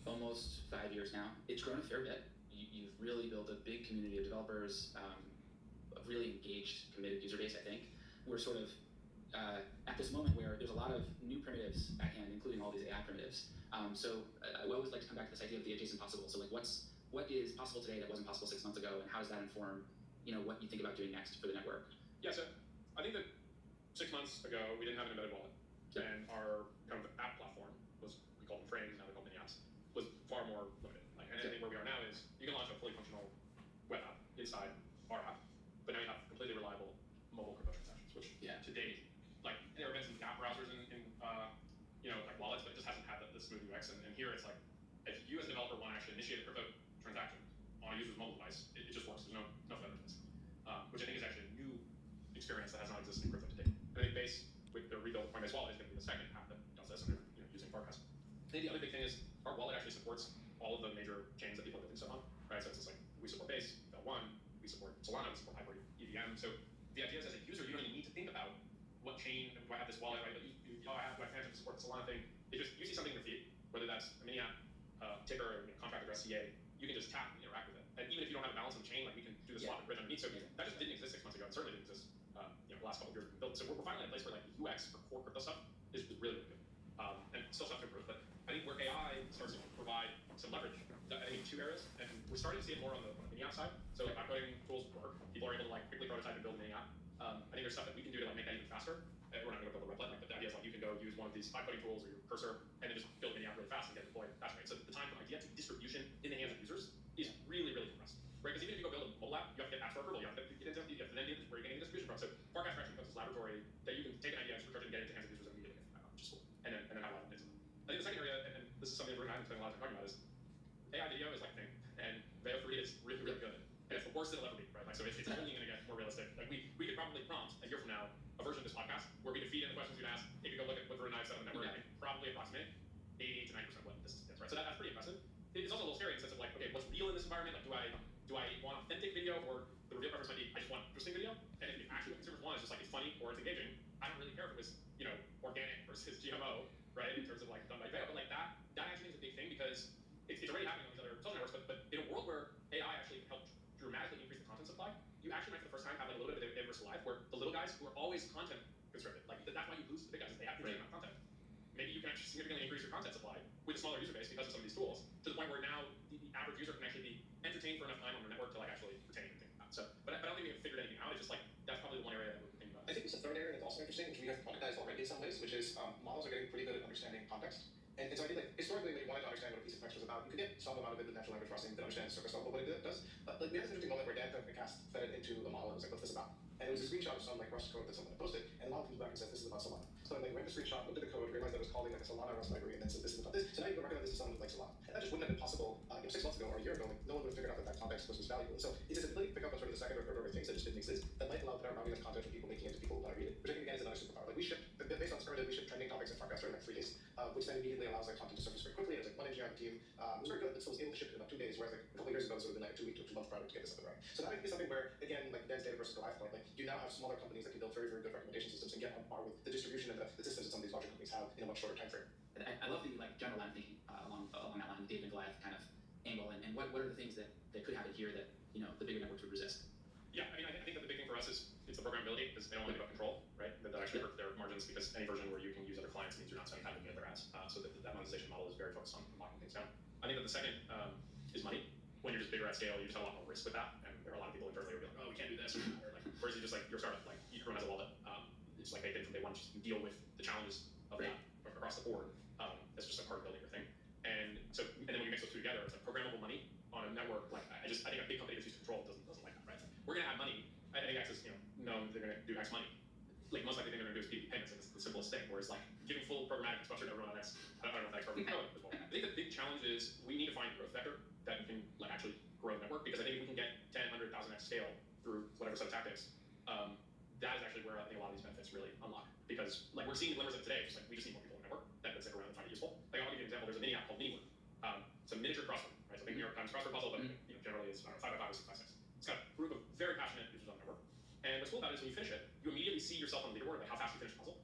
[SPEAKER 6] almost 5 years now. It's grown a fair bit. You've really built a big community of developers, a really engaged, committed user base, I think. We're sort of at this moment where there's a lot of new primitives at hand, including all these AI primitives. So I always like to come back to this idea of the adjacent possible. So like what is possible today that wasn't possible 6 months ago, and how does that inform, what you think about doing next for the network?
[SPEAKER 9] Yeah, so I think that 6 months ago we didn't have an embedded wallet, and our kind of app platform was, we called them frames, now they're called mini apps, was far more limited. And I think where we are now is you can launch a fully functional web app inside our app, but now you have completely reliable mobile crypto transactions, which to date, like there have been some app browsers in like wallets, but it just hasn't had the smooth UX. And here it's like, if you as a developer want to actually initiate a crypto transaction on a user's mobile device, it just works. There's no federations, which I think is actually a new experience that has not existed in crypto to date. And I think Base, with the rebuilt Coinbase wallet, is going to be the second app that does this, and they're using Farcaster. I think the other big thing is our wallet actually supports all of the major chains that people are building stuff on, right? So it's just like, we support Base, L1, we support Solana, we support Hyper EVM. So the idea is, as a user, you don't even need to think about what chain do I have this wallet, right? But I have my fans to support the Solana thing. You see something in your feed, whether that's a mini app, ticker, contract or SCA, you can just tap and interact with it. And even if you don't have a balance on the chain, like we can do the swap and bridge underneath. So that just didn't exist 6 months ago, and certainly didn't exist the last couple of years we've built. So we're finally in a place where like the UX for core crypto stuff is really, really good. And still stuff to improve, but I think where AI starts to provide some leverage, I think in 2 areas, and we're starting to see it more on the mini app side. So like coding tools work, people are able to like quickly prototype and build a mini app. I think there's stuff that we can do to like make that even faster. We're not going to build a replit, but the idea is like you can go use one of these coding tools or your cursor and then just build a mini app really fast and get deployed faster. Right? So the time from idea to distribution in the hands of users is really, really compressed. Right? Because even if you go build a mobile app, you have to get app store approval, you have to get into then get where you're getting the distribution from. So Farcaster actually becomes this laboratory that you can take an idea, supercharge it, and get it into the hands of users immediately, which is cool. And then have a lot of things. I think the second area, and this is something we're going to have to spend a lot of time talking about, is AI video is like a thing, and Veo 3 is really, really good. And it's the worst it'll ever be, right? Like, so it's only going to get more realistic. Like we could probably prompt a year from now a version of this podcast where we could feed in the questions you'd ask. If you go look at what Reindustrialized said on the network, I can probably approximate 80 to 90% what this is, right? So that's pretty impressive. It's also a little scary in the sense of like, okay, what's real in this environment? Like, do I want authentic video or the video preference might be, I just want interesting video. And if actually what consumers want is just like it's funny or it's engaging, I don't really care if it was, you know, organic versus GMO, right? In terms of like done by Veo. But like that actually is a big thing because it's already happening on these other social networks. But in a world where AI actually can help dramatically increase the content supply, you actually might for the first time have like a little bit of inverse life where the little guys who are always content conservative, like that's why you lose to the big guys, is they have the amount of content. Maybe you can actually significantly increase your content supply with a smaller user base because of some of these tools, to the point where now the average user can actually be entertained for enough time on your network to like actually retain anything. So, but I don't think we have figured anything out. It's just like that's probably the one area that we're thinking about.
[SPEAKER 3] I think it's a third area that's also interesting, which we have commoditized already in some ways, which is models are getting pretty good at understanding context. And so I think like historically, when you wanted to understand what a piece of text was about, you could get some amount of it with natural language processing to understand surface level what it does. But like we had this interesting moment where Dan Cast fed it into a model and was like, "What's this about?" And it was a screenshot of some like Rust code that someone had posted, and the model comes back and says, "This is about Solana." So I like ran the screenshot, looked at the code, realized that it was calling like a Solana Rust library, and then said, "This is about this." So now you can recommend this to someone who likes Solana, and that just wouldn't have been possible 6 months ago or a year ago. Like no one would have figured out that that context was valuable. And so it's this ability to pick up on sort of the second or third order things that just didn't exist that might allow better routing of content for people making it to people who want to read it, which I think again is another superpower. Like we shipped, based on Scarlet, we shipped trending topics in Farcaster in like 3 days, which then immediately allows like content to surface very quickly. It was like one engineer on the team. It was very good, but still was able to ship it in about 2 days, whereas like a couple of years ago it would have been like a 2 week to 2 month project to get this up and running. So that might be something where again, like Dan's data versus Goliath point, like you now have smaller companies that can build very, very good recommendation systems and get on par with the distribution and the systems that some of these larger companies have in a much shorter time frame.
[SPEAKER 7] I love the like general line of thinking along that line, David and Goliath kind of angle, and what are the things that could happen here that the bigger networks would resist?
[SPEAKER 9] Yeah, I mean, I think that the big thing for us is it's the programmability, because they don't want to give up control, right? That actually hurt their margins, because any version where you can use other clients means you're not spending time looking at their ads. So that monetization model is very focused on locking things down. I think that the second is money. When you're just bigger at scale, you just have a lot more risk with that, and there are a lot of people internally who are like, oh, we can't do this, or like, whereas you just like your startup, like everyone has a wallet. It's like baked in from day one, just deal with the challenges of that across the board. That's just a part of building your thing. And then when you mix those two together, it's like programmable money on a network. Like I think a big company that's used to control doesn't like that, right? We're gonna have money. I think X is known they're gonna do X money. Like most likely they're gonna do is PP payments, and it's the simplest thing. Whereas like giving full programmatic structure to everyone on X, I don't know if that's perfect code as well. I think the big challenge is we need to find a growth vector that can like actually grow the network, because I think if we can get 10, 100,000 X scale through whatever set of tactics, that is actually where I think a lot of these benefits really unlock. Because like we're seeing the glimmers of it today, just like we just need more people in the network that can stick around and find it useful. Like I'll give you an example. There's a mini app called Miniword. It's a miniature crossword, right? So think New York Times crossword puzzle, but generally it's 5 by 5 or 6 by 6. It's got a group of very passionate users on the network. And what's cool about it is when you finish it, you immediately see yourself on the leaderboard, like how fast you finish the puzzle,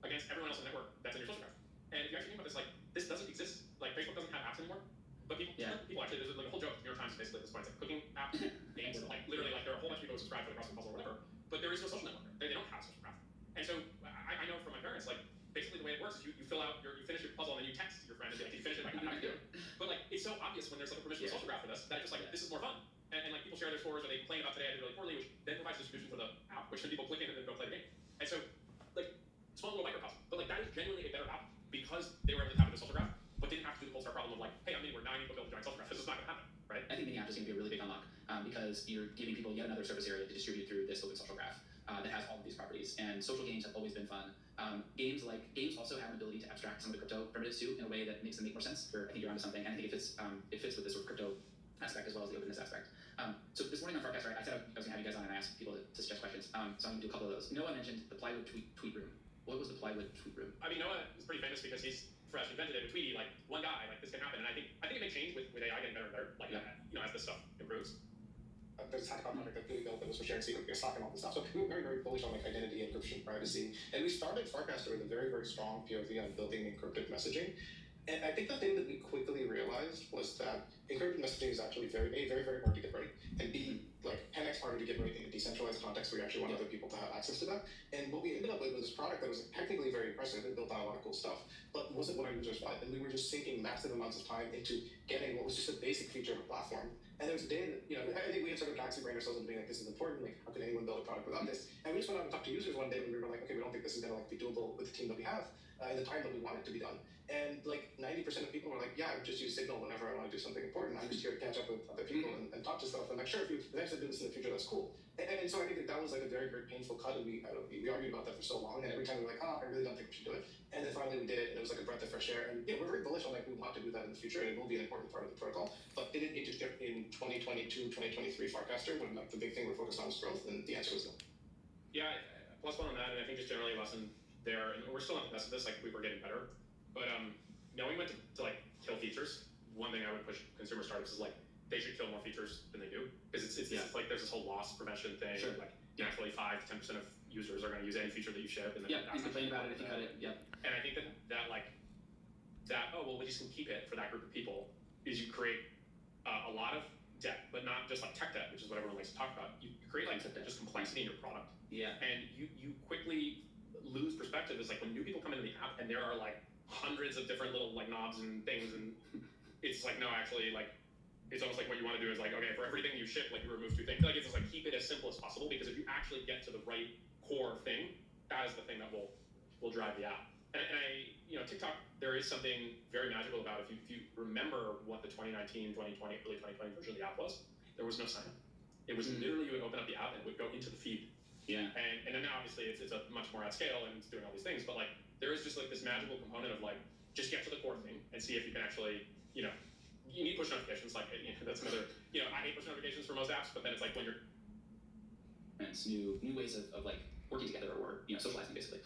[SPEAKER 9] against everyone else in the network that's in your social graph. And if you actually think about this, like this doesn't exist. Like Facebook doesn't have apps anymore. But people actually, there's like a whole joke. New York Times basically at this point, it's like cooking app games. Like literally, like there are a whole bunch of people who subscribe to the crossword puzzle or whatever. But there is no social network there. They don't have a social graph. And so I know from my parents, like basically the way it works is you fill out you finish your puzzle and then you text your friend and be like, you finish it, like how do you do it? But like it's so obvious when there's like a permissionless social graph for this that it's just like this is more fun. And like people share their scores or they complain about today I did really poorly, which then provides distribution for the app, which then people click in and then go play the game. And so like small little microcosm, but like that is genuinely a better app because they were able to tap into the social graph, but didn't have to do the whole star problem of like, hey, I'm Miniword, now I need to build a giant social graph. This is not gonna happen, right?
[SPEAKER 7] I think mini app is going to be a really big unlock because you're giving people yet another surface area to distribute through this open social graph that has all of these properties. And social games have always been fun. Games also have an ability to abstract some of the crypto primitives too in a way that makes them make more sense. I think you're onto something, and I think it fits with this sort of crypto aspect as well as the openness aspect. So this morning on Farcaster, I said I was going to have you guys on and I asked people to suggest questions. So I'm going to do a couple of those. Noah mentioned the plywood tweet room. What was the plywood tweet room?
[SPEAKER 9] I mean, Noah is pretty famous because he's fresh invented it with Tweety, like one guy, like this can happen. And I think it may change with AI getting better and better, like as this stuff improves.
[SPEAKER 3] There's a hackathon project that we built that was for sharing secret stock and all this stuff. So we were very, very bullish on like identity, encryption, privacy. And we started Farcaster with a very, very strong POV on building encrypted messaging. And I think the thing that we quickly realized was that encrypted messaging is actually very, very hard to get right, and B, like 10x harder to get right in a decentralized context where you actually want other people to have access to that. And what we ended up with was this product that was technically very impressive and built on a lot of cool stuff, but wasn't what our users wanted. And we were just sinking massive amounts of time into getting what was just a basic feature of a platform. And there was a day that, I think we had sort of galaxy brain ourselves into being like, this is important, like how can anyone build a product without this? And we just went out and talked to users one day and we were like, okay, we don't think this is gonna like be doable with the team that we have in the time that we want it to be done. And like 90% of people were like, yeah, I just use Signal whenever I want to do something important. I'm just here to catch up with other people and talk to stuff. And like, sure, if you eventually do this in the future, that's cool. And so I think that was like a very, very painful cut. And we argued about that for so long. And every time we were like, I really don't think we should do it. And then finally we did it. And it was like a breath of fresh air. And we're very bullish on like, we want to do that in the future. And it will be an important part of the protocol. But did it integrate in 2022, 2023 Farcaster when like the big thing we're focused on is growth? And the answer was no.
[SPEAKER 9] Yeah, plus one on that. And I think just generally a lesson there, and we're still not the best of this, like we were getting better. But knowing when to like kill features, one thing I would push consumer startups is like they should kill more features than they do, because it's like there's this whole loss prevention thing.
[SPEAKER 7] Sure.
[SPEAKER 9] Like naturally 5 to 10% of users are going to use any feature that you ship, and then
[SPEAKER 7] and complain about it if you cut it.
[SPEAKER 9] And I think that oh well, we just can keep it for that group of people, is you create a lot of debt, but not just like tech debt, which is what everyone likes to talk about. You create like just complexity in your product. And you quickly lose perspective. Is like when new people come into the app and there are like hundreds of different little like knobs and things, and it's like, no, actually, like it's almost like what you want to do is like, okay, for everything you ship, like you remove 2 things. Like it's just like keep it as simple as possible, because if you actually get to the right core thing, that is the thing that will drive the app. And I, TikTok, there is something very magical about it. If you remember what the 2019, 2020, early 2020 version of the app was, there was no sign up. It was literally, you would open up the app and it would go into the feed. And then now obviously it's a much more at scale and it's doing all these things, but like there is just like this magical component of like just get to the core thing and see if you can actually, you need push notifications. Like that's another, I hate push notifications for most apps, but then it's like when you're
[SPEAKER 7] new ways of like working together or socializing basically.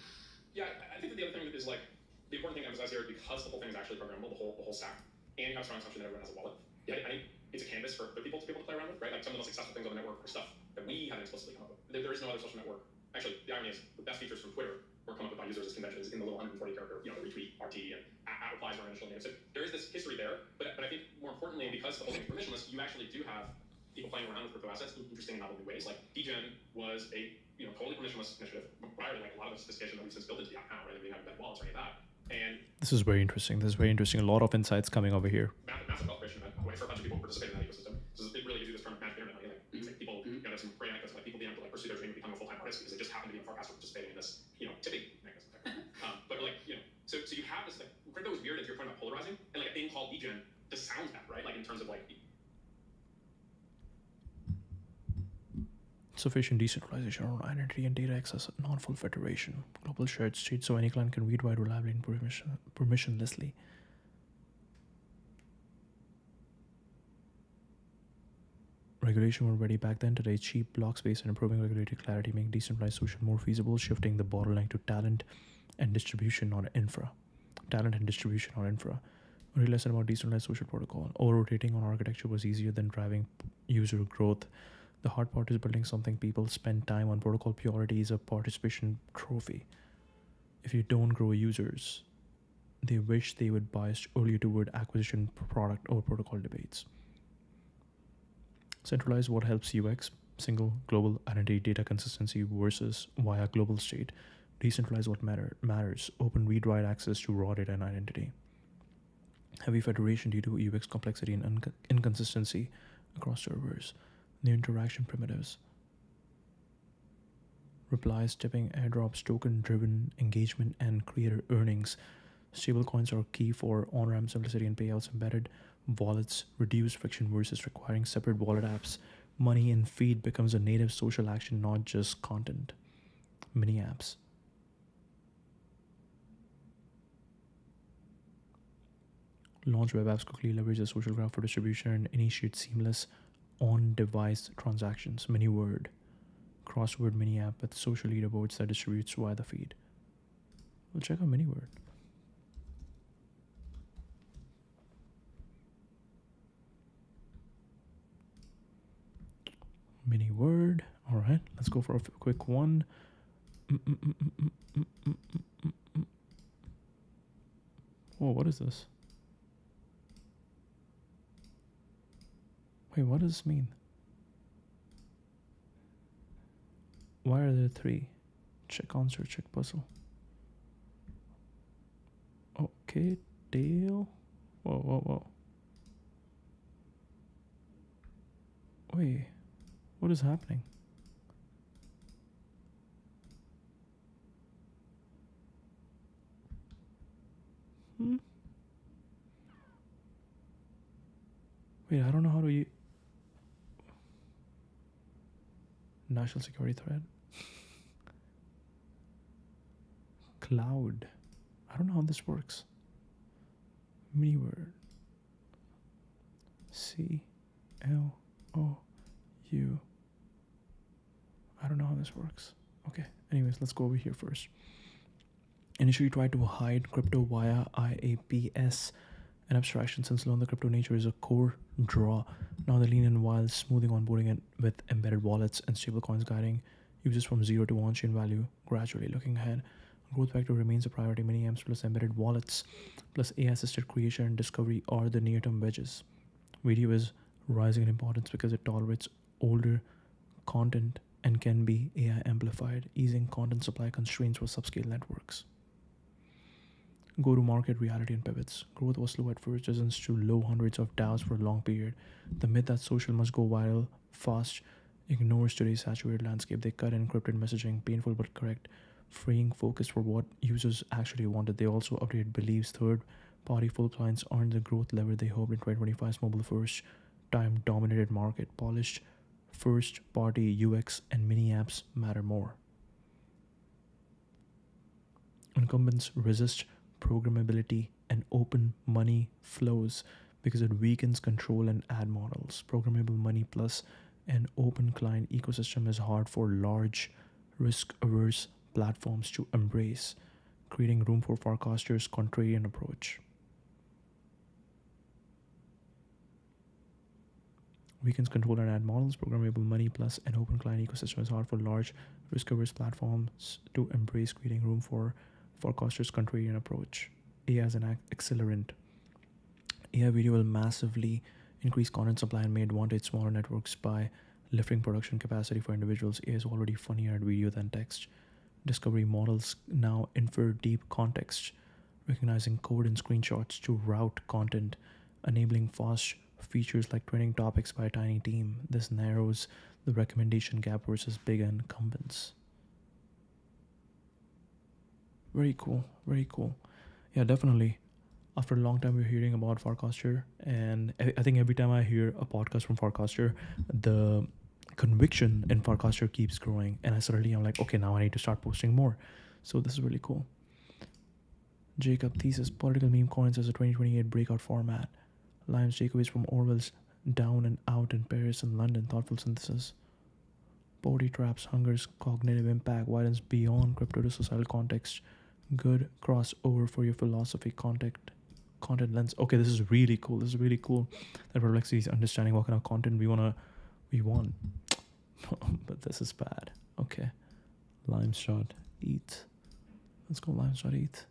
[SPEAKER 9] Yeah, I think that the other thing is like the important thing to emphasize here, because the whole thing is actually programmable, the whole stack, and you have a strong assumption that everyone has a wallet. I think it's a canvas for other people to be able to play around with, right? Like some of the most successful things on the network are stuff that we haven't explicitly come up with. There is no other social network. Actually, the irony is the best features from Twitter were come up with by users as conventions in the little 140 character, the retweet, RT, and at replies were initial names. So there is this history there, but I think more importantly, because the whole thing is permissionless, you actually do have people playing around with crypto assets in interesting and novel new ways. Like degen was a totally permissionless initiative prior to like a lot of the sophistication that we've since built into the app now, right? We didn't have embedded wallets or any of that. And
[SPEAKER 1] this is very interesting. A lot of insights coming over here.
[SPEAKER 9] Massive wealth creation event for a bunch of people who participate in that ecosystem. So it really gives you this term of magic internet. Like people, there's some great anecdotes like people being able to like pursue their dream of becoming a full-time artist because they just happen to be a Farcaster participating in this, tipping mechanism. But like, so you have this like crypto is weird if you're talking about polarizing, and like a thing called degen just sounds bad, right? Like in terms of like
[SPEAKER 1] sufficient decentralization around identity and data access, non-full federation, global shared state, so any client can read, write reliably and permissionlessly. Regulation were ready back then. Today, cheap block space and improving regulatory clarity make decentralized social more feasible, shifting the bottleneck to talent and distribution, not infra. A real lesson about decentralized social protocol. Over-rotating on architecture was easier than driving user growth. The hard part is building something people spend time on. Protocol purity is a participation trophy. If you don't grow users, they wish they would bias earlier toward acquisition product over protocol debates. Centralize what helps UX, single global identity data consistency versus via global state. Decentralize what matters, open read-write access to raw data and identity. Heavy federation due to UX complexity and inconsistency across servers. New interaction primitives. Replies, tipping, airdrops, token-driven engagement, and creator earnings. Stablecoins are key for on-ramp simplicity and payouts. Embedded wallets reduce friction versus requiring separate wallet apps. Money in feed becomes a native social action, not just content. Mini apps. Launch web apps quickly, leverage the social graph for distribution, and initiate seamless on-device transactions. Mini word. Crossword mini app with social leaderboards that distributes via the feed. We'll check out mini word. Mini word. All right, let's go for a quick one. Whoa, what is this? Wait, what does this mean? Why are there 3? Check answer, check puzzle. Okay, deal. Whoa. Wait, what is happening? Wait, I don't know how to national security threat. Cloud. I don't know how this works. Mini word. CLOU. I don't know how this works. Okay, anyways, let's go over here first. Initially tried to hide crypto via IAPS an abstraction since learn the crypto nature is a core draw. Now they lean in while smoothing onboarding it with embedded wallets and stablecoins guiding users from zero to on-chain value gradually. Looking ahead, growth vector remains a priority. Mini amps plus embedded wallets plus AI-assisted creation and discovery are the near-term wedges. Video is rising in importance because it tolerates older content and can be AI amplified, easing content supply constraints for subscale networks. Go-to-market reality and pivots. Growth was slow at first, dozens to low hundreds of DAOs for a long period. The myth that social must go viral fast ignores today's saturated landscape. They cut encrypted messaging, painful but correct, freeing focus for what users actually wanted. They also updated beliefs. Third-party full clients aren't the growth lever they hoped in 2025's mobile-first, time-dominated market. Polished first-party UX and mini apps matter more. Incumbents resist programmability and open money flows because it weakens control and ad models. Programmable money plus an open client ecosystem is hard for large, risk-averse platforms to embrace, creating room for Farcaster's contrarian approach. Weakens control and ad models. Programmable money plus an open client ecosystem is hard for large, risk-averse platforms to embrace, creating room for Farcaster's contrarian approach. AI as an accelerant. AI video will massively increase content supply and may advantage smaller networks by lifting production capacity for individuals. AI is already funnier at video than text. Discovery models now infer deep context, recognizing code and screenshots to route content, enabling fast features like trending topics by a tiny team. This narrows the recommendation gap versus big incumbents. Very cool, very cool. Yeah, definitely. After a long time, we're hearing about Farcaster, and I think every time I hear a podcast from Farcaster, the conviction in Farcaster keeps growing, and I'm like, okay, now I need to start posting more. So this is really cool. Jacob, thesis, political meme coins as a 2028 breakout format. Lions takeaways from Orwell's Down and Out in Paris and London, thoughtful synthesis. Poverty traps, hunger's cognitive impact widens beyond crypto to societal context. Good crossover for your philosophy content lens. Okay, this is really cool. This is really cool that Perplexity is understanding what kind of content we want. But this is bad. Okay. Limeshot ETH. Let's go Limeshot ETH.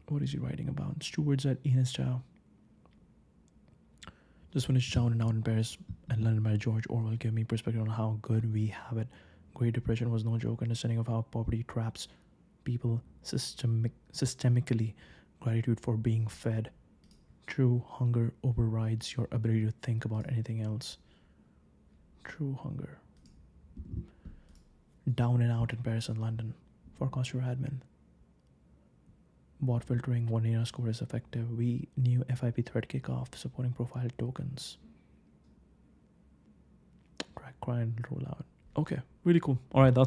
[SPEAKER 1] What is he writing about? Stewards at Enos Chow. Just finished Down and Out in Paris and London by George Orwell. Give me perspective on how good we have it. Great Depression was no joke. Understanding of how poverty traps people systemically. Gratitude for being fed. True hunger overrides your ability to think about anything else. True hunger. Down and Out in Paris and London. Farcaster admin. Bot filtering, 1 AR score is effective. We new FIP thread kickoff supporting profile tokens. Track client rollout. Okay, really cool. All right, that's